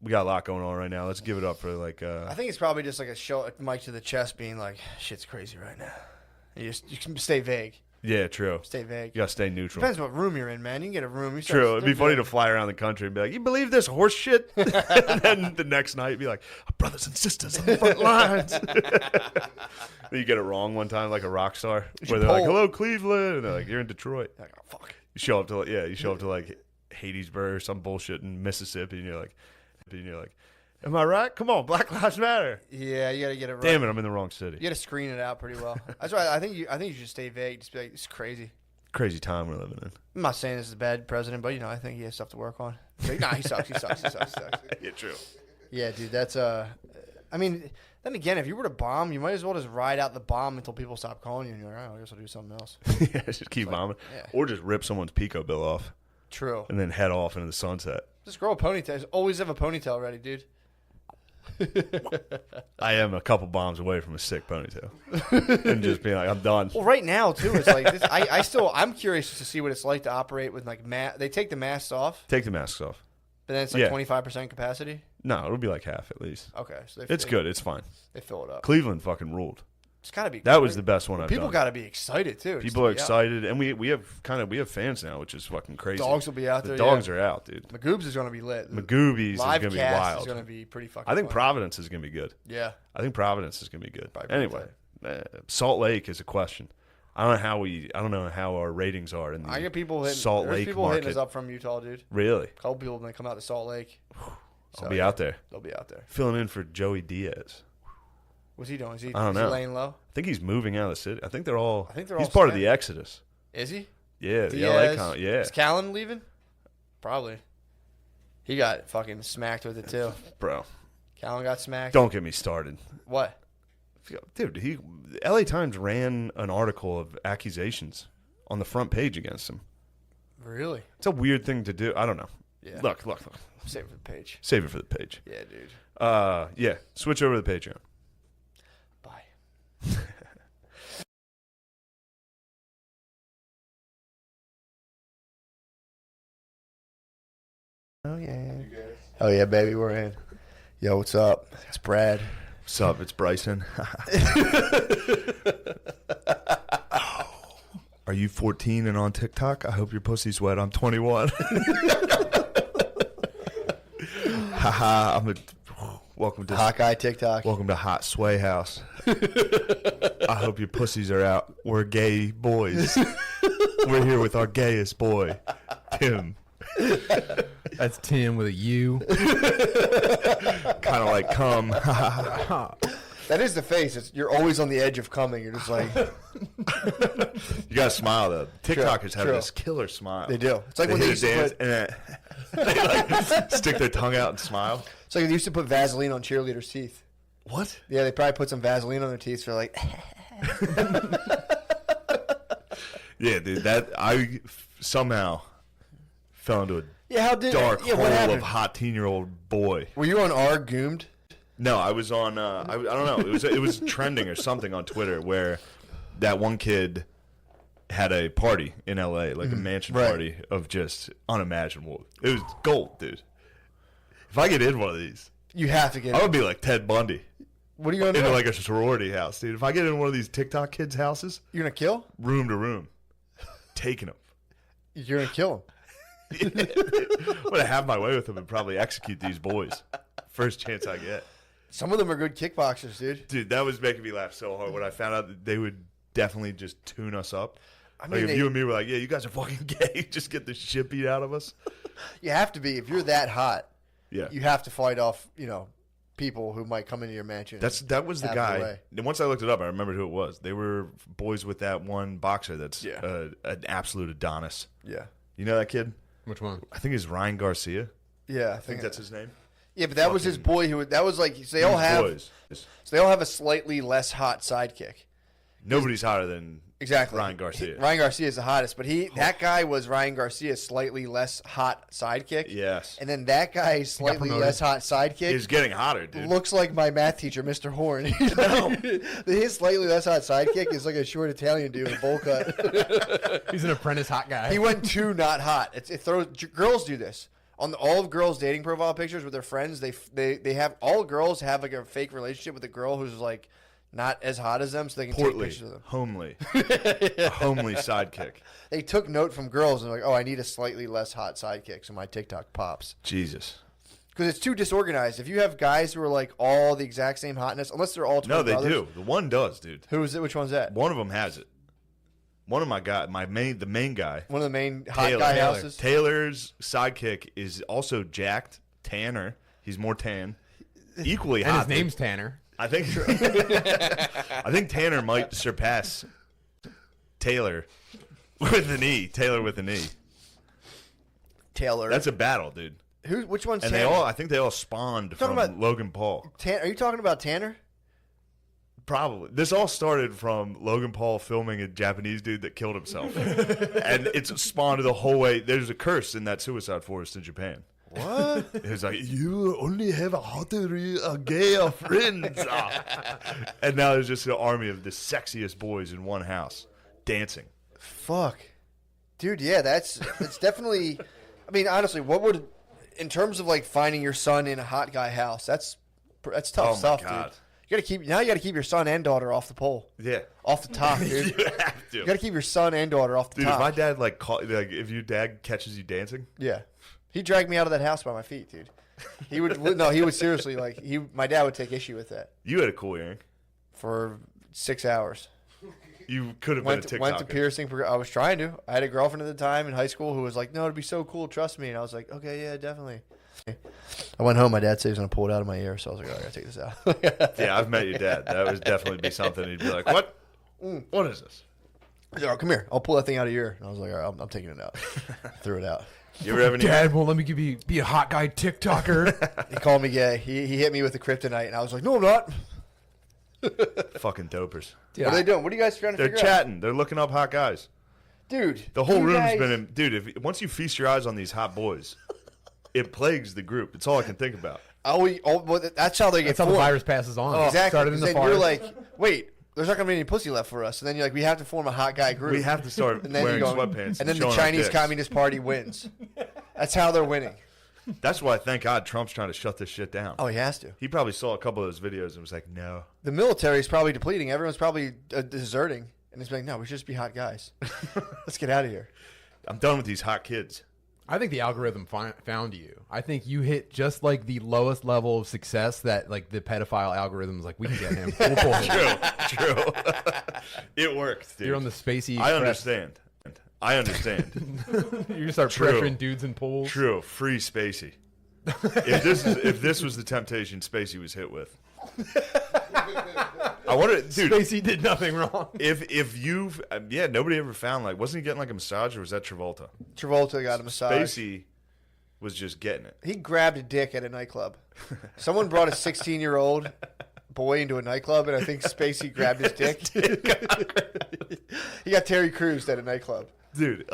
we got a lot going on right now. Let's give it up for like. I think it's probably just like a mic to the chest, being like, "Shit's crazy right now." You can stay vague. Yeah, true. Stay vague. You gotta stay neutral. Depends what room you're in, man. You can get a room. True. It'd be funny to fly around the country and be like, "You believe this horse shit?" And then the next night, be like, "Our brothers and sisters on the front lines." Then you get it wrong one time, like a rock star, where they're like, "Hello, Cleveland," and they're like, "You're in Detroit." Like, oh, fuck. You show up to like Hattiesburg or some bullshit in Mississippi, and you're like, "Am I right? Come on, Black Lives Matter." Yeah, you gotta get it right. Damn it, I'm in the wrong city. You gotta screen it out pretty well. That's why I think you should stay vague. Just be like, "It's crazy." Crazy time we're living in. I'm not saying this is a bad president, but I think he has stuff to work on. Like, nah, he sucks. He sucks. He sucks. He sucks. Yeah, true. Yeah, dude, that's I mean, then again, if you were to bomb, you might as well just ride out the bomb until people stop calling you, and you're like, "Oh, I guess I'll do something else." Yeah, just keep bombing, yeah. or just rip someone's Pico bill off True. and then head off into the sunset. Just grow a ponytail. Just always have a ponytail ready, dude. I am a couple bombs away from a sick ponytail, and just being like, I'm done. Well, right now too, it's like this, I'm curious to see what it's like to operate with like They take the masks off, Take the masks off. but then it's like Yeah. 25% capacity. No, it'll be like half at least. Okay, so It's good. It's fine. They fill it up. Cleveland fucking ruled. It's gotta be. That was the best one I've People done. gotta be excited too. People are excited, and we have fans now, which is fucking crazy. Dogs will be out there. The dogs are out, dude. Magoobs is gonna be lit. Magoobies is Live gonna be cast wild. is gonna be pretty fucking. I think fun. Providence is gonna be good. Yeah. I think Providence is gonna be good. Probably Anyway, Salt Lake is a question. I don't know how our ratings are in the I get people hitting Salt there's Lake people market. hitting us up from Utah, dude. Really? A couple people that come out to Salt Lake. I'll be out there. They'll be out there. Filling in for Joey Diaz. What's he doing? Is he don't know. laying low? I think he's moving out of the city. I think they're all. they're He's all part of the scattered. Exodus. Is he? Yeah, the Diaz. LA yeah. Is Callan leaving? Probably. He got fucking smacked with it too. Bro, Callan got smacked. don't get me started. What? Dude, the LA Times ran an article of accusations on the front page against him. Really? It's a weird thing to do. I don't know. Yeah. Look. Save it for the page. Save it for the page. Yeah, dude. Yeah. Switch over to the Patreon. Bye. Oh yeah. Oh yeah, baby, we're in. Yo, what's up? It's Brad. What's up? It's Bryson. Are you 14 and on TikTok? I hope your pussy's wet. I'm 21. Haha. Welcome to Hot guy TikTok. Welcome to Hot Sway House. I hope your pussies are out. We're gay boys. We're here with our gayest boy, Tim. That's Tim with a U. Kind of like cum. That is the face. You're always on the edge of coming. You're just like You gotta smile though. TikTokers have true. this killer smile. they do. It's like They when they hit used a to dance put, and then they like stick their tongue out and smile. it's like when they used to put Vaseline on cheerleaders' teeth. What? Yeah, they probably put some Vaseline on their teeth for like. Yeah, dude. That I somehow fell into a Yeah, how did dark yeah, hole what of happened? hot 10-year-old boy. Were you on R Goomed? No, I was on. I don't know. It was trending or something on Twitter where that one kid had a party in LA, like a mansion Right. party of just unimaginable. It was gold, dude. If I get in one of these, You have to get I it. would be like Ted Bundy What are you gonna in do? like a sorority house, dude. If I get in one of these TikTok kids' houses, You're gonna kill? room to room, taking them. You're gonna kill him. I'm gonna have my way with them and probably execute these boys first chance I get. Some of them are good kickboxers, dude. Dude, that was making me laugh so hard when I found out that they would definitely just tune us up. I Like mean, if you and me were like, yeah, you guys are fucking gay, just get the shit beat out of us. you have to be if you're that hot. Yeah. You have to fight off, people who might come into your mansion. That was the Have their guy. way. And once I looked it up, I remembered who it was. They were boys with that one boxer that's Yeah. an absolute Adonis. Yeah. You know that kid? Which one? I think it's Ryan Garcia. Yeah, I think that's his name. Yeah, but that was his boy that was like so they all have Boys. so they all have a slightly less hot sidekick. Nobody's hotter than Exactly. Ryan Garcia. Ryan Garcia is the hottest, but that guy was Ryan Garcia's slightly less hot sidekick. Yes. And then that guy's slightly promoted. less hot sidekick He's getting hotter, dude. looks like my math teacher, Mr. Horn. His slightly less hot sidekick is like a short Italian dude with a bowl cut. He's an apprentice hot guy. He went too not hot. It throws girls do this. On all of girls' dating profile pictures with their friends, they have all girls have like a fake relationship with a girl who's like not as hot as them, so they can take Portly, pictures of them. homely, a homely sidekick. They took note from girls and they're like, oh, I need a slightly less hot sidekick, so my TikTok pops. Jesus. Because it's too disorganized. If you have guys who are like all the exact same hotness, unless they're all twin No, they brothers, do. The one does, dude. Who is it? Which one's that? One of them has it. One of my guy, the main guy, One of the main hot Taylor. guy houses. Taylor's sidekick is also jacked, Tanner. He's more tan, equally and hot. his name's Tanner. I think. I think Tanner might surpass Taylor with an E. Taylor with an E. Taylor. That's a battle, dude. Which one's And Tanner? I think they all spawned from about- Logan Paul. Are you talking about Tanner? Probably. This all started from Logan Paul filming a Japanese dude that killed himself. And it's spawned the whole way. There's a curse in that suicide forest in Japan. What? It was like, you only have a gay friends. And now there's just an army of the sexiest boys in one house dancing. Fuck. Dude, yeah, that's definitely. I mean, honestly, what would, in terms of like finding your son in a hot guy house, that's tough Oh my stuff, God. dude. You gotta keep your son and daughter off the pole, Yeah. off the top, dude. You have to. You gotta keep your son and daughter off the Dude, top. if my dad if your dad catches you dancing, Yeah, he dragged me out of that house by my feet, dude. He would He would seriously my dad would take issue with that you had a cool earring. for 6 hours. You could have been a TikToker. Went to piercing. I was trying to. I had a girlfriend at the time in high school who was like, "No, it'd be so cool. Trust me." And I was like, "Okay, yeah, definitely." I went home. My dad said he was gonna pull it out of my ear, so I was like, "Oh, I gotta take this out." Yeah, I've met your dad. That would definitely be something. He'd be like, "What? What is this?" He's like, "Oh, come here. I'll pull that thing out of your ear." And I was like, "All right, I'm taking it out." Threw it out. You ever have any? Dad won't let me be a hot guy TikToker. He called me gay. He hit me with the kryptonite, and I was like, "No, I'm not." Fucking dopers. Dude, What are they doing? What are you guys trying to They're figure chatting. They're looking up hot guys. out? Dude, The whole you room's guys- been in. Dude, once you feast your eyes on these hot boys, it plagues the group. It's all I can think about. Well, that's how they get That's how the formed. virus passes on. Exactly. Started in 'Cause the then you're forest. like, wait, there's not gonna be any pussy left for us. And then you're like, we have to form a hot guy group. We have to start and then wearing you go, sweatpants. and then the showing our Chinese dicks. Communist Party wins. That's how they're winning. That's why, thank God, Trump's trying to shut this shit down. Oh, he has to. He probably saw a couple of those videos and was like, no. The military is probably depleting. Everyone's probably deserting. And it's like, no, we should just be hot guys. Let's get out of here. I'm done with these hot kids. I think the algorithm found you. I think you hit just like the lowest level of success that like the pedophile algorithm is like, we can get him. We'll pull him. True. It worked, dude. You're on the Spacey I Express. understand. You start True. pressuring dudes in pools. True. Free Spacey. If this was the temptation Spacey was hit with. I wonder, dude. Spacey did nothing wrong. If you've nobody ever found wasn't he getting like a massage or was that Travolta? Travolta got a massage. Spacey was just getting it. He grabbed a dick at a nightclub. Someone brought a 16-year-old boy into a nightclub, and I think Spacey grabbed his dick. He got Terry Crews at a nightclub. Dude,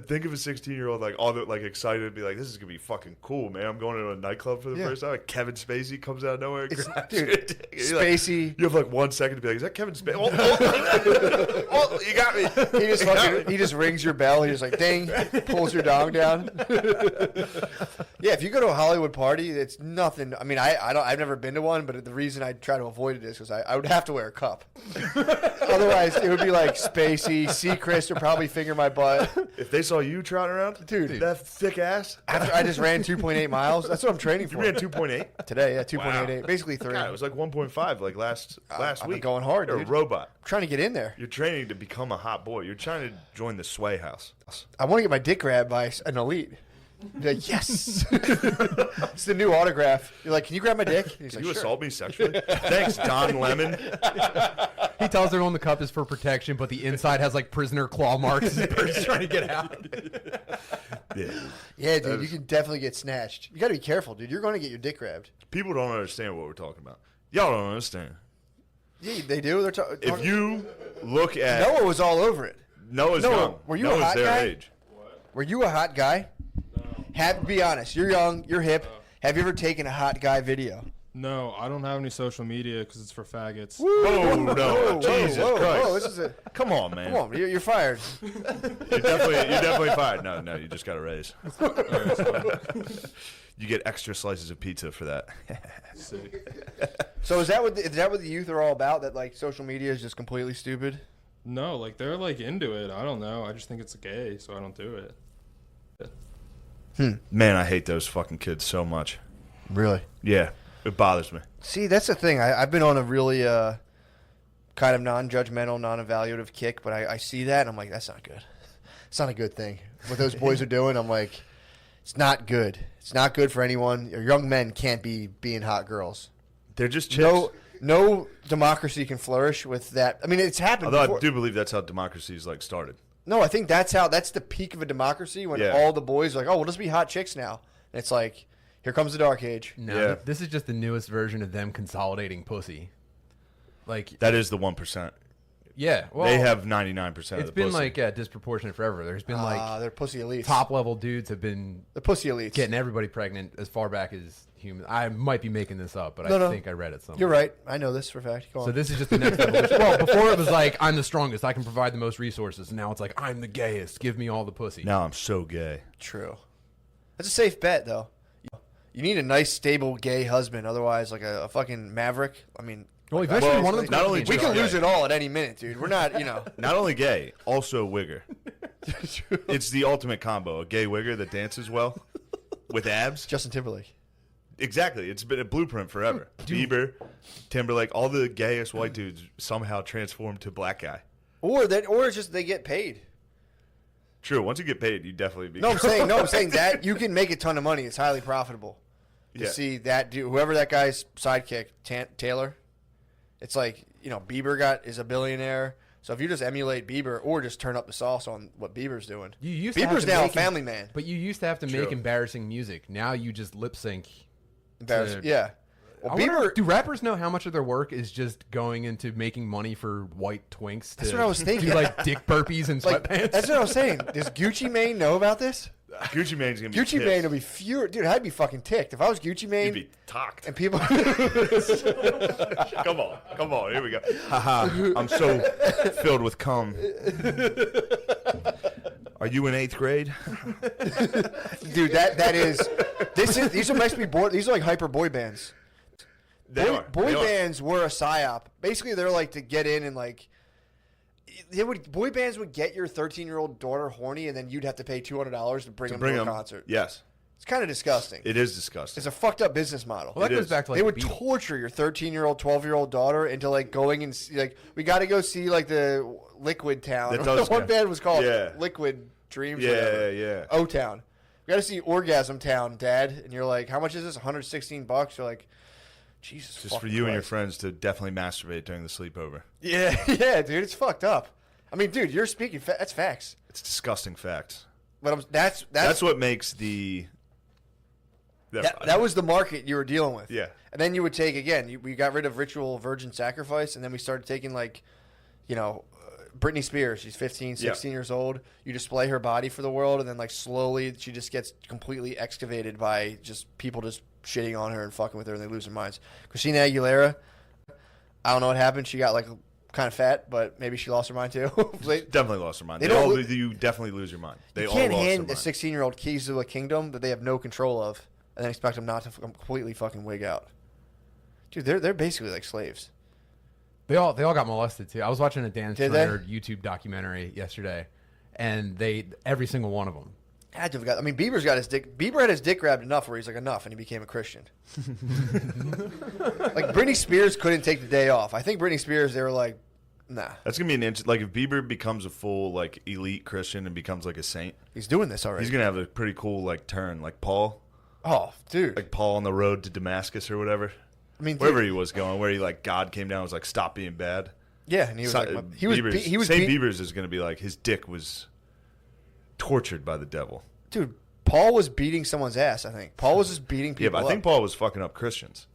think of a 16-year-old all excited to be like, this is gonna be fucking cool, man. I'm going to a nightclub for the Yeah. first time. Like Kevin Spacey comes out of nowhere. And grabs dude, your dick. You're like- Spacey. you have 1 second to be like, is that Kevin Spacey? Oh, you got me. He just rings your bell. He's like, ding, pulls your dong down. Yeah, if you go to a Hollywood party, it's nothing. I mean, I've never been to one, but the reason I try to avoid it is because I would have to wear a cup. Otherwise, it would be like Spacey, Seacrest would probably finger my butt. but If they saw you trotting around, Dude. that thick ass. after I just ran 2.8 miles. That's what I'm training You for. ran 2.8. Today, yeah, 2.88, basically 3. God, it was like 1.5 like last I've been week. going hard, You're dude. a robot. I'm trying to get in there. You're training to become a hot boy. You're trying to join the sway house. I want to get my dick grabbed by an elite. Be like, yes. It's the new autograph. You're like, can you grab my dick? And he's Can like, you sure. assault me sexually? Thanks, Don Lemon. He tells everyone the cup is for protection, but the inside has like prisoner claw marks. His bird's trying to get out. Yeah. Yeah, dude, you can definitely get snatched. You got to be careful, dude. You're going to get your dick grabbed. People don't understand what we're talking about. Y'all don't understand. Yeah, they do. They're If you look at Noah was all over it. Noah's Noah, young. were you a Noah's hot their guy? age. Were you a hot guy? Be honest. You're young. You're hip. Have you ever taken a hot guy video? No, I don't have any social media because it's for faggots. Oh no! Jesus whoa, Christ! whoa, this is a, Come on, man. come on, you're fired. You're definitely fired. No, you just got a raise. You get extra slices of pizza for that. Sick. So is that what the youth are all about? That like social media is just completely stupid? No, like they're like into it. I don't know. I just think it's gay, so I don't do it. Man, I hate those fucking kids so much. Really? Yeah, it bothers me. See, that's the thing. I've been on a really kind of non-judgmental, non-evaluative kick, but I see that and I'm like, that's not good. It's not a good thing. What those boys are doing, I'm like, it's not good. It's not good for anyone. Young men can't be being hot girls. They're just chicks. No democracy can flourish with that. I mean, it's happened Although before. I do believe that's how democracy's like started. No, I think that's the peak of a democracy when Yeah. all the boys are like, oh, we'll just be hot chicks now. And it's like, here comes the dark age. No, Yeah. this is just the newest version of them consolidating pussy. Like, That is the 1%. yeah, well, They have 99% of It's the been pussy. like disproportionate forever. There's been like They're pussy elites. top level dudes have been The pussy elites. getting everybody pregnant as far back as human. I might be making this up, but No. I think I read it somewhere. You're right. I know this for a fact. Go on. So this is just the next evolution. Well, before it was like, I'm the strongest, I can provide the most resources. And now it's like, I'm the gayest, give me all the pussy. Now I'm so gay. True. That's a safe bet, though. You need a nice, stable, gay husband. Otherwise, like a fucking maverick. I mean, Well, eventually Well, one of them's not gonna only be we just can gay. lose it all at any minute, dude. We're not, you know. Not only gay, also wigger. It's the ultimate combo. A gay wigger that dances well with abs. Justin Timberlake. Exactly. It's been a blueprint forever. Bieber, Timberlake, all the gayest white dudes somehow transformed to black guy. Or it's just they get paid. True. Once you get paid, you definitely be. No, I'm saying that you can make a ton of money. It's highly profitable. To Yeah. see that dude, whoever that guy's sidekick, Taylor, it's like, you know, Bieber is a billionaire. So if you just emulate Bieber or just turn up the sauce on what Bieber's doing, You used to have Bieber's to now a make family man. But you used to have to True. make embarrassing music. Now you just lip sync. Embarrassing. to- Yeah. Well, I wonder, Bieber. do rappers know how much of their work is just going into making money for white twinks? That's to what I was thinking. Do like dick burpees and Like, sweatpants. that's what I was saying. Does Gucci Mane know about this? Gucci Mane's gonna be Gucci pissed. Mane will be furious. Dude, I'd be fucking ticked. If I was Gucci He'd Mane be talked. and people. Come on, here we go. Haha, I'm so filled with cum. Are you in 8th grade? Dude, these are meant to be these are like hyper boy bands. They are. Boy They are. bands were a psyop. Basically, they're like to get in and like boy bands would get your 13-year-old daughter horny, and then you'd have to pay $200 to bring them to a concert. Yes, It's kind of disgusting. it is disgusting. It's a fucked up business model. well, that it goes is. back to like They would the Beatles. torture your 13-year-old, 12-year-old daughter into like going and see, like, we got to go see like the Liquid Town. That does- One band was called Yeah. Liquid Dreams. Yeah, whatever. yeah. O Town. We got to see Orgasm Town, Dad. And you're like, how much is this? $116. You're like, Jesus. Just for fucking you and your Christ. friends to definitely masturbate during the sleepover. Yeah, yeah, dude, it's fucked up. I mean, dude, you're speaking. That's facts. It's disgusting facts. But that's what makes the. that was the market you were dealing with. Yeah. And then you would take again. We got rid of ritual virgin sacrifice, and then we started taking like, you know, Britney Spears. She's 15, 16 years old. You display her body for the world, and then like slowly she just gets completely excavated by just people just shitting on her and fucking with her, and they lose their minds. Christina Aguilera. I don't know what happened. She got like kind of fat, but maybe she lost her mind too. Definitely lost their mind. They They don't all, lo- you definitely lose your mind. They You all can't lost their hand a mind. 16-year-old keys to a kingdom that they have no control of, and then expect them not to completely fucking wig out. Dude, they're basically like slaves. They all got molested too. I was watching a Dan Did they? Schneider YouTube documentary yesterday, and every single one of them. Had to have got. I mean, Bieber's got his dick. Bieber had his dick grabbed enough where he's like enough, and he became a Christian. Like Britney Spears couldn't take the day off. I think Britney Spears, they were like, nah. That's gonna be an like if Bieber becomes a full like elite Christian and becomes like a saint. He's doing this already. He's gonna have a pretty cool like turn, like Paul. Oh, dude. Like Paul on the road to Damascus or whatever. I mean, wherever dude, he was going, where he like God came down and was like, stop being bad. yeah, and he was like, he was St. Bieber's is gonna be like his dick was tortured by the devil. dude. Paul was beating someone's ass. I think Paul was just beating Yeah, people. but I think Paul was fucking up Christians.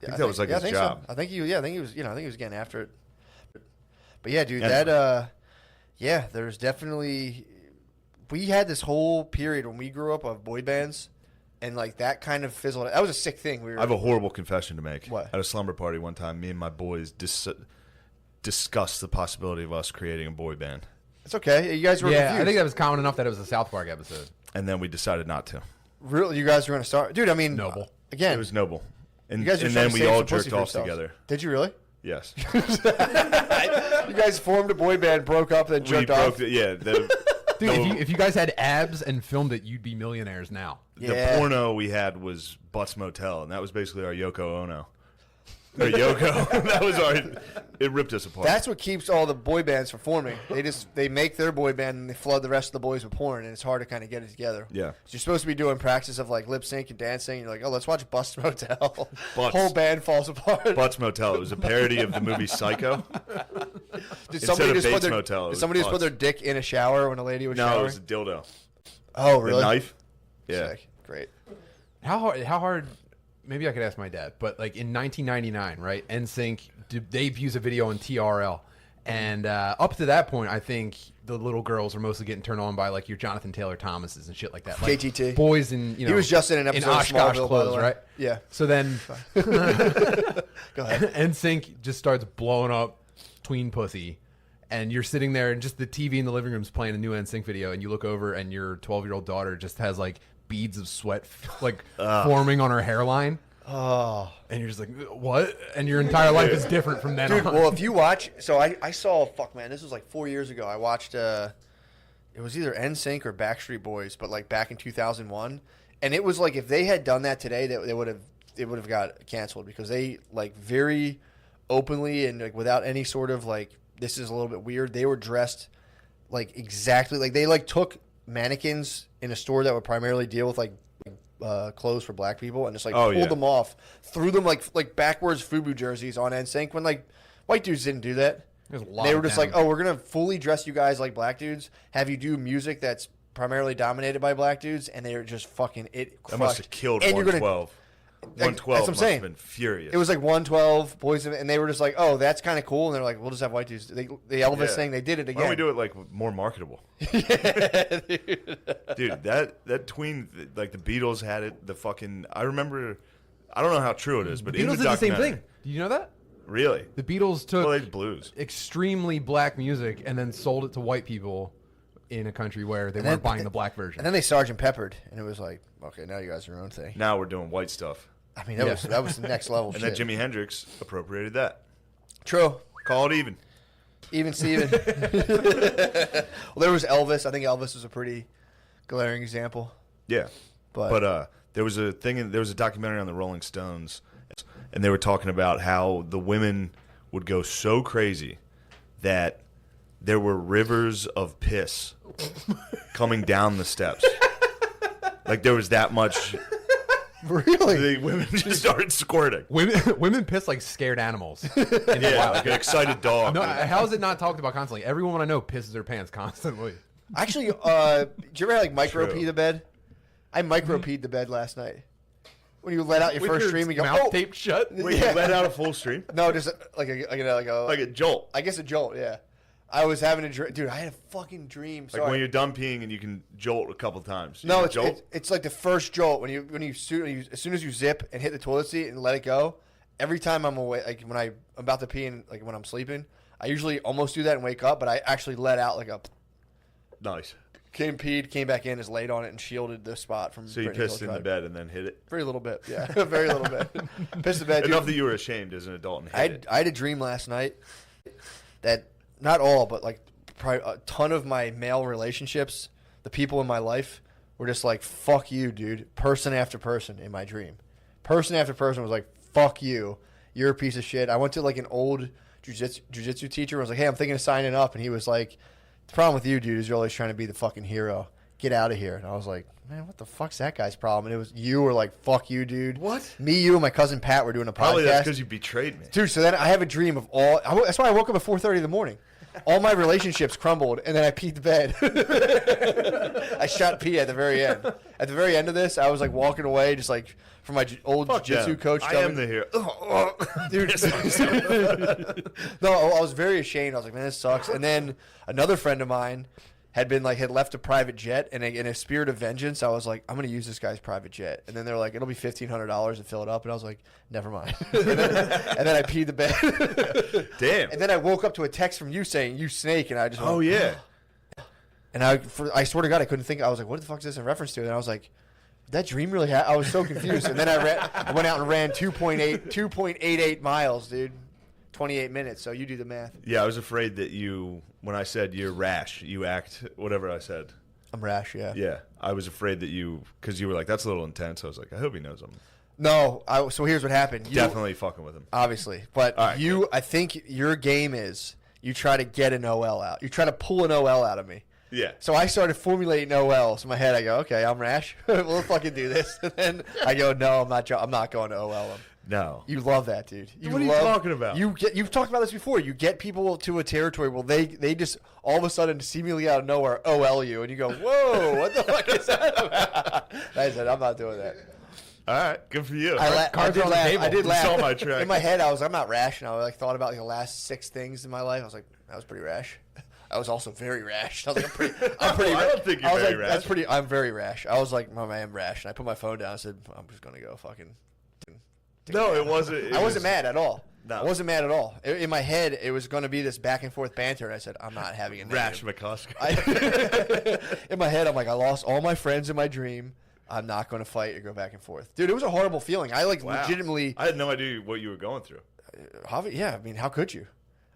I think that was like his job. So. I think he was. I think he was getting after it. But yeah, dude, Anyway. there's definitely. We had this whole period when we grew up of boy bands, and like that kind of fizzled. That was a sick thing. I have a horrible confession to make. What? At a slumber party one time, me and my boys discussed the possibility of us creating a boy band, It's okay. You guys were Yeah, confused. I think that was common enough that it was a South Park episode. and then we decided not to. Really, you guys were gonna start, dude. I mean, Noble. Again, It was noble, and, you guys were and trying then to we save all some pussy jerked for off yourselves. together. Did you really? Yes, You guys formed a boy band, broke up, then we jerked broke. off. Dude, if you guys had abs and filmed it, you'd be millionaires now. The Yeah. porno we had was Butts Motel, and that was basically our Yoko Ono. Or Yoko. That was our. It ripped us apart. That's what keeps all the boy bands from forming. They make their boy band and they flood the rest of the boys with porn, and it's hard to kind of get it together. Yeah. So you're supposed to be doing practice of like lip sync and dancing. You're like, oh, let's watch Bust Motel. Butts. Whole band falls apart. Butts Motel. It was a parody of the movie Psycho. Did instead of just put Bates their, Motel, it did was somebody just put Butts. their dick in a shower when a lady was No, showering? it was a dildo. Oh, really? The knife. Yeah. Sick. Great. How hard? Maybe I could ask my dad, but like in 1999, right? NSYNC debuts a video on TRL, and up to that point, I think the little girls were mostly getting turned on by like your Jonathan Taylor Thomases and shit like that. Like KTT. boys in He was just in an episode of Oshkosh Smallville, by the clothes, way. right? Yeah. So then Go ahead. NSYNC just starts blowing up tween pussy. And you're sitting there, and just the TV in the living room is playing a new NSYNC video, and you look over, and your 12-year-old daughter just has like beads of sweat like forming on her hairline. Oh. And you're just like, what? And your entire life is different from then Dude, on. well, if you watch, so I saw, fuck man, this was like 4 years ago. I watched, it was either NSYNC or Backstreet Boys, but like back in 2001, and it was like if they had done that today, it would have got canceled because they like very openly and like without any sort of like this is a little bit weird. They were dressed like exactly like they like took mannequins in a store that would primarily deal with like clothes for black people and just like pulled them off, threw them like backwards FUBU jerseys on NSYNC when like white dudes didn't do that. They were just like, oh, we're gonna fully dress you guys like black dudes, have you do music that's primarily dominated by black dudes, and they were just fucking it. That must have killed and 112. 112 that's what I'm must saying. have been furious. It was like 112 boys, and they were just like, "Oh, that's kind of cool." And they're like, "We'll just have white dudes." The Elvis thing, they did it again. Why don't we do it like more marketable? Dude, that tween, like the Beatles had it. The fucking I remember. I don't know how true it is, but in Beatles the did the same documentary- thing. Do you know that? Really? The Beatles took Well, they blues. extremely black music and then sold it to white people in a country where they weren't buying the black version. And then they Sergeant Peppered, and it was like, okay, now you guys are your own thing. Now we're doing white stuff, I mean, that was the next level. and shit. then Jimi Hendrix appropriated that. True. Call it even. Even Steven. Well, there was Elvis. I think Elvis was a pretty glaring example. Yeah, But- there was a thing. There was a documentary on the Rolling Stones, and they were talking about how the women would go so crazy that there were rivers of piss coming down the steps. Like there was that much. Really? The women just started squirting. Women piss like scared animals. In the Yeah, wild. like an excited dog. No, how is it not talked about constantly? Every woman I know pisses their pants constantly. Actually, did you ever like micro True. pee the bed? I micro peed the bed last night. When you let out your With first your stream, you go, mouth oh! taped shut. Wait, Yeah. you let out a full stream? No, just like a Like a jolt. I guess a jolt. Yeah, I was having a dream, dude. I had a fucking dream. Like Sorry. when you're done peeing and you can jolt a couple times. You No, can it's, jolt. it's like the first jolt when you as soon as you zip and hit the toilet seat and let it go. Every time I'm away, like when I'm about to pee and like when I'm sleeping, I usually almost do that and wake up, but I actually let out like a Nice. peed, came back in, just laid on it and shielded the spot from. So you Brittany pissed in Hill the Drive. bed and then hit it? Very little bit, yeah, very little bit. Pissed the bed. dude. Enough that you were ashamed as an adult and hit it. I had a dream last night that not all, but like probably a ton of my male relationships, the people in my life, were just like, fuck you, dude. Person after person in my dream. Person after person was like, fuck you. You're a piece of shit. I went to like an old jiu-jitsu teacher. I was like, hey, I'm thinking of signing up. And he was like, the problem with you, dude, is you're always trying to be the fucking hero. Get out of here. And I was like, man, what the fuck's that guy's problem? And it was you were like, fuck you, dude. What? Me, you, and my cousin Pat were doing a podcast. Probably that's because you betrayed me. Dude, so then I have a dream of all. That's why I woke up at 4:30 in the morning. All my relationships crumbled, and then I peed the bed. I shot pee at the very end. At the very end of this, I was like walking away, just like from my old jiu-jitsu coach. I am the hero. Dude. No, I was very ashamed. I was like, man, this sucks. And then another friend of mine had left a private jet, and in a spirit of vengeance, I was like, I'm going to use this guy's private jet. And then they're like, it'll be $1,500 to fill it up. And I was like, never mind. and then I peed the bed. Damn. And then I woke up to a text from you saying, you snake. And I just went, yeah. And I swear to God, I couldn't think. I was like, what the fuck is this in reference to? And I was like, that dream really happened? I was so confused. And then I went out and ran 2.88 miles, dude. 28 minutes. So you do the math. Yeah, I was afraid that when I said you're rash, you act, whatever I said. I'm rash, yeah. Yeah, I was afraid that because you were like, that's a little intense. I was like, I hope he knows I'm No, so here's what happened. definitely fucking with him. Obviously. But All right, I think your game is you try to get an OL out. You try to pull an OL out of me. Yeah. So I started formulating OLs in my head. I go, okay, I'm rash. We'll fucking do this. And then I go, no, I'm not going to OL him. No. You love that, dude. What are you talking about? You've talked about this before. You get people to a territory where they just all of a sudden seemingly out of nowhere OL you, and you go, whoa, what the fuck is that about? I said, I'm not doing that. All right, good for you. I did laugh. I did laugh. saw my track. In my head, I'm not rash, and I thought about the last 6 things in my life. I was like, that was pretty rash. I was also very rash. I was like, I'm pretty. I don't think you're very rash. That's pretty. I'm very rash. I was like, oh, man, I'm rash, and I put my phone down. I said, I'm just gonna go fucking. No, it wasn't. I wasn't mad at all. No. I wasn't mad at all. In my head, it was going to be this back and forth banter, and I said, I'm not having a Rash negative. McCusker. In my head, I'm like, I lost all my friends in my dream. I'm not going to fight or go back and forth. Dude, it was a horrible feeling. I legitimately. I had no idea what you were going through. Yeah, I mean, how could you?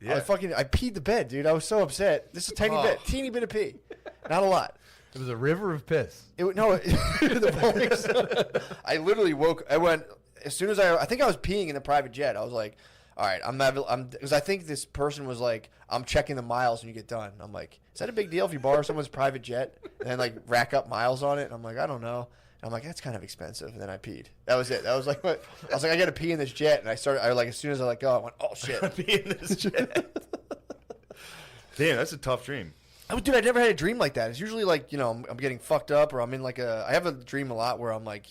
Yeah. I peed the bed, dude. I was so upset. This is a teeny bit of pee. Not a lot. It was a river of piss. I literally woke. I went as soon as I think I was peeing in the private jet. I was like, all right, I'm because I think this person was like, I'm checking the miles when you get done. I'm like, is that a big deal if you borrow someone's private jet and then like rack up miles on it? And I'm like, I don't know. And I'm like, that's kind of expensive. And then I peed. That was it. That was like what I was like. I got to pee in this jet, and as soon as I let go, I went, oh shit. Pee in this jet. Damn, that's a tough dream. Dude, I never had a dream like that. It's usually like, I'm getting fucked up, or I'm in like I have a dream a lot where I'm like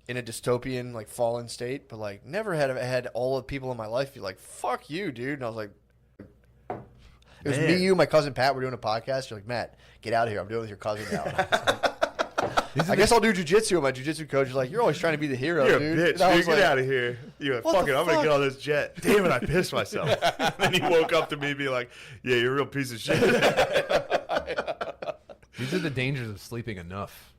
in a dystopian, like fallen state, but like never had all the people in my life be like, fuck you, dude. And I was like, it was me, you, my cousin Pat. We're doing a podcast. You're like, Matt, get out of here. I'm doing it with your cousin now. I guess I'll do jujitsu. My jujitsu coach is like, you're always trying to be the hero, You're dude. a bitch, dude. Get out of here. You're like, fuck it. I'm going to get on this jet. Damn it, I pissed myself. Then he woke up to me and be like, yeah, you're a real piece of shit. These are the dangers of sleeping enough.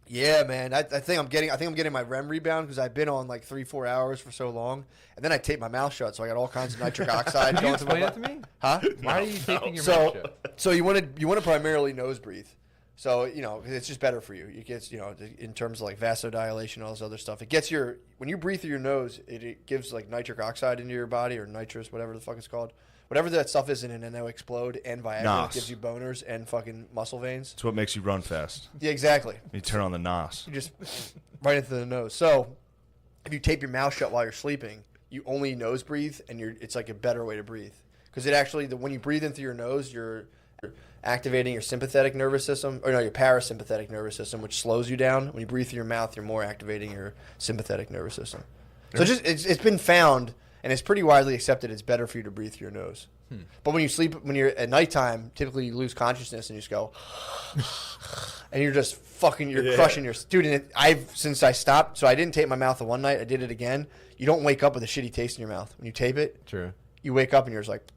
Yeah, man. I think I'm getting my REM rebound because I've been on like 3-4 hours for so long, and then I tape my mouth shut, so I got all kinds of nitric oxide Can you going through my explain it to me? Huh? Why are you taping your mouth shut? So you want to primarily nose breathe. So, 'cause it's just better for you. It gets, in terms of like vasodilation and all this other stuff. It gets when you breathe through your nose, it gives like nitric oxide into your body, or nitrous, whatever the fuck it's called. Whatever that stuff is in it, and they'll explode, and Viagra Nos. gives you boners and fucking muscle veins. It's what makes you run fast. Yeah, exactly. You turn on the NOS. You just right into the nose. So if you tape your mouth shut while you're sleeping, you only nose breathe, and it's like a better way to breathe. Because it actually, when you breathe in through your nose, you're activating your sympathetic nervous system, or no, your parasympathetic nervous system, which slows you down. When you breathe through your mouth, you're more activating your sympathetic nervous system. So it's been found, and it's pretty widely accepted, it's better for you to breathe through your nose. But when you're at nighttime, typically you lose consciousness and you just go, and you're just crushing your dude. And since I stopped, so I didn't tape my mouth the one night. I did it again. You don't wake up with a shitty taste in your mouth when you tape it. True. You wake up and you're just like,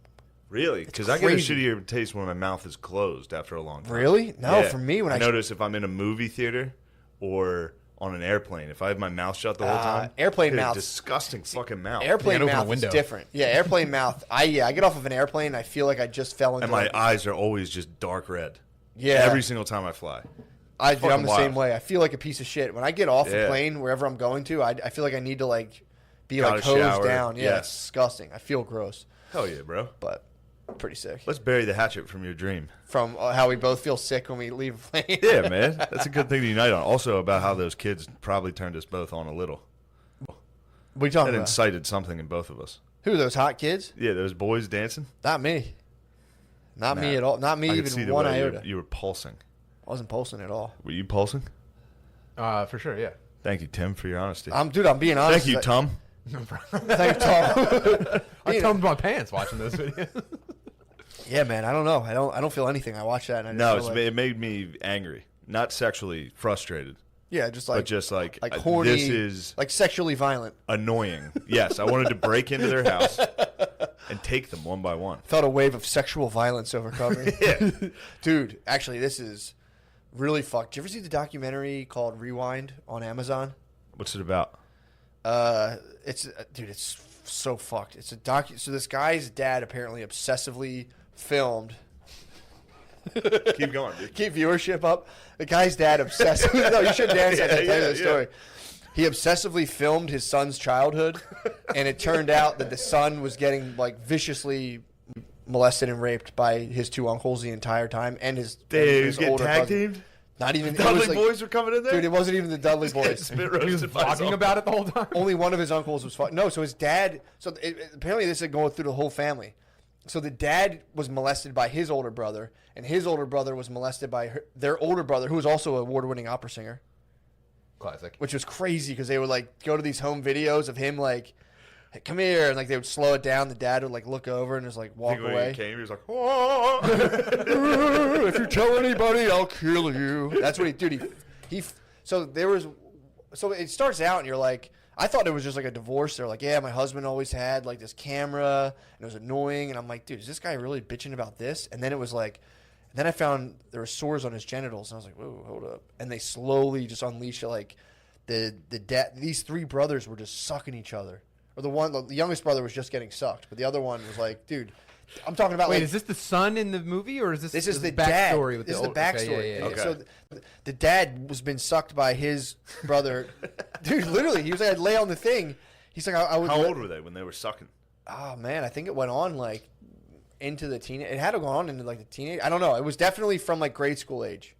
Really? Because I get a crazy. shittier taste when my mouth is closed after a long time. really? No, Yeah. for me, when I notice if I'm in a movie theater or on an airplane. If I have my mouth shut the whole time, airplane dude, mouth. disgusting fucking mouth. Airplane open a mouth is window. different. Yeah, airplane mouth. I get off of an airplane and I feel like I just fell into and my like, eyes are always just dark red. Yeah. Every single time I fly. I'm fucking the wild. same way. I feel like a piece of shit. When I get off the Yeah. plane, wherever I'm going to, I feel like I need to like be Gotta like hosed shower. down. Yeah, Yeah. it's disgusting. I feel gross, Hell yeah, bro. but pretty sick. Let's bury the hatchet from your dream. From how we both feel sick when we leave a plane. Yeah, man. That's a good thing to unite on. Also about how those kids probably turned us both on a little. What are you talking That about? incited something in both of us. Who are those hot kids? Yeah, those boys dancing. Not me. Not me Nah, at all. Not me I could see even the one way iota. you were pulsing. I wasn't pulsing at all. Were you pulsing? For sure, yeah. Thank you, Tim, for your honesty. I'm being honest. Thank you, Tom. No problem. Thank you, Tom. I thumbed my pants watching those videos. Yeah, man. I don't know. I don't feel anything. I watch that and I just No, feel like, it made me angry. Not sexually frustrated, yeah, just like but just like horny, this is like sexually violent. annoying. Yes, I wanted to break into their house and take them one by one. Felt a wave of sexual violence overcome me. Yeah. Dude, actually, this is really fucked. Did you ever see the documentary called Rewind on Amazon? What's it about? It's so fucked. It's a So this guy's dad apparently obsessively filmed. Keep going, dude. Keep viewership up. The guy's dad obsessively. No, you should dance at that. Tell you the story. He obsessively filmed his son's childhood, and it turned out that the son was getting like viciously molested and raped by his two uncles the entire time, and his Dude, he's getting older tag cousin. teamed. Not even it Dudley was like- boys were coming in there. Dude, it wasn't even the Dudley boys. Spit He was roasted by his talking uncle. about it the whole time. Only one of his uncles was no. So his dad. So apparently this is going through the whole family. So the dad was molested by his older brother, and his older brother was molested by their older brother, who was also an award-winning opera singer, Classic. which was crazy because they would like go to these home videos of him like, hey, come here, and like they would slow it down. The dad would like look over and just like I walk think when away. he came, he was like, "Oh." If you tell anybody, I'll kill you. That's what so it starts out and you're like, I thought it was just like a divorce. They're like, yeah, my husband always had like this camera and it was annoying. And I'm like, dude, is this guy really bitching about this? And then it was like, then I found there were sores on his genitals. And I was like, whoa, hold up. And they slowly just unleashed like these three brothers were just sucking each other. Or the youngest brother was just getting sucked. But the other one was like, dude, I'm talking about Wait, like, is this the son in the movie, or is this this is the backstory dad. with This the is the backstory. Okay, yeah. So the dad was been sucked by his brother. Dude, literally, he was like, I'd lay on the thing. He's like, I would. How old were they when they were sucking? Oh man, I think it went on like into the teenage. It had to go on into like the teenage. I don't know. It was definitely from like grade school age.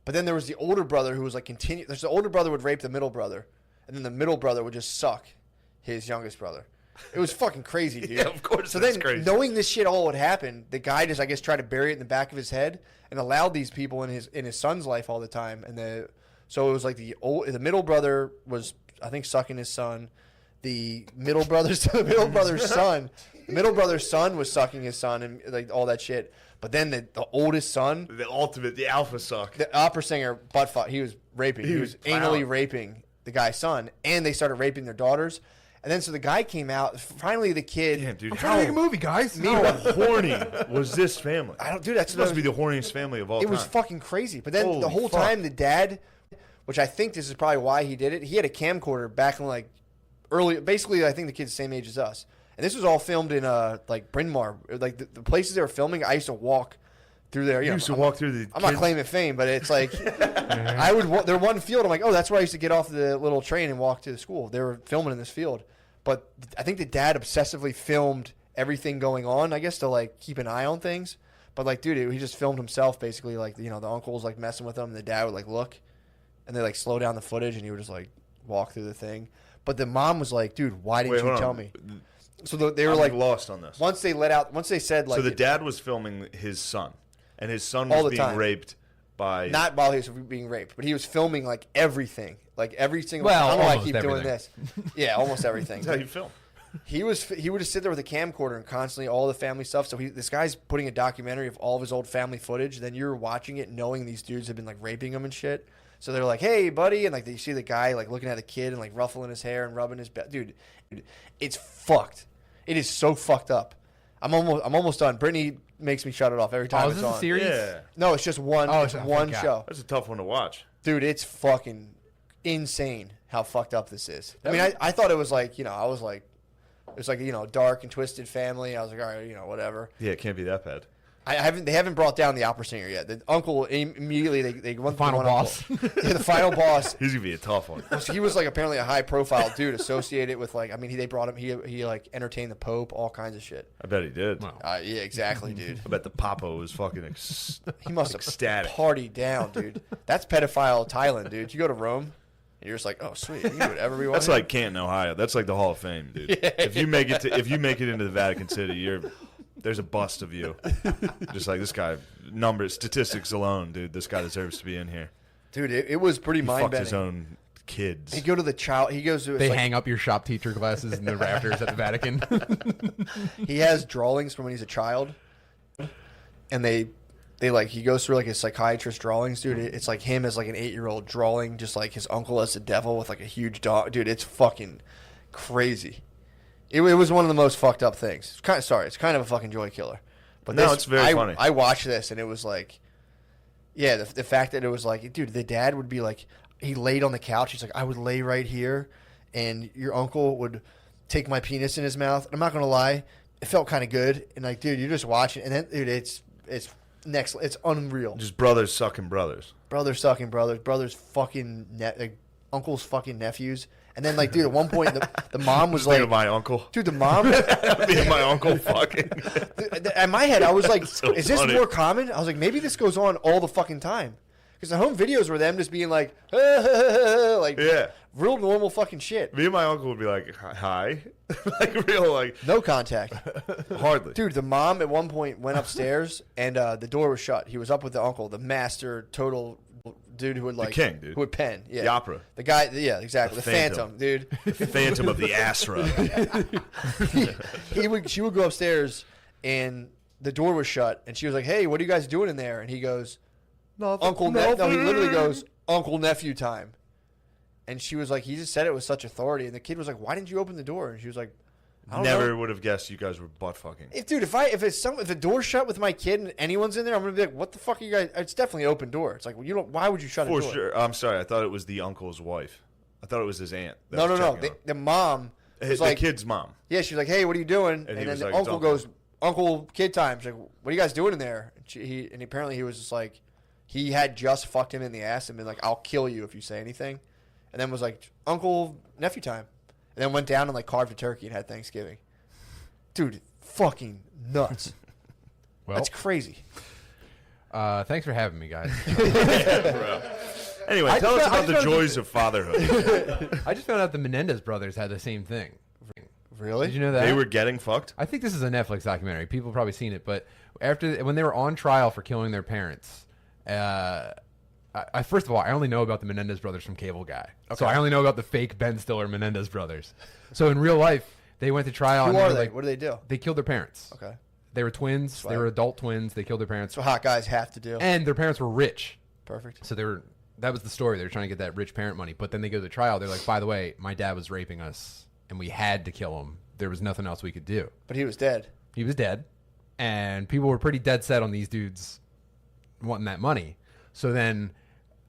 But then there was the older brother who was like continue. There's the older brother would rape the middle brother, and then the middle brother would just suck his youngest brother. It was fucking crazy, dude. Yeah, of course So that's then, crazy. knowing this shit all would happen, the guy just, I guess, tried to bury it in the back of his head and allowed these people in his son's life all the time. And so it was like the middle brother was, I think, sucking his son. The middle brother's son was sucking his son and like all that shit. But then the oldest son, The alpha suck. the opera singer, butt fuck, he was raping. He was anally raping the guy's son, and they started raping their daughters. And then so the guy came out. Finally, the kid. Damn, dude, I'm trying to make a movie, guys. How horny was this family? That's This must be the horniest family of all It time. was fucking crazy. But then Holy the whole fuck. time, the dad, which I think this is probably why he did it, he had a camcorder back in like early. Basically, I think the kid's the same age as us. And this was all filmed in like Bryn Mawr, like the places they were filming. I used to walk through there. You used to walk through the. I'm not kids- claiming fame, but it's like I would. There one field. I'm like, oh, that's where I used to get off the little train and walk to the school. They were filming in this field, but I think the dad obsessively filmed everything going on. I guess to like keep an eye on things. But like, dude, he just filmed himself basically. Like, the uncle was like messing with him, and the dad would like look, and they like slow down the footage, and he would just like walk through the thing. But the mom was like, dude, why didn't Wait, you hold tell on. me? So they were I'm like lost on this. once they said like So the dad was filming his son, and his son All was the being time. raped by. not while he was being raped, but he was filming like everything, like every single. Well, I don't know why I almost keep doing everything. this. Yeah, almost everything. That's how you film. He would just sit there with a camcorder and constantly all the family stuff. So this guy's putting a documentary of all of his old family footage. Then you're watching it, knowing these dudes have been like raping him and shit. So they're like, "Hey, buddy," and like you see the guy like looking at the kid and like ruffling his hair and rubbing his back. Dude, it's fucked. It is so fucked up. I'm almost done. Brittany makes me shut it off every time Oh, is it's this a on. series? Yeah, No, it's just one. Oh, it's okay, one thank God. show, that's a tough one to watch. dude. It's fucking. insane how fucked up this is. I mean, I thought it was like, I was like, it was like, dark and twisted family. I was like, all right, whatever. Yeah, it can't be that bad. They haven't brought down the opera singer yet. The uncle immediately they went Final to the boss. Yeah, the final boss. He's gonna be a tough one. He was like apparently a high profile dude associated with like, I mean, they brought him. He like entertained the Pope, all kinds of shit. I bet he did. Wow. Yeah, exactly, dude. I bet the Papa was fucking He must have ecstatic. partied down, dude. That's pedophile Thailand, dude. You go to Rome, and you're just like, oh sweet, you can do whatever we want. That's like Canton, Ohio. That's like the Hall of Fame, dude. If you make it into the Vatican City, there's a bust of you. Just like this guy, statistics alone, dude. This guy deserves to be in here. Dude, it was pretty He mind fucked his bending. own kids. He goes to They like, hang up your shop teacher glasses in the rafters at the Vatican. he has drawings from when he's a child, and they like he goes through like his psychiatrist drawings, dude. It's like him as like an 8-year-old drawing just like his uncle as the devil with like a huge dog, dude. It's fucking crazy. It was one of the most fucked up things. It's kind of a fucking joy killer. But No, it's very funny. I watched this and it was like, yeah, the fact that it was like, dude, the dad would be like, he laid on the couch. He's like, I would lay right here, and your uncle would take my penis in his mouth. I'm not gonna lie, it felt kind of good. And like, dude, you're just watching, and then, dude, it's it's unreal. Just brothers sucking brothers. Brothers sucking brothers fucking uncles fucking nephews. And then, like, dude, at one point, the mom was Think like, of my uncle. dude, the mom. Me and my uncle fucking. In my head, I was like, So is this funny. more common? I was like, maybe this goes on all the fucking time. Because the home videos were them just being like, like, Yeah. real normal fucking shit. Me and my uncle would be like, hi. Like, real, like, No contact. hardly. Dude, the mom at one point went upstairs and the door was shut. He was up with the uncle, the master, total dude who would like. king, dude. Who would pen. Yeah. The opera. The guy, yeah, exactly. The Phantom. Phantom, dude. Phantom of the Asra. She would go upstairs and the door was shut and she was like, hey, what are you guys doing in there? And he goes, no, he literally goes, uncle nephew time. And she was like, he just said it with such authority. And the kid was like, why didn't you open the door? And she was like, I don't Never know. would have guessed you guys were butt fucking. If the door's shut with my kid and anyone's in there, I'm gonna be like, what the fuck are you guys? It's definitely an open door. It's like, well, why would you shut For a door? sure. I'm sorry. I thought it was the uncle's wife. I thought it was his aunt. that No. was checking on The mom him. was the like, kid's mom. yeah, she was like, hey, what are you doing? And And, he then was the like, it's uncle uncle. goes, uncle kid time. She's like, what are you guys doing in there? And apparently he was just like, he had just fucked him in the ass and been like, I'll kill you if you say anything. And then was like, uncle nephew time. And then went down and like carved a turkey and had Thanksgiving. Dude, fucking nuts. Well, That's crazy. thanks for having me, guys. Anyway, I tell just us found- about the joys of fatherhood. I just found out the Menendez brothers had the same thing. Really? Did you know that? They were getting fucked? I think this is a Netflix documentary. People have probably seen it, but when they were on trial for killing their parents, first of all, I only know about the Menendez brothers from Cable Guy. So I only know about the fake Ben Stiller Menendez brothers. So in real life, they went to trial. Who and are were they? like, What do they do? they killed their parents. Okay. They were twins. Swag. They were adult twins. They killed their parents. That's what hot guys have to do. And their parents were rich. Perfect. So that was the story. They were trying to get that rich parent money. But then they go to the trial. They're like, by the way, my dad was raping us, and we had to kill him. There was nothing else we could do. But he was dead. He was dead. And people were pretty dead set on these dudes wanting that money. So then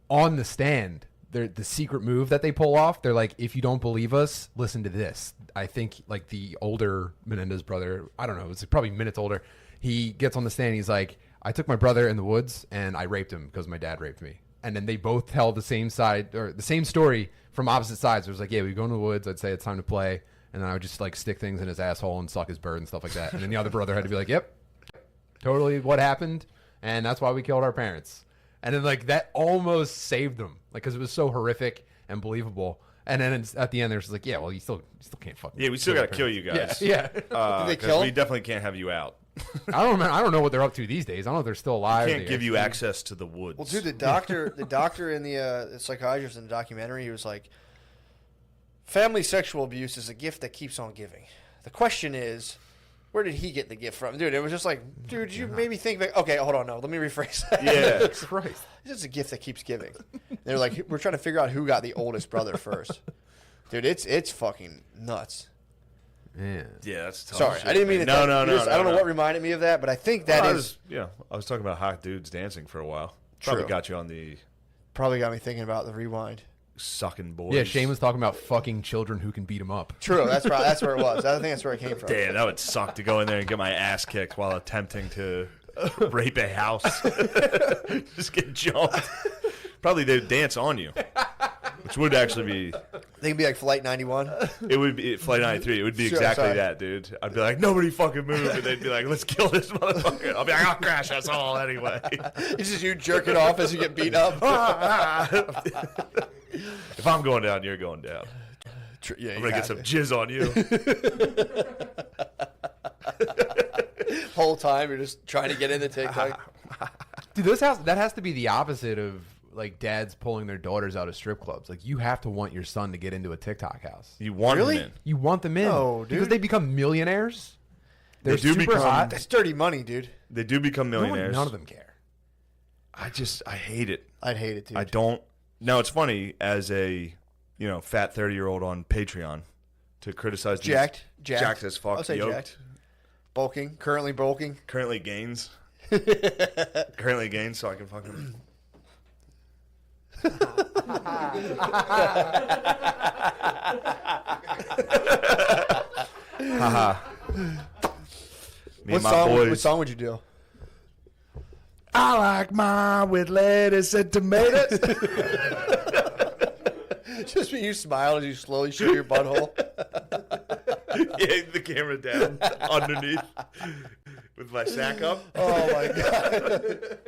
on the stand, the secret move that they pull off, they're like, if you don't believe us, listen to this. I think like the older Menendez brother, I don't know, it's probably minutes older. He gets on the stand. He's like, I took my brother in the woods and I raped him because my dad raped me. And then they both tell the same side or the same story from opposite sides. It was like, yeah, we go in the woods. I'd say it's time to play. And then I would just like stick things in his asshole and suck his bird and stuff like that. And then the other brother had to be like, yep, totally what happened. And that's why we killed our parents. And then like that almost saved them, like because it was so horrific and believable. And then at the end, they're just like, yeah, well, you still can't fucking. Yeah, we still got to kill you guys. Yeah. Did they 'cause kill we him? definitely can't have you out. I don't know what they're up to these days. I don't know if they're still alive. Can't give you access to the woods. Well, dude, the doctor and the psychiatrist in the documentary, he was like, family sexual abuse is a gift that keeps on giving. The question is, where did he get the gift from? Dude, it was just like, dude, you made me think, like, okay, hold on, no, let me rephrase that. Yeah. Christ. It's just a gift that keeps giving. They're like, we're trying to figure out who got the oldest brother first. Dude, it's fucking nuts. Yeah. Yeah, that's tough. Sorry, shit, I didn't mean man. to. No. I don't know what reminded me of that, but I think that is I was talking about hot dudes dancing for a while. Probably True. got you on the. probably got me thinking about the rewind. sucking boys. Yeah, Shane was talking about fucking children who can beat him up. True. That's right. That's where it was. I think that's where it came from. Damn, that would suck to go in there and get my ass kicked while attempting to rape a house. Just get jumped. Probably they'd dance on you, which would actually be. They can be like Flight 91. It would be Flight 93. It would be Sure, exactly sorry. that, dude. I'd be like, nobody fucking move, and they'd be like, let's kill this motherfucker. I'll be like, I'll crash us all anyway. It's just you jerking off as you get beat up. If I'm going down, you're going down. Yeah, I'm gonna get some jizz on you. Whole time you're just trying to get into TikTok. Dude, that has to be the opposite of like dads pulling their daughters out of strip clubs. Like you have to want your son to get into a TikTok house. You want Really? them in. You want them in No, because dude. they become millionaires. They're do super become- hot. That's dirty money, dude. They do become millionaires. None of them care. I hate it. I'd hate it, dude. I don't. Now it's funny as a fat 30-year-old on Patreon to criticize these- Jacked as fuck, I'll say yoked. jacked. Bulking, currently bulking. Currently gains, so I can fucking. Haha. Me and my boys. What song would you do? I like mine with lettuce and tomatoes. Just when you smile as you slowly show your butthole. Yeah, the camera down underneath with my sack up. Oh my god.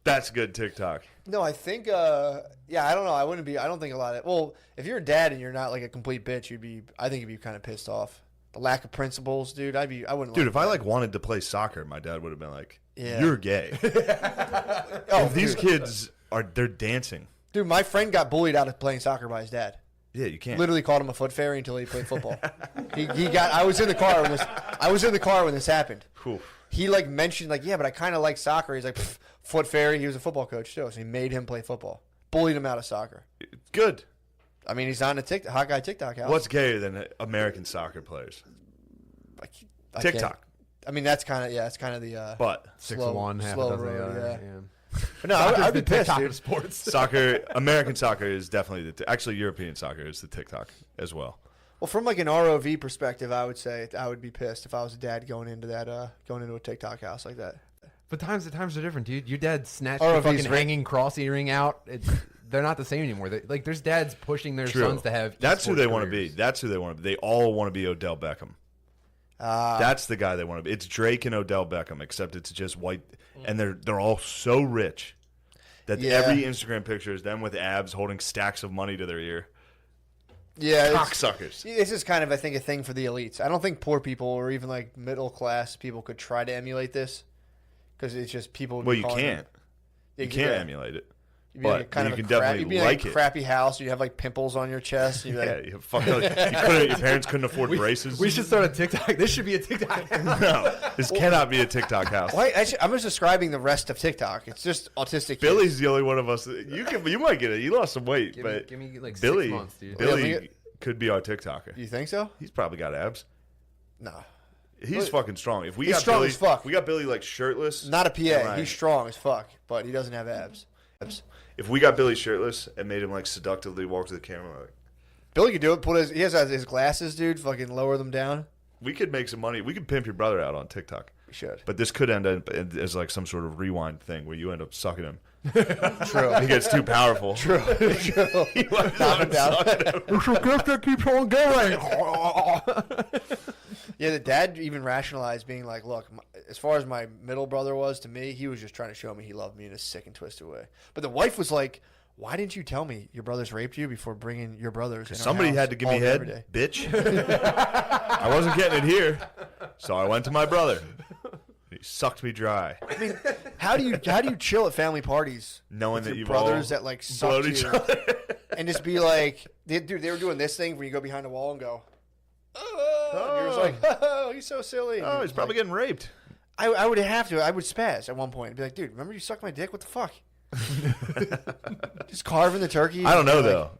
That's good TikTok. No, I think I don't know. I don't think a lot of well, if you're a dad and you're not like a complete bitch, I think you'd be kind of pissed off. The lack of principles, dude. I wouldn't Dude, like if I like wanted to play soccer, my dad would have been like, Yeah. "You're gay." oh, These dude. kids they're dancing. Dude, my friend got bullied out of playing soccer by his dad. Yeah, you can't. Literally called him a foot fairy until he played football. I was in the car when this happened. Whew. He like mentioned like, yeah, but I kind of like soccer. He's like, foot fairy. He was a football coach too, so he made him play football. Bullied him out of soccer. Good. I mean, he's on the hot guy TikTok house. What's gayer than American soccer players? I can't- TikTok. I mean, that's kind of the But 6 slow- of one, half slow a dozen of the road, other. yeah. Yeah. But no, I'd be the pissed, TikTok dude. of sports. soccer, American soccer is definitely actually European soccer is the TikTok as well. Well, from like an ROV perspective, I would say I would be pissed if I was a dad going into a TikTok house like that. But times are different, dude. Your dad snatched Or the if he's fucking hanging cross earring out. They're not the same anymore. Like there's dads pushing their sons to have. That's who esports they want to be. careers. That's who they want to be. They all want to be Odell Beckham. That's the guy they want to be. It's Drake and Odell Beckham, except it's just white, and they're all so rich that Yeah. every Instagram picture is them with abs holding stacks of money to their ear. Yeah, Cocksuckers. this is kind of I think a thing for the elites. I don't think poor people or even like middle class people could try to emulate this because it's just people. would Well, be you calling can't. them- You can't yeah. emulate it. You'd be But like kind you of can a crap, definitely you'd be in like a it. crappy house. You have like pimples on your chest. You'd be Yeah, like, you fucking your parents couldn't afford braces. We should start a TikTok. This should be a TikTok. No, this cannot be a TikTok house. Why? I'm just describing the rest of TikTok. It's just autistic. Billy's kids. the only one of us. You might get it. You lost some weight, but give me like Billy, 6 months, dude. Billy Yeah, could be our TikToker. You think so? He's probably got abs. No, He's fucking strong. If we He's got strong Billy, as fuck. we got Billy like shirtless. not a PA. Right. He's strong as fuck, but he doesn't have abs. If we got Billy shirtless and made him like seductively walk to the camera, like, Billy could do it. He has his glasses, dude. Fucking lower them down. we could make some money. We could pimp your brother out on TikTok. We should. But this could end up as like some sort of rewind thing where you end up sucking him. True. He gets too powerful. True. True. Knock him down. It's a gift that keeps on going. Yeah, the dad even rationalized being like, look, as far as my middle brother was to me, he was just trying to show me he loved me in a sick and twisted way. But the wife was like, why didn't you tell me your brothers raped you before bringing your brothers in our Somebody house had to give all me day, every head, day?" bitch. I wasn't getting it here, so I went to my brother. He sucked me dry, I mean, how do you chill at family parties knowing with that your you've brothers all that like blowed sucked each you other. and just be like, dude, they were doing this thing where you go behind a wall and go, oh, and you're just like, oh, he's so silly. Oh, he's probably getting raped. I would have to. I would spaz at one point and be like, dude, remember you sucked my dick? What the fuck? Just carving the turkey. I don't know like, though.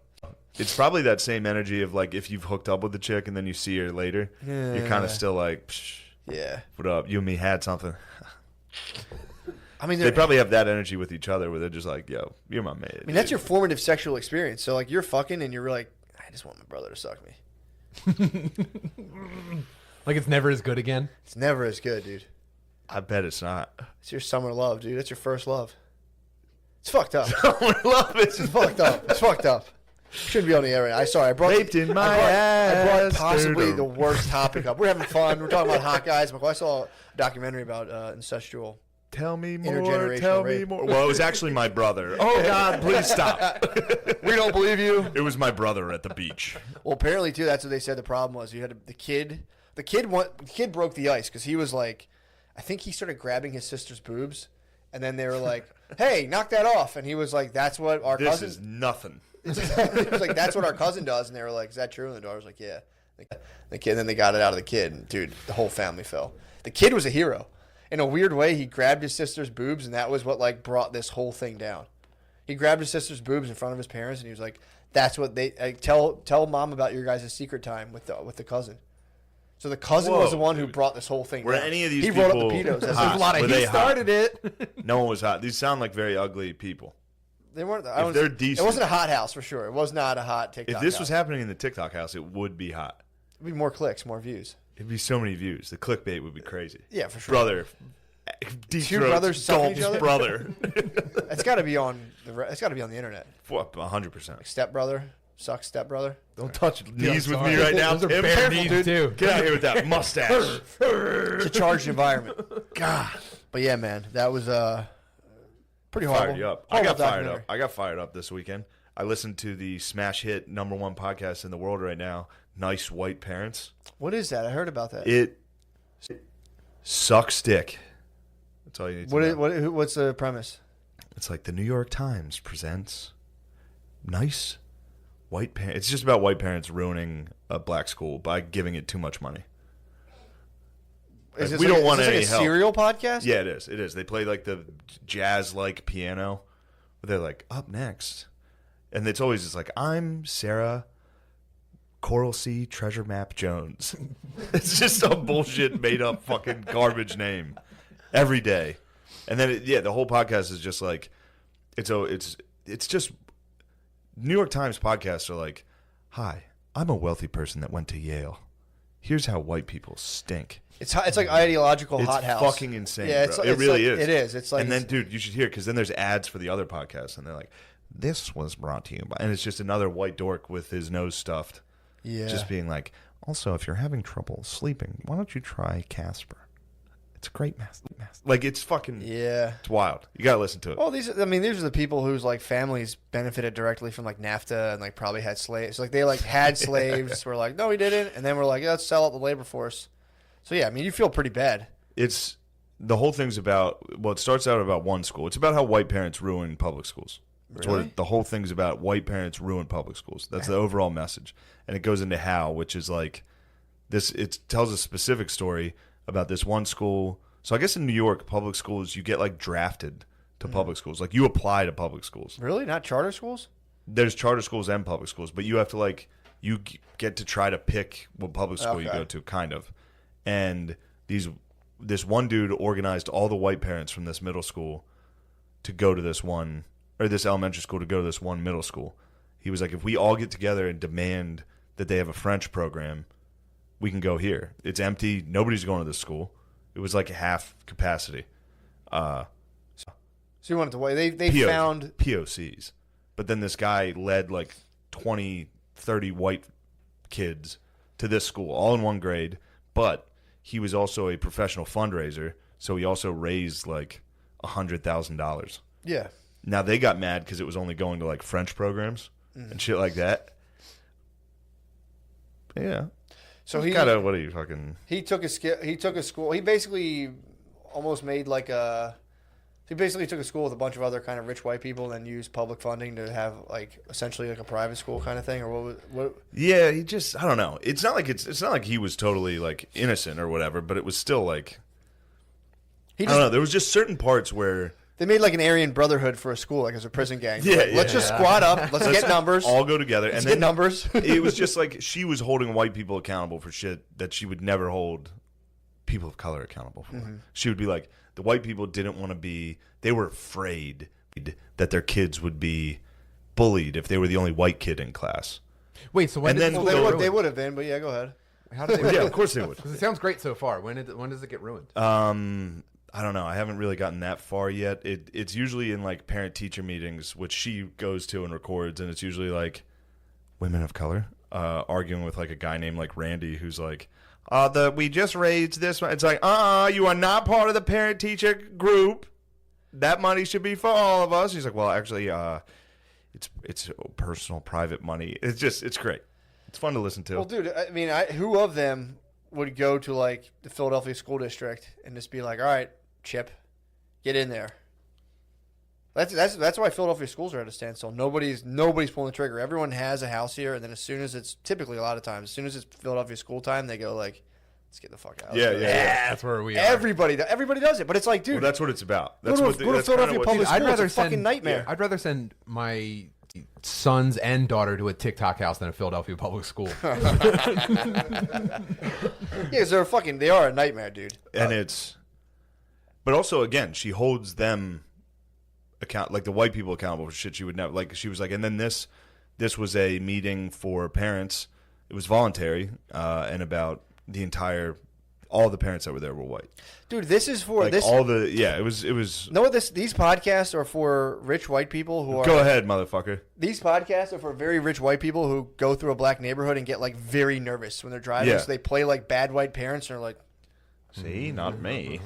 It's probably that same energy of like if you've hooked up with the chick and then you see her later, you're kind Yeah. of still like, Psh, Yeah. what up? You and me had something. I mean, they probably have that energy with each other where they're just like, yo, you're my mate. I mean, that's your formative sexual experience. So, like, you're fucking and you're like, I just want my brother to suck me. Like it's never as good again. It's never as good, dude. I bet it's not. It's your summer love, dude. That's your first love. It's fucked up. Love it. It's fucked up. It's fucked up. Shouldn't be on the air. I brought Raped in my I brought ass, possibly dude. the worst topic up. We're having fun. We're talking about hot guys. I saw a documentary about incestual. Tell me more. Intergenerational Tell me rape. more. Well, it was actually my brother. Oh God, please stop. We don't believe you. It was my brother at the beach. Well, apparently too. That's what they said. The problem was you had the kid. The kid broke the ice because he was like, I think he started grabbing his sister's boobs, and then they were like, "Hey, knock that off!" And he was like, "That's what our This cousin." is nothing. He was like, "That's what our cousin does," and they were like, "Is that true?" And the daughter was like, "Yeah." The kid. Then they got it out of the kid, and dude, the whole family fell. The kid was a hero. In a weird way, he grabbed his sister's boobs, and that was what like brought this whole thing down. He grabbed his sister's boobs in front of his parents, and he was like, "That's what they tell mom about your guys' secret time with the cousin." So the cousin was the one who brought this whole thing Were down. any of these he brought people up the pedos. hot? There's a lot of Were he they hot? started it. No one was hot. These sound like very ugly people. They weren't. If they're decent. It wasn't a hot house for sure. It was not a hot TikTok. If this house. was happening in the TikTok house, it would be hot. it'd be more clicks, more views. It'd be so many views. The clickbait would be crazy. Yeah, for sure. Brother. Deep Two throats, brothers sucking Gulp's each other? brother. It's got to be on It's got to be on the internet. 100%. Stepbrother sucks stepbrother. Don't touch Dude, knees I'm with sorry. me right now. Those are Tim. bare Careful, knees, dude. too. Get out of here with that mustache. It's a charged environment. God. But yeah, man, that was pretty horrible. Fired you up. Horrible I got fired documentary. up. I got fired up this weekend. I listened to the smash hit #1 podcast in the world right now, Nice White Parents. What is that? I heard about that. It sucks dick. That's all you need to know. What's the premise? It's like the New York Times presents Nice White Parents. It's just about white parents ruining a black school by giving it too much money. Is this we don't want is this any like a help. serial podcast? Yeah, it is. It is. They play like the jazz-like piano. But they're like, up next. And it's always just like, I'm Sarah Coral Sea Treasure Map Jones. It's just some bullshit made-up fucking garbage name every day. And then, the whole podcast is just like, it's just, New York Times podcasts are like, hi, I'm a wealthy person that went to Yale. Here's how white people stink. It's like ideological It's hot house. fucking insane, Yeah, bro. it's It really like, is. It is. It's like and then, dude, you should hear because then there's ads for the other podcasts, and they're like, "This was brought to you by," and it's just another white dork with his nose stuffed, yeah. just being like, "Also, if you're having trouble sleeping, why don't you try Casper? It's a great mask. Like it's fucking Yeah. It's wild. You gotta listen to it. Well, these are the people whose like families benefited directly from like NAFTA and like probably had slaves. Like they like had slaves. We're like, no, we didn't, and then we're like, let's sell out the labor force. So yeah, I mean, you feel pretty bad. It's the whole thing's about. Well, it starts out about one school. It's about how white parents ruin public schools. That's Really? what the whole thing's about. White parents ruin public schools. That's the overall message, and it goes into how, which is like this. It tells a specific story about this one school. So I guess in New York, public schools you get like drafted to public schools. Like you apply to public schools. Really, not charter schools? There's charter schools and public schools, but you have to get to try to pick what public school you Okay. go to, kind of. And this one dude organized all the white parents from this middle school to go to this elementary school to go to this one middle school. He was like, if we all get together and demand that they have a French program, we can go here. It's empty. Nobody's going to this school. It was like half capacity. So you wanted to wait. They POs, found POCs. But then this guy led like 20, 30 white kids to this school, all in one grade. But he was also a professional fundraiser, so he also raised like $100,000. yeah. Now they got mad because it was only going to like French programs and shit like that. Yeah. So He took a school. He basically almost made like a. He basically took a school with a bunch of other kind of rich white people and then used public funding to have like essentially like a private school kind of thing, or what? Yeah, he just, I don't know. It's not like he was totally like innocent or whatever, but it was still like, I don't know. There was just certain parts where They made like an Aryan Brotherhood for a school, like as a prison gang. Yeah, Like, yeah. let's just squat up. Let's get numbers. all go together, Let's and get then numbers. it was just like she was holding white people accountable for shit that she would never hold people of color accountable for. She would be like, the white people didn't want to be, they were afraid that their kids would be bullied if they were the only white kid in class. Wait, so when And did then this get They ruined? would have been, but yeah, go ahead. How did they? Yeah, of course they would. 'Cause it sounds great so far. When does it get ruined? I don't know. I haven't really gotten that far yet. It's usually in like parent-teacher meetings, which she goes to and records, and it's usually like women of color arguing with like a guy named like Randy, who's like, we just raised this one. It's like, you are not part of the parent-teacher group. That money should be for all of us. He's like, well, actually, it's personal, private money. It's great. It's fun to listen to. Well, dude, I mean, who of them would go to like the Philadelphia school district and just be like, all right, Chip, get in there. That's why Philadelphia schools are at a standstill. Nobody's pulling the trigger. Everyone has a house here, and then as soon as it's typically a lot of times, as soon as it's Philadelphia school time, they go like, let's get the fuck out. Yeah. That's where we are. Everybody does it, but it's like, dude, Well, that's what it's about. go That's to, what go to that's kinda Philadelphia what- public I'd schools. rather It's a fucking send nightmare. I'd rather send my sons and daughter to a TikTok house than a Philadelphia public school. Yeah, because they are a nightmare, dude. And but also again, she holds them account, like the white people accountable for shit she would never, like she was like, and then this was a meeting for parents. It was voluntary, and about all the parents that were there were white. Dude, this is for Like this. it was. No, these podcasts are for rich white people who are. Go ahead, motherfucker. These podcasts are for very rich white people who go through a black neighborhood and get like very nervous when they're driving. Yeah. So they play like bad white parents and are like, See, not me.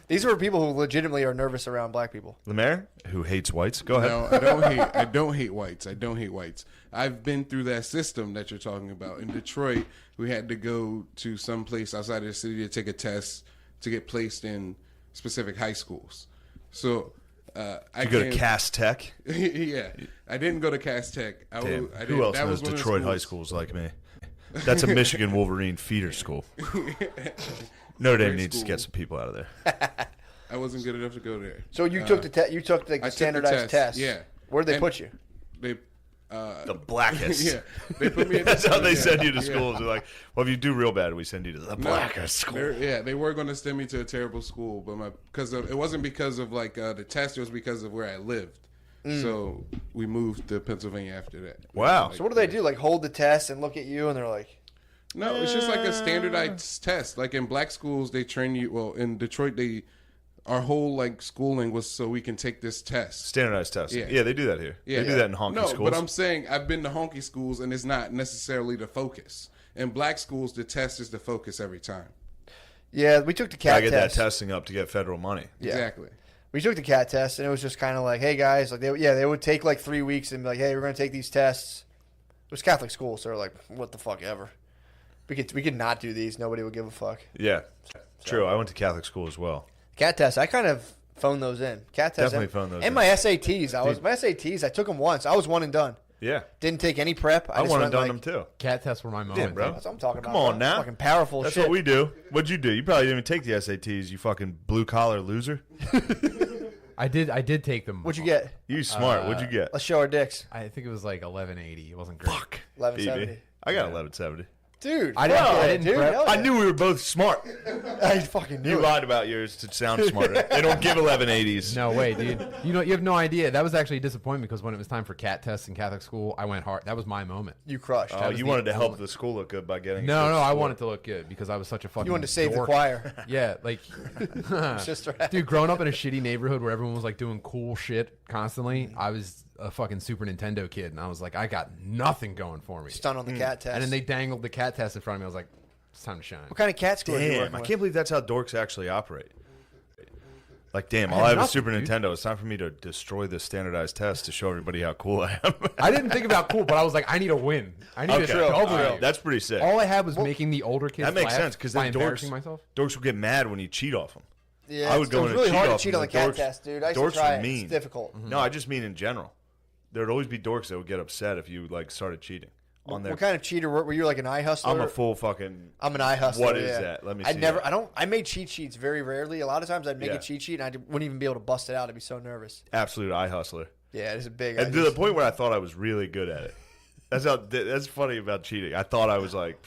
these are people who legitimately are nervous around black people. Lemaire, who hates whites. Go ahead. No, I don't hate whites. I don't hate whites. I've been through that system that you're talking about. In Detroit, we had to go to some place outside of the city to take a test to get placed in specific high schools. So I You go to Cass Tech. yeah, I didn't go to Cass Tech. I Damn. didn't, Who else that knows was one of the Detroit high schools like me? That's a Michigan Wolverine feeder school. Notre Dame Great needs to school. get some people out of there. I wasn't good enough to go there. So you took the test. You took like I the took the standardized test, test. yeah. Where'd they And- put you? They The blackest. yeah, they put me in That's how they yeah, send you to yeah. schools. They're like, well, if you do real bad, we send you to the No, blackest school. they were going to send me to a terrible school, but it wasn't because of like the test. It was because of where I lived. So we moved to Pennsylvania after that. Wow. So what do they do? Like hold the test and look at you, and they're like, No, it's just like a standardized test. Like in black schools, they train you. Well, in Detroit, our whole like schooling was so we can take this test. Standardized tests. Yeah. Yeah, they do that here. They do that in honky no, schools. but I'm saying I've been to honky schools, and it's not necessarily the focus. In black schools, the test is the focus every time. yeah, we took the Gotta cat get test. that testing up to get federal money. Yeah. Exactly. We took the cat test, and it was just kind of like, hey guys, like they would take like 3 weeks and be like, hey, we're gonna take these tests. It was Catholic school, so they're like, what the fuck ever. We could not do these. Nobody would give a fuck. Yeah. True. I went to Catholic school as well. Cat tests, I kind of phoned those in. Cat tests, Definitely phoned those and in. my SATs. I took them once. I was one and done. Yeah. Didn't take any prep. I just went went, and done like, them too. Cat tests were my moment. Damn, bro. That's what I'm talking Come about. on bro. now. Fucking powerful That's shit. what we do. What'd you do? You probably didn't even take the SATs, you fucking blue collar loser. I did take them. What'd you get? You smart. What'd you get? Let's show our dicks. I think it was like 1180. It wasn't great. Fuck. 1170. I got 1170. Dude, I didn't- fuck I yeah, didn't dude. prep. hell I yeah. knew we were both smart. I fucking knew You it. lied about yours to sound smarter. They don't give 1180s. No way, dude. You have no idea. That was actually a disappointment because when it was time for cat tests in Catholic school, I went hard. That was my moment. You crushed. Oh, was you the wanted to help only- the school look good by getting. No, a good I score. wanted to look good because I was such a fucking. You wanted to save the dork. choir. Yeah, like, Sister. dude, growing up in a shitty neighborhood where everyone was like doing cool shit constantly, I was a fucking Super Nintendo kid, and I was like, I got nothing going for me. Stunned on the cat test. And then they dangled the cat test in front of me. I was like, it's time to shine. What kind of cat school are you Damn, working I with? can't believe that's how dorks actually operate. Like, damn, all had I have is nothing, Super dude. Nintendo. It's time for me to destroy this standardized test to show everybody how cool I am. I didn't think about cool, but I was like, I need a win. I need Okay. a double. All right, win. that's pretty sick. All I had was making the older kids That makes laugh sense because by then embarrassing dorks, myself. dorks would get mad when you cheat off them. Yeah, I would go it's in really and hard cheat to off cheat them. on the The cat dorks- test, dude. I used dorks to try were it. mean. It's difficult. No, I just mean in general. There'd always be dorks that would get upset if you like started cheating on their. What kind of cheater were you? Like an eye hustler? I'm a full fucking. I'm an eye hustler. What is yeah. that? Let me I see never. that. I don't. I made cheat sheets very rarely. A lot of times I'd make Yeah. a cheat sheet and I wouldn't even be able to bust it out. I'd be so nervous. Absolute eye hustler. Yeah, it's a big. And to the point where I thought I was really good at it. That's funny about cheating. I thought I was like,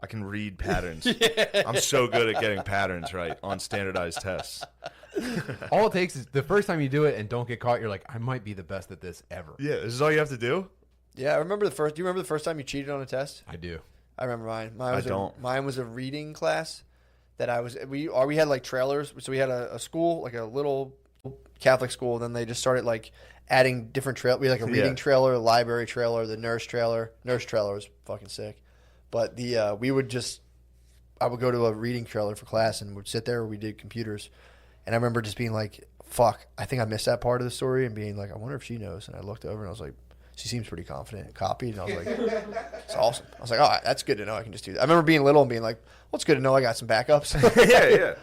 I can read patterns. I'm so good at getting patterns right on standardized tests. All it takes is the first time you do it and don't get caught, you're like, I might be the best at this ever. Yeah, this is all you have to do? Yeah, I remember the first. Do you remember the first time you cheated on a test? I do. I remember mine. Mine was a reading class that I was. We had like trailers. So we had a school, like a little Catholic school. Then they just started like adding different trail. We had like a reading trailer, a library trailer, the nurse trailer. Nurse trailer was fucking sick. But the I would go to a reading trailer for class and would sit there. We did computers, and I remember just being like, "Fuck, I think I missed that part of the story," and being like, "I wonder if she knows." And I looked over and I was like, she seems pretty confident and copied. And I was like, it's awesome. I was like, oh, that's good to know. I can just do that. I remember being little and being like, well, it's good to know I got some backups. Yeah.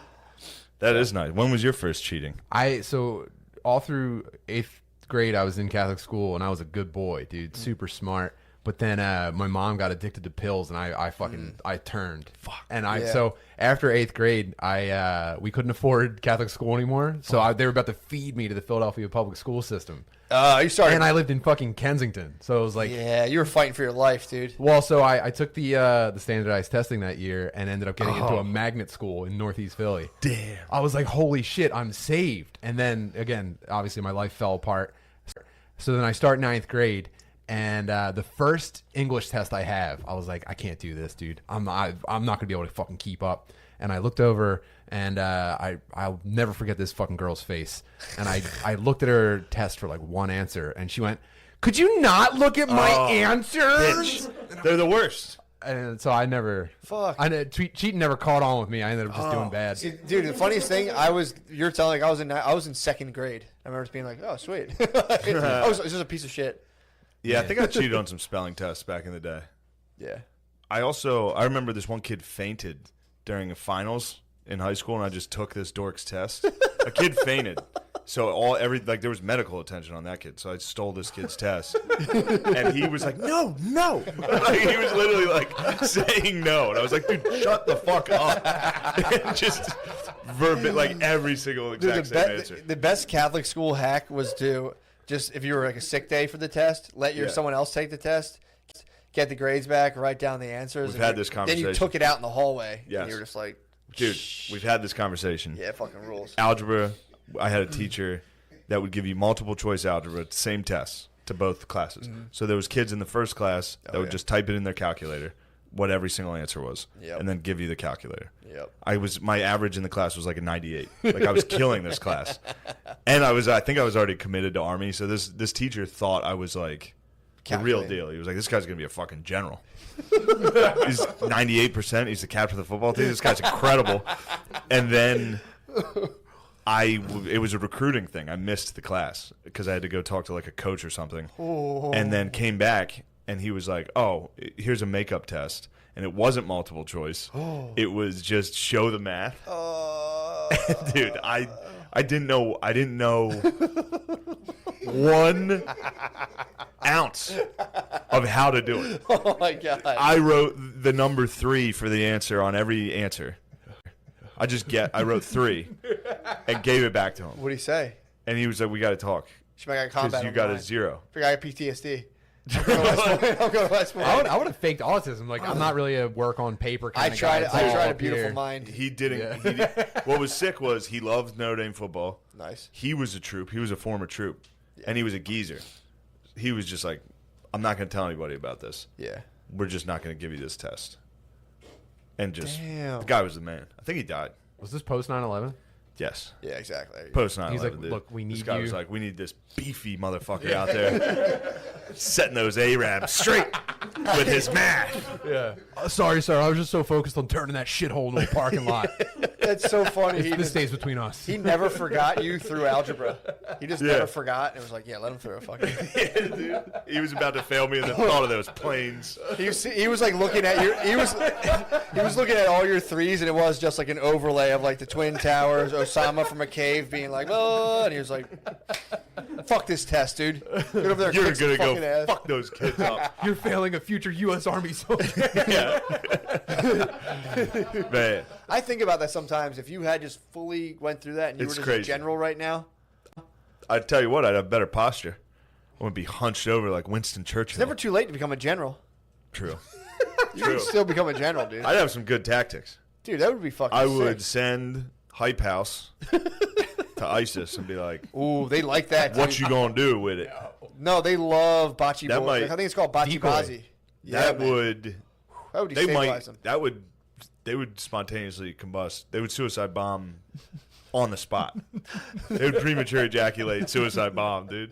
That is nice. When was your first cheating? So all through 8th grade, I was in Catholic school, and I was a good boy, dude, super smart. But then my mom got addicted to pills, and I turned. Fuck. And so after 8th grade, we couldn't afford Catholic school anymore. So they were about to feed me to the Philadelphia public school system. You started. And I lived in fucking Kensington, so it was like, yeah, you were fighting for your life, dude. Well, so I took the standardized testing that year and ended up getting into a magnet school in Northeast Philly. Damn. I was like, holy shit, I'm saved. And then again, obviously my life fell apart. So then I start 9th grade, and the first English test I have, I was like, I can't do this, dude. I'm not gonna be able to fucking keep up. And I looked over, and I'll never forget this fucking girl's face. And I looked at her test for like one answer, and she went, "Could you not look at my answers?" Bitch. They're the worst. And so I never, cheating never caught on with me. I ended up just doing bad. See, dude, the funniest thing, I was in 2nd grade. I remember just being like, oh, sweet. I was just a piece of shit. Yeah, I think I cheated on some spelling tests back in the day. Yeah. I remember this one kid fainted during a finals in high school, and I just took this dork's test. A kid fainted. So there was medical attention on that kid. So I stole this kid's test, and he was like, "No." Like, he was literally like saying no, and I was like, "Dude, shut the fuck up!" And just like every single exact same answer. The best Catholic school hack was to just, if you were like a sick day for the test, let someone else take the test, get the grades back, write down the answers. We've had this conversation. Then you took it out in the hallway. Yes. And you were just like, dude, we've had this conversation. Yeah, fucking rules. Algebra. I had a teacher that would give you multiple choice algebra, same tests to both classes. Mm-hmm. So there was kids in the first class that would just type it in their calculator, what every single answer was, and then give you the calculator. Yep. My average in the class was like a 98. Like I was killing this class, and I think I was already committed to Army. So this teacher thought I was like the real deal. He was like, this guy's gonna be a fucking general. He's 98%. He's the captain of the football team. This guy's incredible. And then it was a recruiting thing. I missed the class because I had to go talk to like a coach or something, and then came back, and he was like, "Oh, here's a makeup test," and it wasn't multiple choice. It was just show the math. Dude, I didn't know 1 ounce of how to do it. Oh my god! I wrote the number 3 for the answer on every answer. I wrote 3 and gave it back to him. What did he say? And he was like, we got to talk. Because you got a 0. I got PTSD. I'm going to West Point. I would have faked autism. Like, I'm not really a work on paper kind of guy. I tried a beautiful mind. He didn't. What was sick was he loved Notre Dame football. Nice. He was a troop. He was a former troop. Yeah. And he was a geezer. He was just like, I'm not going to tell anybody about this. Yeah. We're just not going to give you this test. And just, damn. The guy was the man. I think he died. Was this post 9/11? Yes. Yeah, exactly. Post 9/11. He's like, dude. look, we need this guy you. was like, we need this beefy motherfucker out there setting those Arabs straight with his math. Yeah. Sorry, sir. I was just so focused on turning that shithole into a parking lot. That's so funny. This stays between us. He never forgot you through algebra. He just never forgot. And it was like, yeah, let him through a fucking. Yeah, dude. He was about to fail me and then thought of those planes. He was like looking at your. He was looking at all your threes, and it was just like an overlay of like the Twin Towers, Osama from a cave being like, oh, and he was like, fuck this test, dude. Get over there. You're gonna go ass. fuck those kids up. You're failing a future U.S. Army soldier. Yeah. Man. I think about that sometimes. If you had just fully went through that and you It's were just crazy. a general right now. I'd tell you what, I'd have better posture. I wouldn't be hunched over like Winston Churchill. It's never too late to become a general. True. You could still become a general, dude. I'd have some good tactics. Dude, that would be fucking I sick. would send Hype House to ISIS and be like, Ooh, they like that. what dude. you gonna do with it? No, they love bocce That boys. might- I think it's called bocce Decoy. bazi. Yeah, That man. would... That would They destabilize might... them. That would... They would spontaneously combust. They would suicide bomb on the spot. They would premature ejaculate, suicide bomb, dude.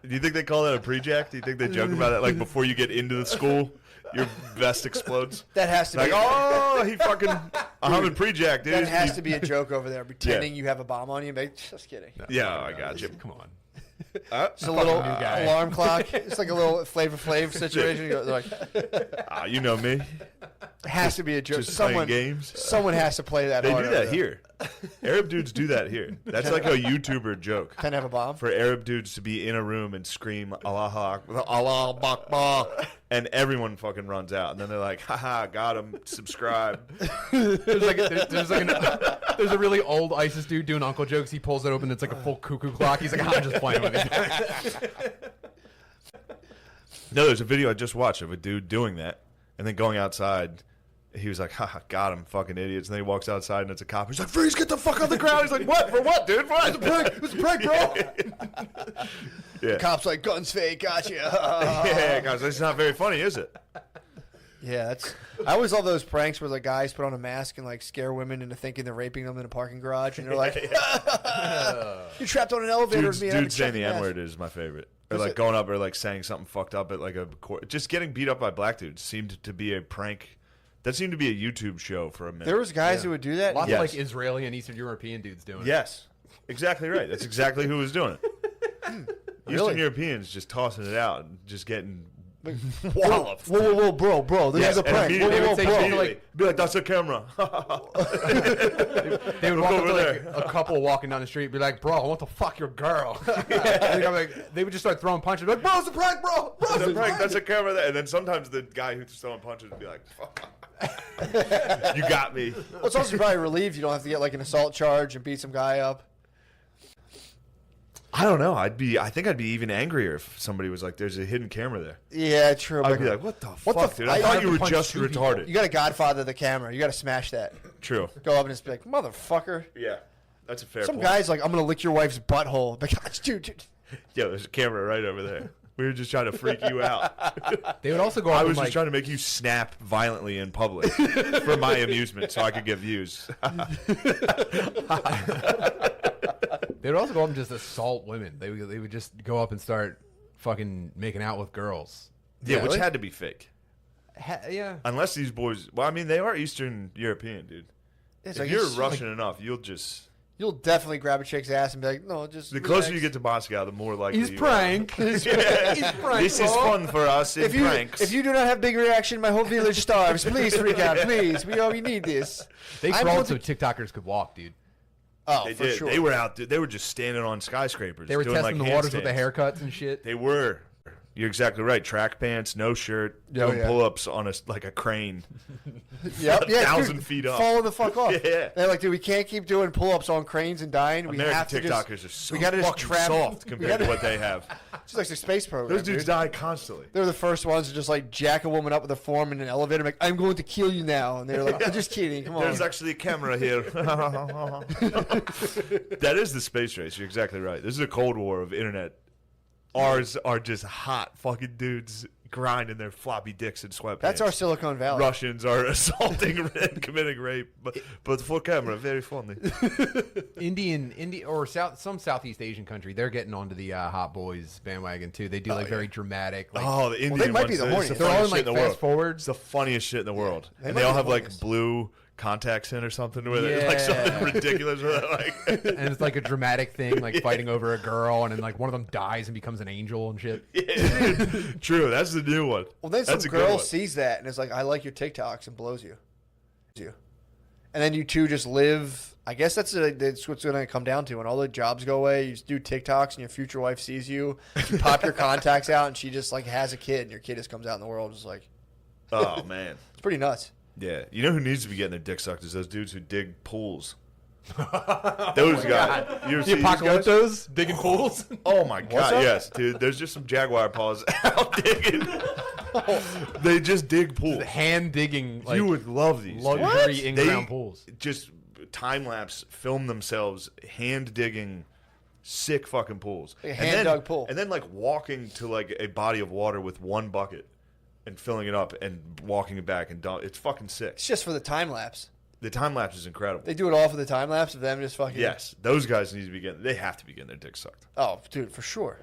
Do you think they call that a pre-jack? Do you think they joke about that? Like, before you get into the school, your vest explodes? That has to Like, be. oh, he fucking... I'm having pre-jack, dude. That has to be a joke over there, pretending you have a bomb on you. Like, just kidding. Yeah, I got you. Come on. It's a little guy. alarm clock. It's like a little Flavor Flav situation. They're like, You know me. it has to be a joke. Just playing games. Someone has to play that. They hard do over that there. here. Arab dudes do that here. That's like a YouTuber joke. Can I have a bomb? For Arab dudes to be in a room and scream Allah Akbar, Allah Akbar, and everyone fucking runs out. And then they're like, haha, got him, subscribe. There's a really old ISIS dude doing uncle jokes. He pulls it open. It's like a full cuckoo clock. He's like, I'm just playing with it. No, there's a video I just watched of a dude doing that and then going outside. He was like, haha, got him, fucking idiots. And then he walks outside and it's a cop. He's like, freeze, get the fuck on the ground. He's like, what? For what, dude? What? It was a prank, bro. Yeah. Cops like, guns fake, gotcha. Yeah, guys, that's not very funny, is it? Yeah, that's. I always love those pranks where the guys put on a mask and like scare women into thinking they're raping them in a parking garage, and they're like, "You're trapped on an elevator with me." and I Dude haven't saying checked the your mask." N-word is my favorite. Or Is like it? going up or like saying something fucked up at like a court. Just getting beat up by black dudes seemed to be a prank. That seemed to be a YouTube show for a minute. There was guys who would do that. Lots Yes. of like Israeli and Eastern European dudes doing it. Yes, exactly right. That's exactly who was doing it. Really? Eastern Europeans just tossing it out and just getting Walloped. Whoa, bro, this is a and prank. immediately- They would say bro. shit like- be like, that's a camera. They would walk up over to like there. a couple walking down the street, be like, "Bro, I want to fuck your girl." They would just start throwing punches, be like, "Bro, it's a prank, bro. Bro, That's a prank. That's a camera. There. And then sometimes the guy who's throwing punches would be like, fuck. You got me. Well, it's also probably relieved you don't have to get like an assault charge and beat some guy up. I don't know. I think I'd be even angrier if somebody was like, "There's a hidden camera there." Yeah, true. I'd but be like, "What the What the fuck, f- dude? I I thought have you to were punch just two people. retarded." you got a Godfather the camera. You got to smash that. True. Go up and just be like, motherfucker. Yeah, that's a fair Some point. guy's like, I'm gonna lick your wife's butthole. Like, dude. Yeah, there's a camera right over there. We were just trying to freak you out. They would also go I up was and just like, trying to make you snap violently in public for my amusement, so I could get views. they would also go up and just assault women. They would just go up and start fucking making out with girls. Yeah, which Really? had to be fake. Yeah. Unless these boys, well, I mean, they are Eastern European, dude. It's If like, you're it's Russian enough, you'll definitely grab a chick's ass and be like, no, just. the closer relax. you get to Moscow, the more likely He's you prank. He's prank. This is fun for us in pranks. If you do not have big reaction, my whole village starves. Please freak out, please. We need this. They I'm crawled going so TikTokers could walk, dude. Oh, They for did. sure. They were out. They were just standing on skyscrapers. They were doing testing like the waters with the handstands. haircuts and shit. They were. You're exactly right. Track pants, no shirt, Oh, doing yeah. pull-ups on like a crane. Yep, yeah, 1,000 dude, feet up. Falling the fuck off. Yeah. They're like, dude, we can't keep doing pull-ups on cranes and dying. We have to American TikTokers just, are so we gotta just fucking trap soft compared to what they have. It's like the space program. Those dudes dude. die constantly. They're the first ones to just like jack a woman up with a form in an elevator. Like, I'm going to kill you now, and they're like, I'm just kidding. Come on. There's actually a camera here. That is the space race. You're exactly right. This is a Cold War of internet. Ours are just hot fucking dudes grinding their floppy dicks in sweatpants. That's our Silicon Valley. Russians are assaulting and committing rape, but for camera, very funny. Indian or some Southeast Asian country, they're getting onto the hot boys bandwagon too. They do like very dramatic. Like, Oh, the Indian they might be ones, the it's horniest. they're all funniest in shit like in the fast world. forwards. It's the funniest shit in the world. They And might they all be have the like funniest. blue contacts in or something with it. Like something Yeah. ridiculous with it. Like, And it's like a dramatic thing, like fighting over a girl, and then like one of them dies and becomes an angel and shit. true. That's the new one. Well, then That's some a good girl one. sees that and is like, I like your TikToks, and blows you. And then you two just live. I guess that's what's going to come down to. When all the jobs go away, you just do TikToks, and your future wife sees you. You pop your contacts out, and she just like has a kid, and your kid just comes out in the world. Just like, Oh man. it's pretty nuts. Yeah. You know who needs to be getting their dick sucked is those dudes who dig pools. Those guys. You ever see The these guys? apocalyptos digging pools. Oh my god, that? yes, dude. There's just some jaguar paws out digging. They just dig pools. Hand digging, like You would love these. dude. luxury in-ground They pools. just time lapse film themselves hand digging sick fucking pools. Like a hand-dug pool. And then like walking to like a body of water with one bucket and filling it up and walking it back and it's fucking sick. It's just for the time lapse. The time lapse is incredible. They do it all for the time lapse of them just fucking. Yes, those guys need to be getting. They have to be getting their dick sucked. Oh, dude, for sure,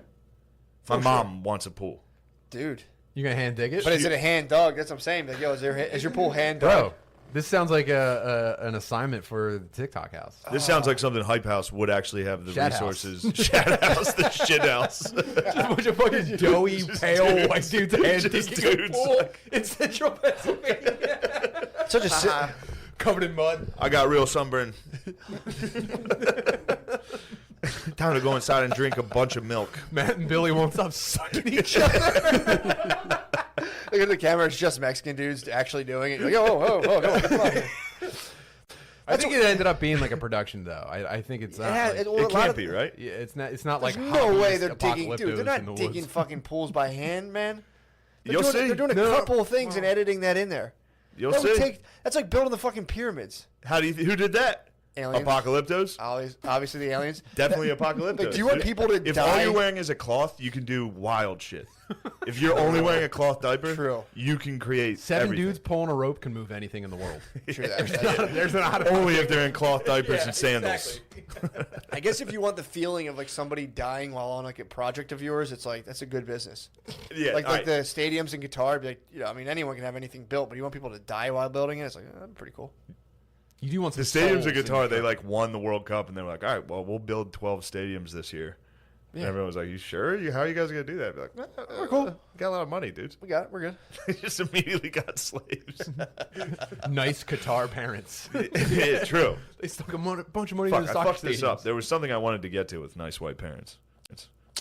My mom wants a pool. dude. You gonna hand dig it? But is it a hand dug? That's what I'm saying. Like, yo, is your pool hand dug? Bro, this sounds like an assignment for the TikTok house. This sounds like something Hype House would actually have the Shat house. resources. Shat House, the shit house. Just a bunch of fucking doughy, pale dudes. white dudes hand Just digging a dudes. pool in central Pennsylvania. Such a sick. Covered in mud. I got real sunburn. Time to go inside and drink a bunch of milk. Matt and Billy won't stop sucking each other. Look at the camera. It's just Mexican dudes actually doing it. You're like, oh, come on. I think it ended up being like a production, though. I think it's not. Yeah, like- it- well, It a lot can't of- be, right? yeah, it's not. It's not There's like no way hobbyist they're digging, dude. They're apocalyptos in not the digging woods. fucking pools by hand, man. You'll see. They're doing a No. couple of things and editing that in there. You'll That would see. take. That's like building the fucking pyramids. Who did that? Aliens. Apocalyptos? Obviously the aliens. Definitely Apocalyptos. Like, do you want people to if die? all you're wearing is a cloth, you can do wild shit. If you're only wearing a cloth diaper, True. you can create Seven everything. dudes pulling a rope can move anything in the world. True that. There's not Only if they're in cloth diapers and sandals. I guess if you want the feeling of like somebody dying while on like a project of yours, it's like that's a good business. Yeah, Like all right. the stadiums in Qatar, be like, I mean, anyone can have anything built, but you want people to die while building it. It's like that'd be pretty cool. You do want The some stadiums souls in in Qatar, they your- like won the World Cup, and they were like, "All right, well, we'll build 12 stadiums this year." And Yeah. everyone was like, "You sure? How are you guys gonna do that?" Be like, "We're cool. Got a lot of money, dudes." We got it. We're good. They just immediately got slaves. nice Qatar parents. Yeah, true. They stuck a bunch of money Fuck, into I the soccer fucked this up. stadiums. There was something I wanted to get to with nice white parents,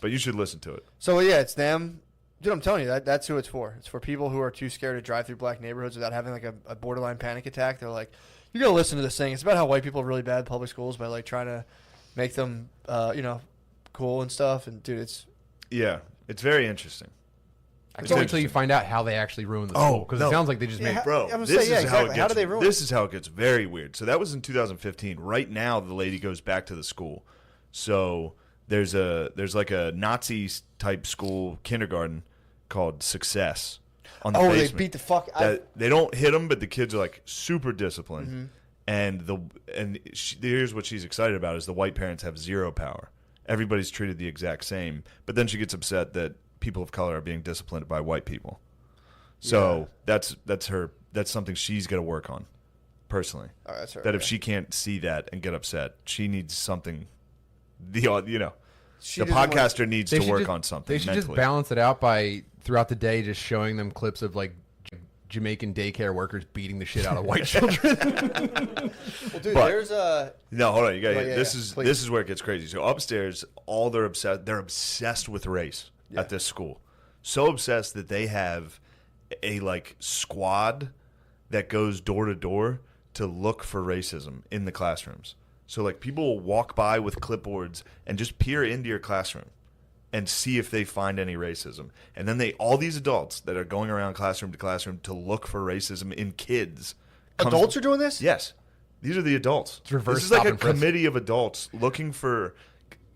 but you should listen to it. So yeah, it's them. Dude, I'm telling you, that's who it's for. It's for people who are too scared to drive through black neighborhoods without having like a borderline panic attack. They're like, you gotta listen to this thing. It's about how white people are really bad in public schools by like trying to make them, cool and stuff. And dude, it's Yeah, it's very interesting. I can't wait till you find out how they actually ruined the school because no. it sounds like they just made. Bro, I'm gonna this say, yeah, is how exactly. it gets. How do they ruin This it? is how it gets very weird. So that was in 2015. Right now, the lady goes back to the school. So there's like a Nazi type school kindergarten called Success. On the oh, they basement. beat the fuck. They don't hit them, but the kids are like super disciplined. Mm-hmm. And here's what she's excited about is the white parents have zero power. Everybody's treated the exact same. But then she gets upset that people of color are being disciplined by white people. So that's something she's got to work on personally. Oh, that's her, that if yeah. she can't see that and get upset, she needs something. The She the doesn't want- podcaster needs to work just, on something. They should just mentally. balance it out by throughout the day just showing them clips of like Jamaican daycare workers beating the shit out of white children. Well, dude, But- there's a. No, hold on. You got Oh, yeah, this yeah, is please. this is where it gets crazy. So upstairs, they're obsessed with race at this school. So obsessed that they have a like squad that goes door to door to look for racism in the classrooms. So like people will walk by with clipboards and just peer into your classroom and see if they find any racism. And then all these adults that are going around classroom to classroom to look for racism in kids. Adults are doing this? Yes. These are the adults. reverse This is like stop a and frisk. committee of adults looking for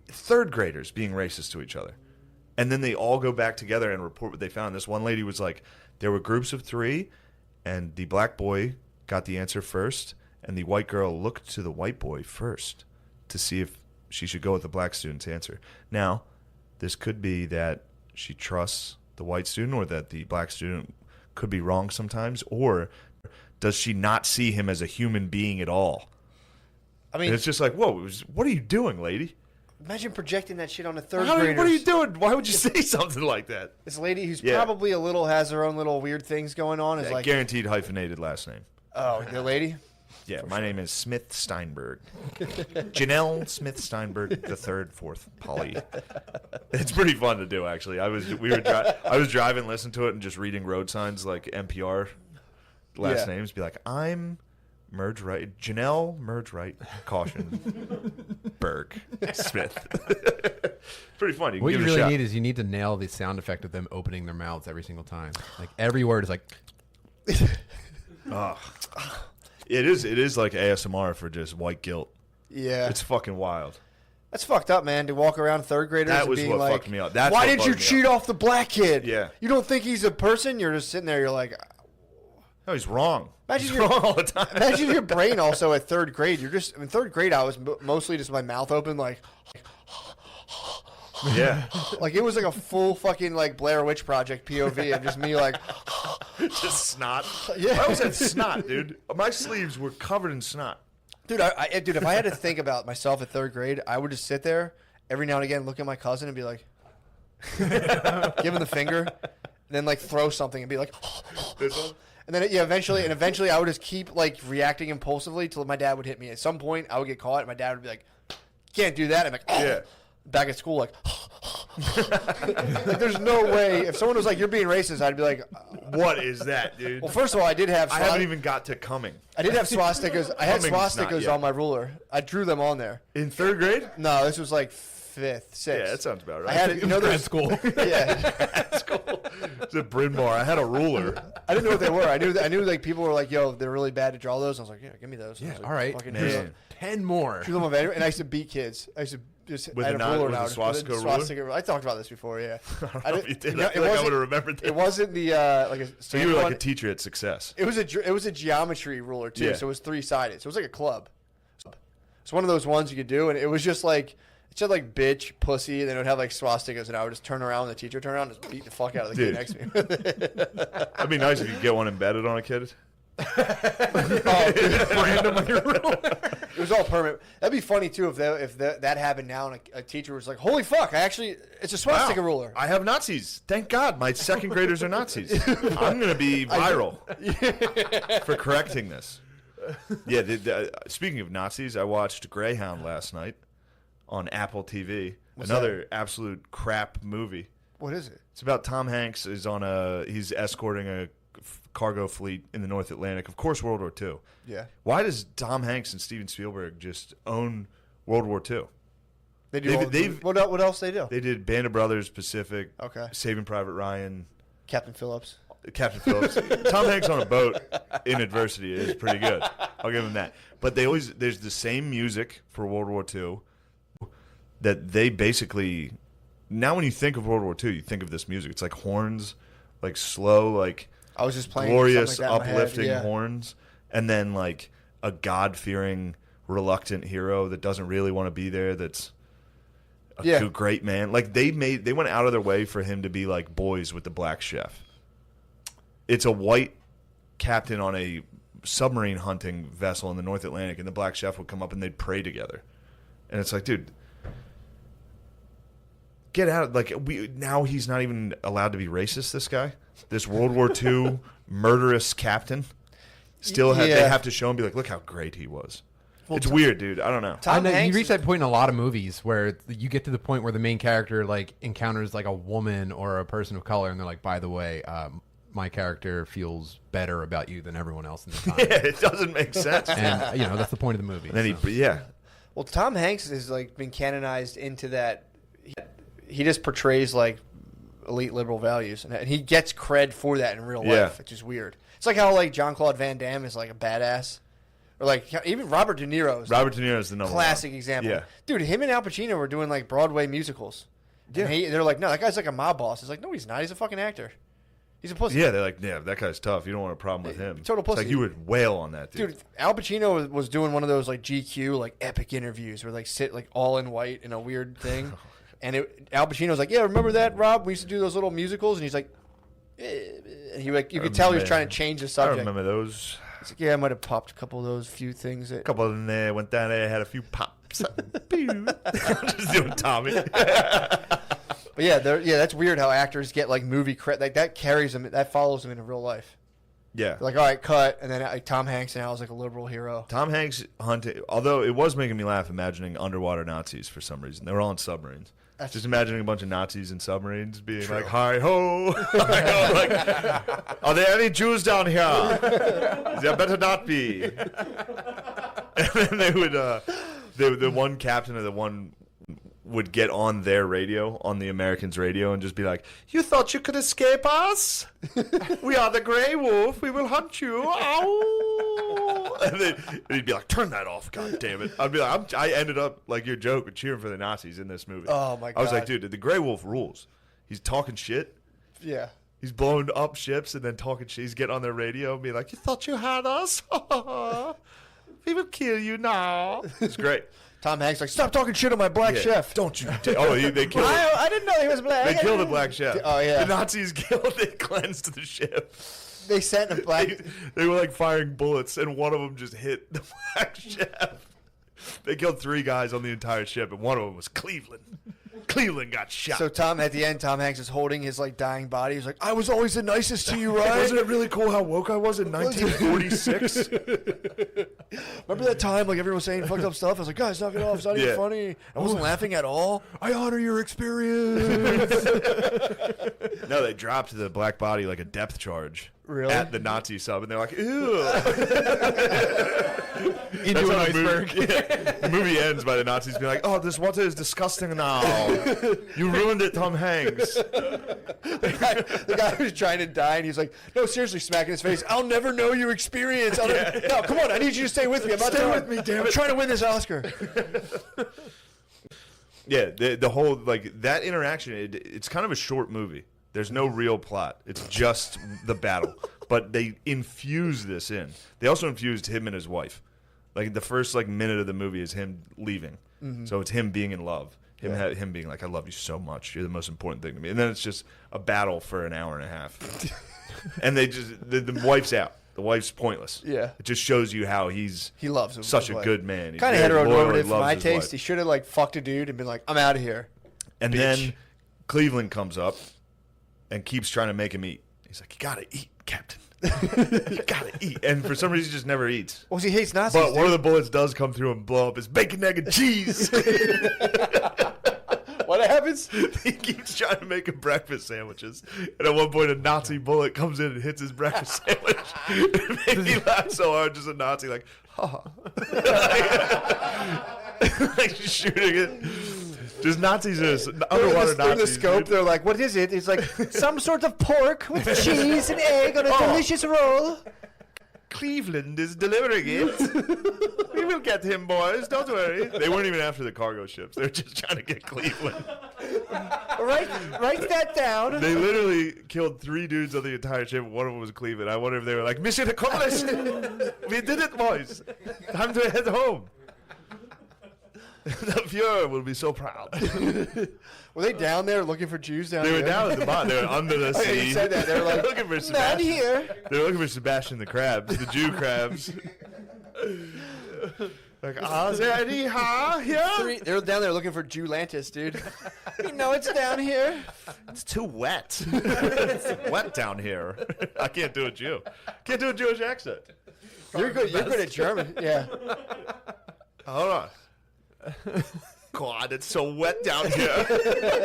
third graders being racist to each other. And then they all go back together and report what they found. This one lady was like, there were groups of 3, and the black boy got the answer first, and the white girl looked to the white boy first to see if she should go with the black student's answer. Now, this could be that she trusts the white student or that the black student could be wrong sometimes, or does she not see him as a human being at all? I And mean, it's just like, whoa, what are you doing, lady? imagine projecting that shit on a third What grader. are you doing? Why would you say something like that? This lady who's Yeah. probably has her own little weird things going on is like, Guaranteed hyphenated last name. oh, the lady. Yeah, my name is Smith Steinberg. Janelle Smith Steinberg, the third, fourth, Polly. It's pretty fun to do, actually. I was driving, listening to it, and just reading road signs like NPR last Yeah. names. Be like, I'm Merge right. Janelle, merge right. Caution. Burke. Smith. Pretty funny. You What can you give it a really shot. need is you need to nail the sound effect of them opening their mouths every single time. Like every word is like. It is like ASMR for just white guilt. Yeah. It's fucking wild. That's fucked up, man, to walk around third graders That and was being what like, fucked me up. That's why what did you bugged me cheat off the black kid? Yeah. You don't think he's a person? You're just sitting there, you're like, No, he's wrong. Imagine He's your- wrong all the time. imagine your brain also at third grade. You're just, in third grade, I was mostly just my mouth open, like Yeah. it was like a full fucking like Blair Witch Project POV and just me like, Just snot. Yeah. I always had snot, dude. My sleeves were covered in snot. dude, dude, if I had to think about myself at third grade, I would just sit there every now and again, look at my cousin and be like, give him the finger, and then like throw something and be like, This one? and then eventually I would just keep like reacting impulsively till my dad would hit me. At some point, I would get caught, and my dad would be like, "Can't do that." I'm like, Yeah. Back at school, like, like, there's no way. If someone was like, "You're being racist," I'd be like, What is that, dude? "Well, first of all, I did have I haven't even got to coming. I did have swastikas. I had Humming's not swastikas yet. on my ruler. I drew them on there. In third grade? No, this was like fifth, sixth. Yeah, that sounds about I right. had, you know, Grad those. school. Yeah, It's a Bryn Mawr. I had a ruler. I didn't know what they were. I knew like people were like, "Yo, they're really bad to draw those." I was like, "Yeah, give me those." I Yeah, was like, all right. fucking Man. drew them. 10 more. Drew them on and I used to beat kids. I used to just With I had a a non- ruler with a now. swastika ruler? Swastika. I talked about this before. Yeah, I don't know if you did. you know, I feel like I wasn't- would have remembered that. It wasn't the like a So you were like one. a teacher at Success. It was a geometry ruler too, Yeah. so it was 3-sided. So it was like a club. It's one of those ones you could do, and it was just like it said like bitch, pussy, and then it would have like swastikas, and I would just turn around when the teacher turned around and just beat the fuck out of the Dude. kid next to me. That'd be nice if you could get one embedded on a kid. Random on your ruler. It was all permanent. That'd be funny too if that happened now, and a teacher was like, "Holy fuck! It's a swastika Wow. ruler." I have Nazis. Thank God my second graders are Nazis. I'm going to be viral for correcting this. Yeah, speaking of Nazis, I watched Greyhound last night on Apple TV. Another absolute crap movie. What is it? It's about Tom Hanks he's escorting a cargo fleet in the North Atlantic. Of course, World War II. Yeah, Why does Tom Hanks and Steven Spielberg just own World War II? they do. What else they do? They did Band of Brothers, Pacific, Okay. Saving Private Ryan, Captain Phillips. Captain Phillips. Tom Hanks on a boat in adversity is pretty good. I'll give him that. But there's the same music for World War II that they basically, now when you think of World War II, you think of this music. It's like horns, like slow, like I was just playing glorious, something like that in my head, uplifting yeah. horns, and then like a God-fearing, reluctant hero that doesn't really want to be there. That's a great man. Like they went out of their way for him to be like boys with the black chef. It's a white captain on a submarine hunting vessel in the North Atlantic, and the black chef would come up and they'd pray together. And it's like, dude, get out! Like now he's not even allowed to be racist. This guy, this World War II murderous captain, still they have to show him, be like, look how great he was. Well, it's weird, dude. I don't know. I Tom know, you Hanks reach that point in a lot of movies where you get to the point where the main character like encounters like a woman or a person of color, and they're like, by the way, my character feels better about you than everyone else in the time. Yeah, it doesn't make sense. And you know that's the point of the movie. And then so. Well, Tom Hanks has like been canonized into that. He just portrays like elite liberal values, and he gets cred for that in real life, which is weird. It's like how like Jean-Claude Van Damme is like a badass, or like even Robert De Niro. Robert De Niro is the number classic one. example. Yeah. Dude, him and Al Pacino were doing like Broadway musicals. Yeah. And they're like, no, that guy's like a mob boss. It's like, no, he's not. He's a fucking actor. He's a pussy. Yeah, they're like, yeah, that guy's tough. You don't want a problem with him. Total It's like pussy. you would wail on that dude. Dude, Al Pacino was doing one of those like GQ like epic interviews where like sit like all in white in a weird thing, and Al Pacino was like, "Yeah, remember that, Rob? We used to do those little musicals," and he's like, and he like you could tell he was trying to change the I subject. remember those. He's like, "Yeah, I might have popped a couple of those few things." A couple of them there, went down there, had a few pops. Pew. Just doing Tommy. But yeah, that's weird how actors get like movie credit like that carries them, that follows them into real life. Yeah. They're like, all right, cut, and then like Tom Hanks now is like a liberal hero. Tom Hanks hunted, although it was making me laugh imagining underwater Nazis for some reason. They were all in submarines. Just imagining a bunch of Nazis in submarines being like, "Hi ho!" Hi-ho, like, are there any Jews down here? There better not be. And then they would, the one captain of the one would get on their radio, on the Americans' radio, and just be like, "You thought you could escape us? We are the Grey Wolf. We will hunt you." Ow! And he'd be like, "Turn that off, God damn it!" I'd be like, I ended up like your joke with cheering for the Nazis in this movie. Oh my God! I was like, dude, the Grey Wolf rules. He's talking shit. Yeah. He's blowing up ships and then talking shit. He's getting on their radio and being like, "You thought you had us? We will kill you now." It's great. Tom Hanks like, "Stop talking shit on my black chef." Don't you? They killed. I didn't know he was black. They killed the black chef. Oh yeah. The Nazis killed. They cleansed the ship. They sent a black. They were like firing bullets, and one of them just hit the black chef. They killed 3 guys on the entire ship, and one of them was Cleveland. Cleveland got shot. So at the end, Tom Hanks is holding his like dying body. He's like, "I was always the nicest to you, right?" Wasn't it really cool how woke I was in 1946? Remember that time like everyone was saying fucked up stuff? I was like, "Guys, knock it off. It's not even funny." I wasn't laughing at all. I honor your experience. No, they dropped the black body like a depth charge. Really? At the Nazi sub, and they're like, "Ew." Into an iceberg. The movie ends by the Nazis being like, "Oh, this water is disgusting now. You ruined it, Tom Hanks." The guy who's trying to die, and he's like, "No, seriously," smacking his face. "I'll never know your experience. No, come on, I need you to stay with me. Stay with me, damn it. I'm trying to win this Oscar." Yeah, the whole like that interaction. It's kind of a short movie. There's no real plot. It's just the battle. But they infuse this in. They also infused him and his wife. Like the first like minute of the movie is him leaving. Mm-hmm. So it's him being in love. Him being like, "I love you so much. You're the most important thing to me." And then it's just a battle for an hour and a half. And they just the wife's out. The wife's pointless. Yeah. It just shows you how he loves him. such a good man. Kind of heteronormative for my his taste. wife. He should have like fucked a dude and been like, "I'm out of here." And bitch. then Cleveland comes up and keeps trying to make him eat. He's like, "You gotta eat, Captain. You gotta eat." And for some reason, he just never eats. Well, he hates Nazis. But one of the bullets does come through and blow up his bacon, egg, and cheese. What happens? He keeps trying to make him breakfast sandwiches. And at one point, a Nazi bullet comes in and hits his breakfast sandwich. It made me laugh so hard, just a Nazi like, "Ha." Like shooting it. Just Nazis, underwater Through the Nazis. scope, Dude. they're like, "What is it?" It's like some sort of pork with cheese and egg on a delicious roll. Cleveland is delivering it. We will get him, boys. Don't worry. They weren't even after the cargo ships. They were just trying to get Cleveland. Write that down. They literally killed 3 dudes on the entire ship. One of them was Cleveland. I wonder if they were like, "Mission accomplished. We did it, boys. Time to head home." The Fuhrer will be so proud. Were they down there looking for Jews down They there? were down at the bottom. They were under the Oh, yeah, sea. you said that. They were like, looking for "Not Sebastian. here." They were looking for Sebastian the crabs, the Jew crabs. Like, is there any here? They were down there looking for Jewlantis, dude. You know it's down here. It's too wet. It's wet down here. I can't do a Jew. Can't do a Jewish accent. You're good. You're good at German. Yeah. Hold on. God, it's so wet down here. I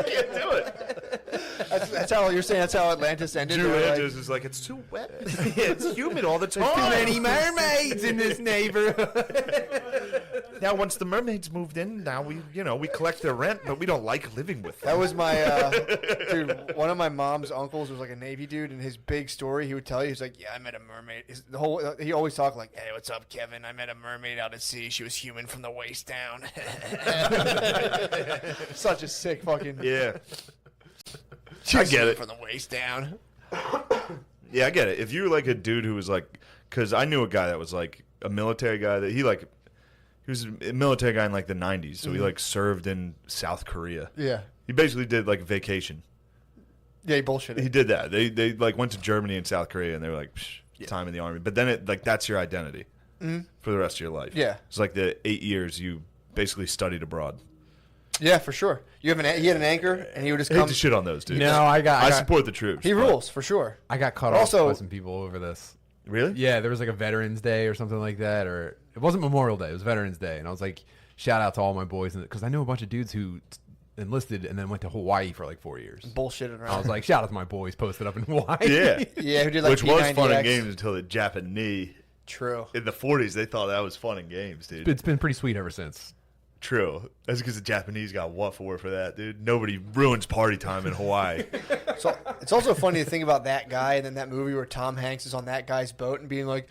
can't do it. That's how you're saying. That's how Atlantis ended. They were like, Jew is like, it's too wet. It's humid all the time. Too many mermaids in this neighborhood. Now, once the mermaids moved in, now we collect their rent, but we don't like living with them. That was my dude. One of my mom's uncles was like a Navy dude, and his big story he would tell you, he's like, "Yeah, I met a mermaid." He always talked like, "Hey, what's up, Kevin? I met a mermaid out at sea. She was human from the waist down." Such a sick fucking. Yeah. She was I get human it. from the waist down. Yeah, I get it. If you're like a dude who was like, because I knew a guy that was like a military guy that he was a military guy in like the 90s, so he like served in South Korea. Yeah. He basically did like a vacation. Yeah, he bullshitted. He did that. They like went to Germany and South Korea, and they were like, time in the army. But then it like that's your identity for the rest of your life. Yeah. It's like the 8 years you basically studied abroad. Yeah, for sure. He had an anchor, and he would just I hate come. to shit on those dudes. No, I support the troops. He but- rules for sure. I got cut Also- off by some people over this. Really? Yeah, there was like a Veterans Day or something like that, or it wasn't Memorial Day. It was Veterans Day, and I was like, shout out to all my boys, because I know a bunch of dudes who enlisted and then went to Hawaii for like 4 years. Bullshitting around. I was like, shout out to my boys posted up in Hawaii. Yeah. yeah, who did like Which was fun in P90X. games until the Japanese. True. In the 40s, they thought that was fun in games, dude. It's been pretty sweet ever since. True. That's because the Japanese got what for that, dude. Nobody ruins party time in Hawaii. So it's also funny to think about that guy and then that movie where Tom Hanks is on that guy's boat and being like,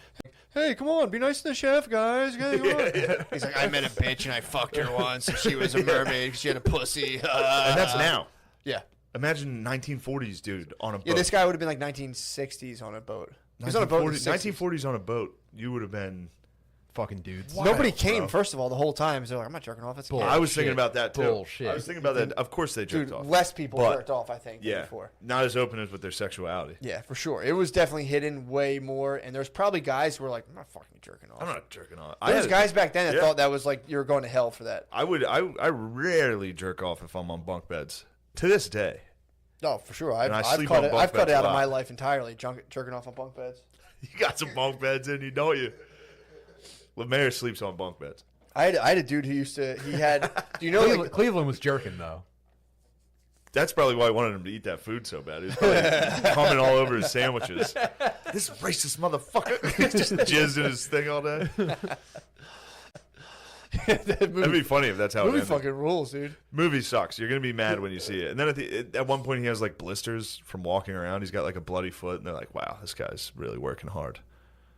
hey, come on, be nice to the chef, guys. Hey, come on. He's like, I met a bitch and I fucked her once and she was a mermaid because she had a pussy. And that's now. Yeah. Imagine 1940s dude on a boat. Yeah, this guy would have been like 1960s on a boat. He's on a boat in the 60s. 1940s on a boat. You would have been. Fucking dudes. Nobody came, bro. first of all, the whole time. So they're like, I'm not jerking off. It's Bull. I was thinking Shit. about that too. Bullshit. I was thinking about that. Of course they jerked Dude, off. less people But- jerked off, I think, than Yeah. before. Not as open as with their sexuality. Yeah, for sure. It was definitely hidden way more. And there's probably guys who were like, I'm not fucking jerking off. I'm not jerking off. There's guys back then that Yeah. thought that was like, you were going to hell for that. I rarely jerk off if I'm on bunk beds. To this day. No, for sure. I've sleep cut on it, bunk I've cut beds it out a of my lot. life entirely, jerking off on bunk beds. You got some bunk beds in you, don't you? Lemaire sleeps on bunk beds. I had a dude who used to, he had, do you know, Cleveland, like, Cleveland was jerking though. That's probably why I wanted him to eat that food so bad. He was probably coming all over his sandwiches. This racist motherfucker. Just jizzed in his thing all day. that That'd movie, be funny if that's how it movie ended. fucking rules, dude. Movie sucks. You're gonna be mad when you see it. And then at one point he has like blisters from walking around. He's got like a bloody foot, and they're like, "Wow, this guy's really working hard."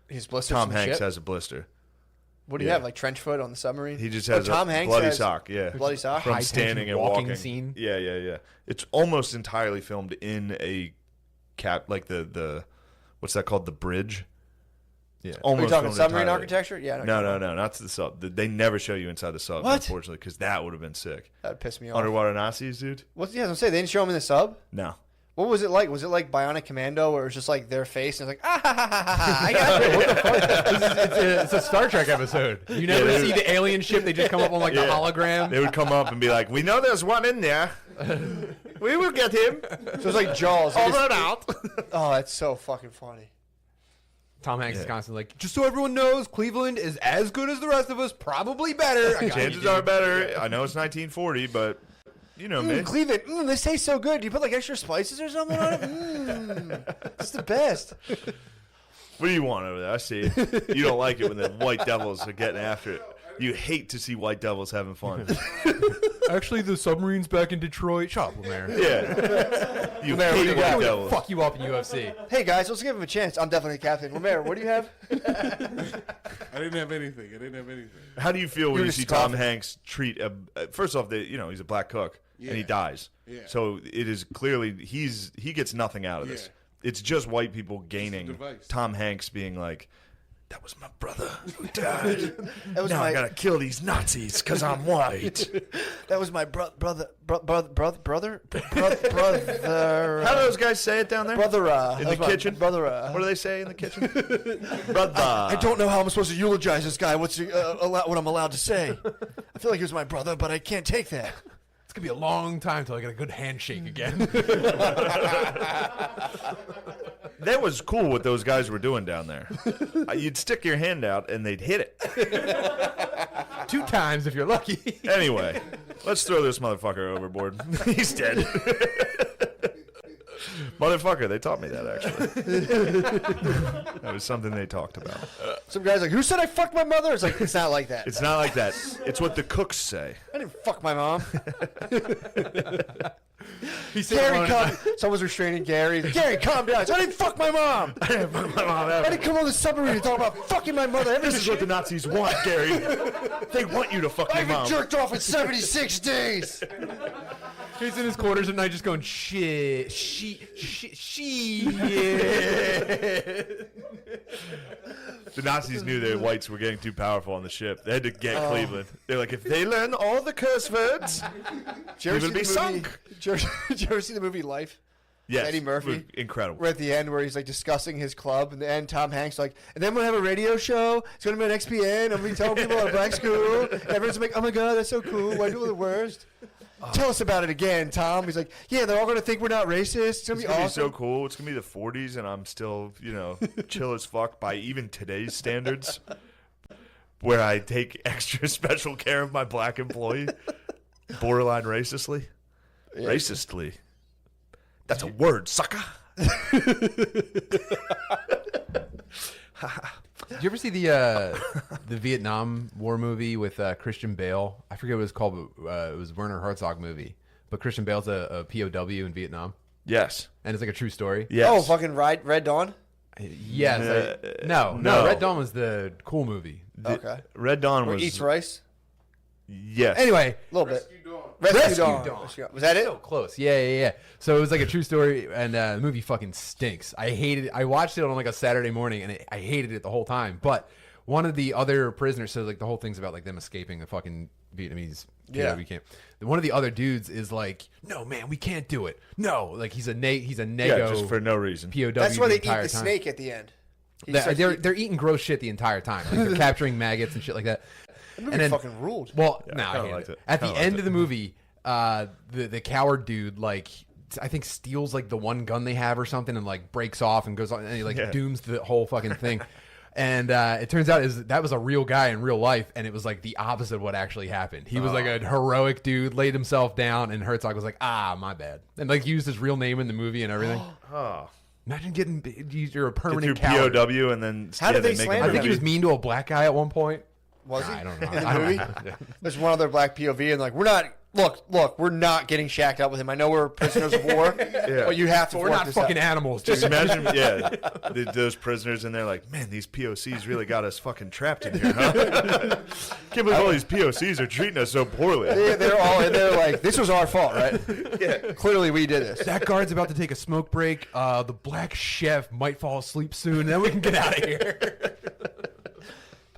He's blisters Tom from Hanks shit. has a blister. What do you yeah. have, like trench foot on the submarine? He just Oh, has Tom a Hanks bloody has sock. Yeah, bloody sock? from High-tension standing and walking walking. scene. Yeah. It's almost entirely filmed in a like the what's that called? The bridge. Yeah. Are you Almost talking filmed submarine entirely. architecture? Yeah. No, not to the sub. They never show you inside the sub, What? unfortunately, because that would have been sick. That would piss me off. Underwater Nazis, dude? What's yeah? I was gonna say they didn't show him in the sub. No. What was it like? Was it like Bionic Commando, where it was just like their face and it's like, ah ha ha ha ha? I got it. What the fuck? It's a Star Trek episode. You never Yeah, see the alien ship. They just come up on like the Yeah. hologram. They would come up and be like, "We know there's one in there. We will get him. So it's like Jaws. They Over just- and out." Oh, that's so fucking funny. Tom Hanks is Yeah. constantly like, just so everyone knows, Cleveland is as good as the rest of us, probably better. I got Chances you, are dude. better. I know it's 1940, but you know me. Cleveland, this tastes so good. Do you put like extra spices or something on it? It's the best. What do you want over there? I see it. You don't like it when the White Devils are getting after it. You hate to see White Devils having fun. Actually, the submarine's back in Detroit. Shut up, Lemaire. Yeah. You Lemaire, what do hate you White got? Devils. Fuck you up in UFC. Hey guys, let's give him a chance. I'm definitely captain. Lemaire, what do you have? I didn't have anything. How do you feel when You're you just see Tom coughing. Hanks treat first off, he's a black cook and he Yeah. dies. Yeah. So it is clearly he gets nothing out of this. Yeah. It's just white people gaining device. Tom Hanks being like, "That was my brother who died. That was now my I gotta kill these Nazis because I'm white." that was my brother. How do those guys say it down there? Brother, in that the was my kitchen? brother. What do they say in the kitchen? Brother. I don't know how I'm supposed to eulogize this guy. What I'm allowed to say? I feel like he was my brother, but I can't take that. It's gonna be a long time till I get a good handshake again. That was cool what those guys were doing down there. You'd stick your hand out and they'd hit it. 2 times if you're lucky. Anyway, let's throw this motherfucker overboard. He's dead. Motherfucker, they taught me that actually. That was something they talked about. Some guy's like, "Who said I fucked my mother?" It's like, it's not like that. It's not like that. It's what the cooks say. I didn't fuck my mom. He said, Gary, calm. Someone's restraining Gary. Gary, calm down. I didn't fuck my mom. I didn't come on the submarine to talk about fucking my mother. This is what the Nazis want, Gary. They want you to fuck I your haven't mom. jerked off in 76 days. he's in his quarters at night just going, shit. The Nazis knew the whites were getting too powerful on the ship. They had to get Cleveland. They're like, if they learn all the curse words, Did you ever we will be see the movie- sunk. Did you ever see the movie Life? Yes, Eddie Murphy? incredible. We're at the end where he's like discussing his club, and the end Tom Hanks like, and then we'll have a radio show. It's gonna be on XPN. I'm gonna be telling people at a black school. Everyone's like, "Oh my god, that's so cool. White people are the worst." Tell us about it again, Tom. He's like, "Yeah, they're all gonna think we're not racist. It's gonna It's be gonna awesome." be so cool. It's gonna be the 40s, and I'm still, chill as fuck by even today's standards, where I take extra special care of my black employee, borderline racistly. Racistly. That's a word, sucker. Did you ever see the Vietnam War movie with Christian Bale? I forget what it was called, but it was Werner Herzog movie. But Christian Bale's a POW in Vietnam, Yes. and it's like a true story. Yes. Oh, fucking Red Dawn. Yes. No. Red Dawn was the cool movie. Okay. Red Dawn Or was. Eats Rice. Yes. Anyway, A little bit. Rescue Rescue Dawn. Dawn. Was that it? so close. Yeah. So it was like a true story, and the movie fucking stinks. I hated it. I watched it on like a Saturday morning, and I hated it the whole time. But one of the other prisoners, so like the whole thing's about like them escaping the fucking Vietnamese POW camp. One of the other dudes is like, "No, man, we can't do it. No, like he's a nego, Yeah, just for no reason. POW. That's why the they eat entire the time. snake at the end. They're eating gross shit the entire time. Like they're capturing maggots and shit like that. The movie And then, fucking ruled. well, Yeah, no, I I kinda hated liked it. it. At the Kinda end liked of the movie, the coward dude like I think steals like the one gun they have or something and like breaks off and goes on and he like dooms the whole fucking thing. And it turns out that was a real guy in real life, and it was like the opposite of what actually happened. He was like a heroic dude, laid himself down, and Herzog was like, my bad. And like used his real name in the movie and everything. Oh. Imagine you're a Get through permanent coward. POW and then How did they make slander him I think he was mean to a black guy at one point. Was he? I don't know. In the I don't movie? know. There's one other black POV, and like, we're not. Look, we're not getting shacked up with him. I know we're prisoners of war, but you have to. We're work not this fucking out. animals. Just Dude. imagine, those prisoners in there like, man, these POCs really got us fucking trapped in here, huh? Can't believe all these POCs are treating us so poorly. They're all in there like, this was our fault, right? Yeah. Clearly, we did this. That guard's about to take a smoke break. The black chef might fall asleep soon. Then we can get out of here.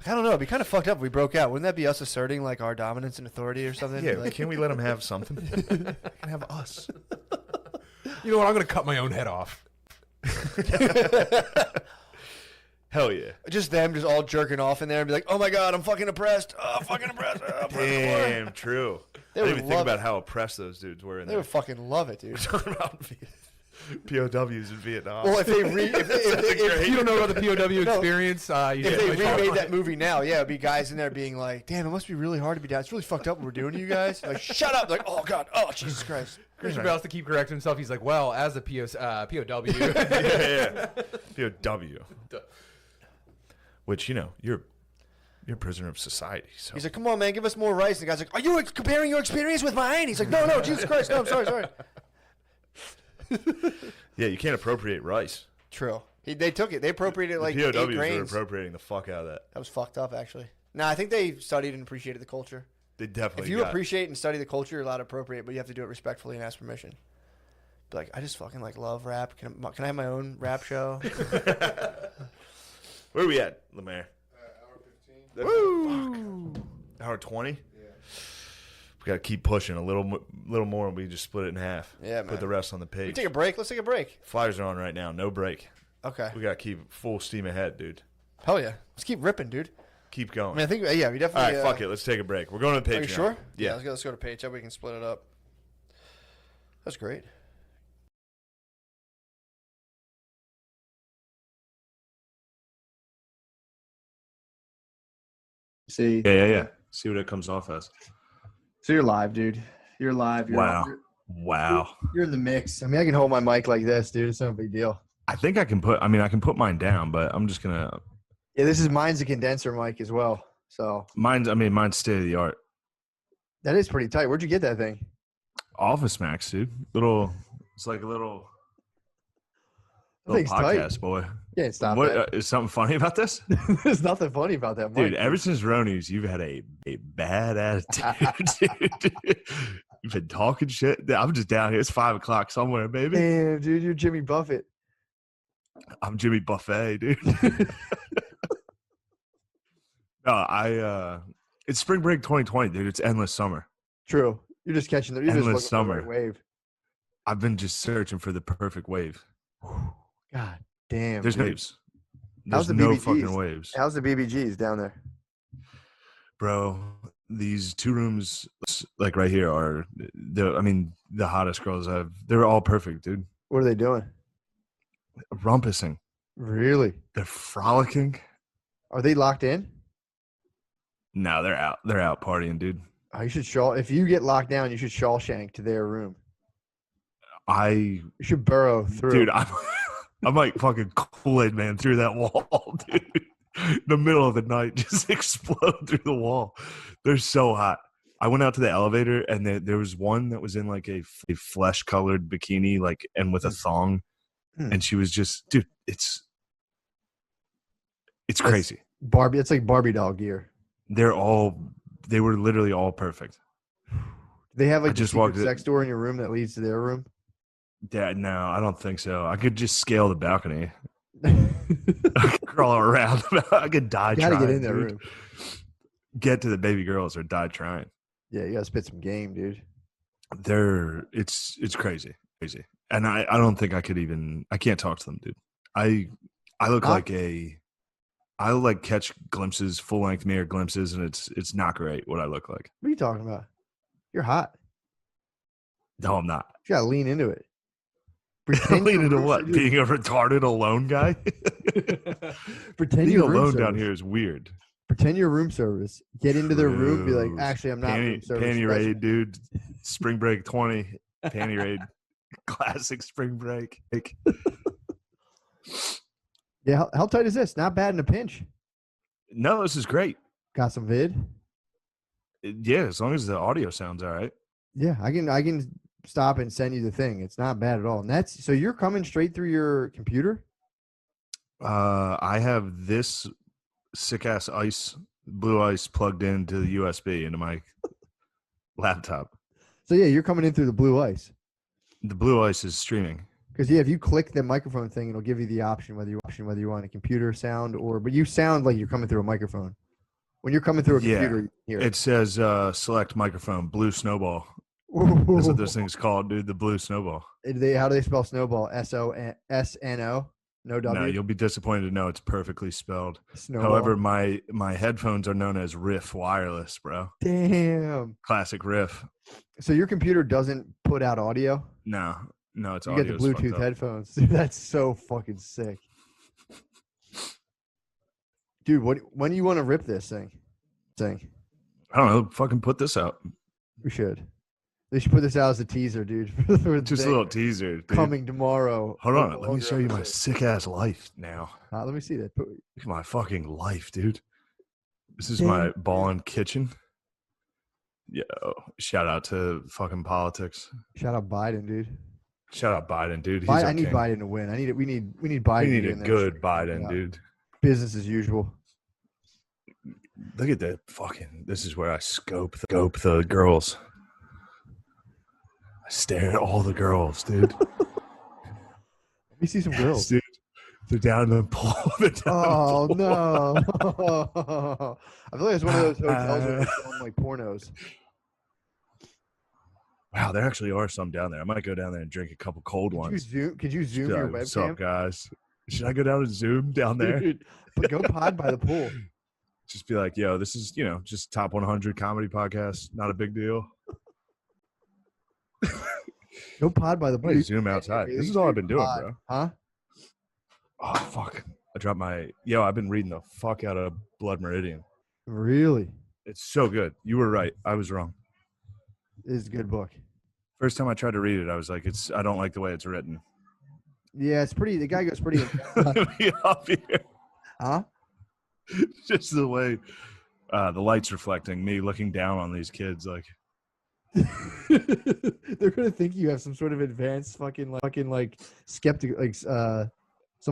I don't know. It'd be kind of fucked up if we broke out. Wouldn't that be us asserting like our dominance and authority or something? Yeah, Like, can't we let them have something? They can have us. You know what? I'm going to cut my own head off. Hell yeah. just them, just all jerking off in there and be like, "Oh my god, I'm fucking oppressed. Oh, I'm fucking oppressed. Oh, I'm fucking oppressed." Damn, true. They I would didn't even think love about it. how oppressed those dudes were in They there. would fucking love it, dude. Talking about POWs in Vietnam. Well, if they if You don't know about the POW experience. You if they should probably remade that movie now, yeah, it'd be guys in there being like, "Damn, it must be really hard to be down. It's really fucked up what we're doing to you guys." Like, shut up! Like, oh god, oh Jesus Christ. Christian Bale has to keep correcting himself. He's like, well, as a POW. yeah. POW. Which, you're a prisoner of society. So. He's like, "Come on, man, give us more rice." And the guy's like, "Are you comparing your experience with mine?" He's like, "No, Jesus Christ, no, I'm sorry." Yeah, you can't appropriate rice. True. They took it. They appropriated like The 8 POWs were grains. appropriating the fuck out of that. That was fucked up, actually. No, I think they studied and appreciated the culture. They definitely If you got appreciate and study the culture, you're allowed to appropriate, but you have to do it respectfully and ask permission. Be like, I just fucking like love rap. Can I have my own rap show? Where are we at, Lemaire? Hour 15. Woo! Hour 20? Yeah. We got to keep pushing a little more, and we just split it in half. Yeah, man. Put the rest on the We page. take a break. Let's take a break. Flyers are on right now. No break. Okay. We got to keep full steam ahead, dude. Hell yeah. Let's keep ripping, dude. Keep I going. mean, I think, yeah, we All definitely. right, fuck it. Let's take a break. We're going to the Patreon. Are you sure? Yeah. Let's go to page. That way we can split it up. That's great. See. Yeah. See what it comes off as. So you're live, dude. You're live. Wow. Wow. You're in the mix. I mean, I can hold my mic like this, dude. It's no big deal. I think I can put mine down, but I'm just going to. Yeah, mine's a condenser mic as well. So Mine's state of the art. that is pretty tight. Where'd you get that thing? Office Max, dude. It's like a little Thing's tight. podcast, boy. You can't stop What that. is something funny about this? There's nothing funny about that mic. Dude, ever since Ronies, you've had a bad attitude, dude. You've been talking shit. I'm just down here. It's 5 o'clock somewhere, baby. Damn, dude, you're Jimmy Buffett. I'm Jimmy Buffet, dude. No, it's spring break 2020, dude. It's endless summer. True. You're just catching the. You're just Endless looking for the summer. right wave. I've been just searching for the perfect wave. God damn. There's dude. waves. How's There's the no BBGs? fucking waves. How's the BBGs down there? Bro, these 2 rooms, like right here, are the hottest girls they're all perfect, dude. What are they doing? Rumpusing. Really? They're frolicking. Are they locked in? No, they're out. They're out partying, dude. Oh, you should if you get locked down, you should Shawshank to their room. You should burrow through. dude, I'm like fucking Kool-Aid man through that wall, dude. The middle of the night, just explode through the wall. They're so hot. I went out to the elevator, and there was one that was in like a flesh-colored bikini, like, and with a thong, and she was just, dude, it's crazy. Barbie, it's like Barbie doll gear. They were literally all perfect. They have like I a just secret walked sex door in your room that leads to their room. Yeah, no, I don't think so. I could just scale the balcony. I could crawl around. I could die You gotta trying. get in their dude. room. Get to the baby girls or die trying. Yeah, you gotta spit some game, dude. It's crazy. And I don't think I could even, I can't talk to them, dude. I look like I like catch glimpses, full length mirror glimpses, and it's not great what I look like. What are you talking about? You're hot. No, I'm not. You gotta lean into it. Lean into what? Being a retarded alone guy? Pretend Being you're room alone service. down here is weird. Pretend you're room service. Get into their room. Be like, True. actually, I'm not room service. Panty That's- raid, dude. Spring break 20. Panty raid. Classic spring break. Yeah, how tight is this? Not bad in a pinch. No, this is great. Got some vid. Yeah, as long as the audio sounds all right. Yeah, I can stop and send you the thing. It's not bad at all. And that's so you're coming straight through your computer? I have this sick ass blue ice plugged into the USB into my laptop. So yeah, you're coming in through the blue ice. The blue ice is streaming. Because yeah, if you click the microphone thing, it'll give you the option whether you want a computer sound but you sound like you're coming through a microphone. When you're coming through a computer, you can hear it says select microphone, blue snowball. it. That's what this thing's called, dude. The blue snowball. How do they spell snowball? SONO? No W. No, you'll be disappointed to know it's perfectly spelled. Snowball. However, my headphones are known as Riff Wireless, bro. Damn. Classic Riff. So your computer doesn't put out audio? No, it's You audio. get the Bluetooth headphones. Dude, that's so fucking sick. Dude, when do you want to rip this thing? I don't know. Fucking put this out. We should. They should put this out as a teaser, dude. for the Just a thing little teaser. Dude. coming tomorrow. Hold on. Let me show you my sick ass life now. Let me see that. Look at my fucking life, dude. This is my ballin' kitchen. Yo, shout out to fucking politics. Shout out Biden, dude. Shout out Biden, dude. He's I need Biden to win. We need Biden. We need to a get in there. good Biden, dude. Business as usual. Look at that fucking. This is where I scope the girls. I stare at all the girls, dude. Let me see some girls. Dude, they're down in the pool. Oh no! I feel like it's one of those hotels where they film like pornos. Wow, there actually are some down there. I might go down there and drink a couple cold ones. Could you zoom your What's up, webcam? guys? Should I go down and zoom down there? Dude, but go pod by the pool. Just be like, yo, this is, just top 100 comedy podcast. Not a big deal. Go pod by the I'm pool. gonna zoom outside. This is all I've been doing, bro. Huh? Oh, fuck. I dropped I've been reading the fuck out of Blood Meridian. Really? It's so good. You were right. I was wrong. It's a good book. First time I tried to read it, I was like, I don't like the way it's written. Yeah, it's pretty. The guy goes pretty. Let me up here. Huh? Just the way the light's reflecting, me looking down on these kids, like They're gonna think you have some sort of advanced fucking like skeptic, like some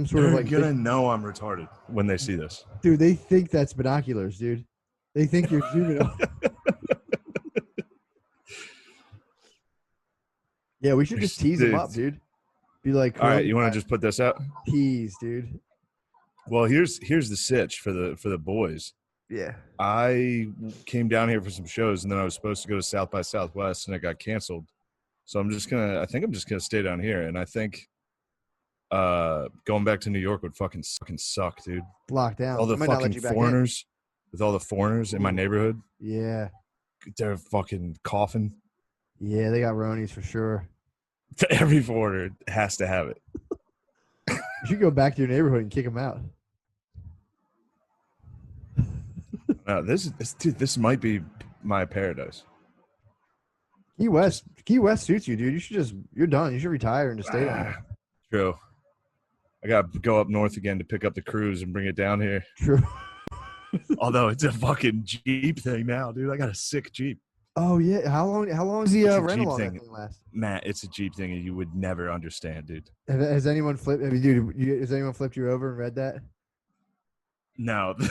sort they're of like. gonna know I'm retarded when they see this. Dude, they think that's binoculars, dude. They think you're zooming out. Yeah, we should just tease them up, dude. Be like, all right, you want to just put this out? tease, dude? Well, here's the sitch for the boys. Yeah. I came down here for some shows, and then I was supposed to go to South by Southwest, and it got canceled. So I think I'm just gonna stay down here, and I think going back to New York would fucking suck, dude. Locked down. All the They might not let fucking you back in. foreigners, with all the foreigners in my neighborhood, Yeah. they're fucking coughing. Yeah, they got Ronies for sure. Every foreigner has to have it. You should go back to your neighborhood and kick them out. This might be my paradise. Key West suits you, dude. You're done. You should retire and just stay there. True. I got to go up north again to pick up the cruise and bring it down here. True. Although it's a fucking Jeep thing now, dude. I got a sick Jeep. Oh yeah. How long is the It's a rental Jeep on that thing. thing last? Matt, it's a Jeep thing and you would never understand, dude. Has anyone flipped? Has anyone flipped you over and read that? No. You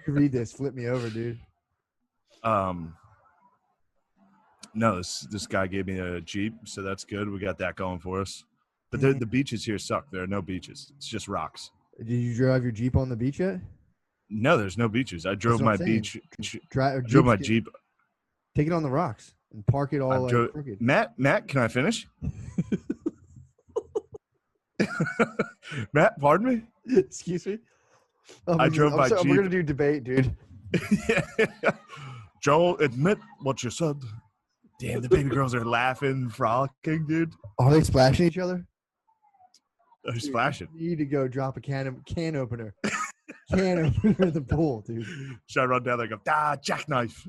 can read this. Flip me over, dude. No, this guy gave me a Jeep, so that's good. We got that going for us. But the beaches here suck. There are no beaches. It's just rocks. Did you drive your Jeep on the beach yet? No, there's no beaches. I drove what my I'm saying. beach. Drove my Jeep. Take it on the rocks and park it all crooked. Matt, can I finish? Matt, pardon me? Excuse me? I drove my Jeep. We're going to do debate, dude. Yeah. Joel, admit what you said. Damn, the baby girls are laughing, frolicking, dude. Are they splashing each other? They're splashing. You need to go drop a can opener. Can opener in the pool, dude. Should I run down there and go, jackknife?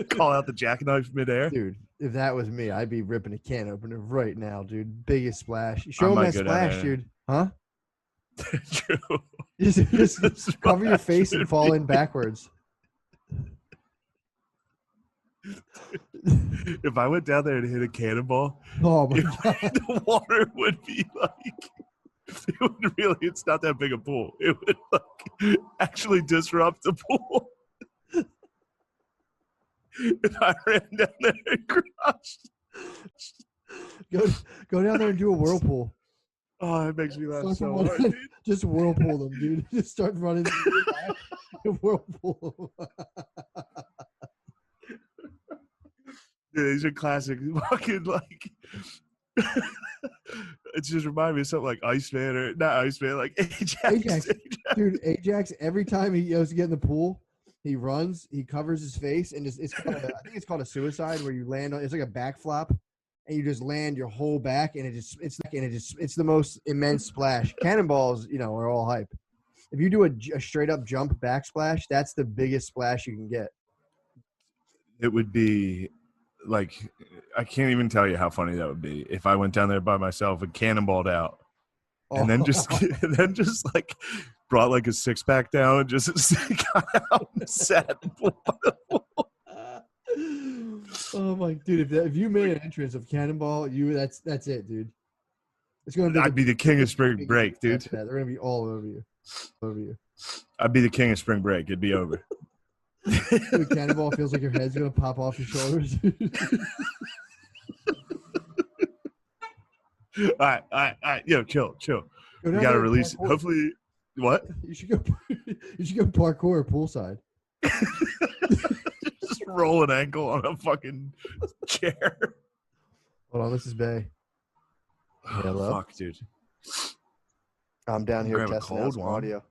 Call out the jackknife midair? Dude, if that was me, I'd be ripping a can opener right now, dude. Biggest splash. Show them that splash, dude. Huh? True. Just cover your face and fall in backwards. If I went down there and hit a cannonball, Oh my God. the water would be like, it would really, it's not that big a pool. It would like actually disrupt the pool. If I ran down there and crashed. Go down there and do a whirlpool. Oh, it makes me laugh Start so from hard, one- dude. Just whirlpool them, dude. Just start running. Whirlpool. Dude, these are classic fucking like it just reminded me of something like Iceman or not Iceman, like Ajax. Ajax. Dude, Ajax, every time he goes to get in the pool, he runs, he covers his face, and I think it's called a suicide where you land on, it's like a backflop, and you just land your whole back, and it's the most immense splash. Cannonballs, are all hype. If you do a straight up jump backsplash, that's the biggest splash you can get. It would be like, I can't even tell you how funny that would be if I went down there by myself and cannonballed out, and then just like brought like a 6-pack down and just got out and sat. Oh my dude! If you made an entrance of cannonball, that's it, dude. It's gonna be. I'd be the king of spring break, dude. They're gonna be all over you. I'd be the king of spring break. It'd be over. The cannonball feels like your head's gonna pop off your shoulders. All right. Yo, chill. Go We down gotta there and release. parkour. Hopefully, what? You should go. You should go parkour poolside. Just roll an ankle on a fucking chair. Hold on, this is Bay. Hello? Fuck, dude. I'm down here Grab a testing out cold some one. audio.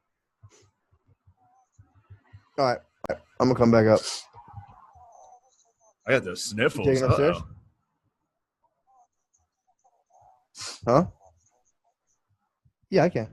All right, I'm gonna come back up. I got those sniffles. Taking upstairs? Uh-oh. Huh? Yeah, I can.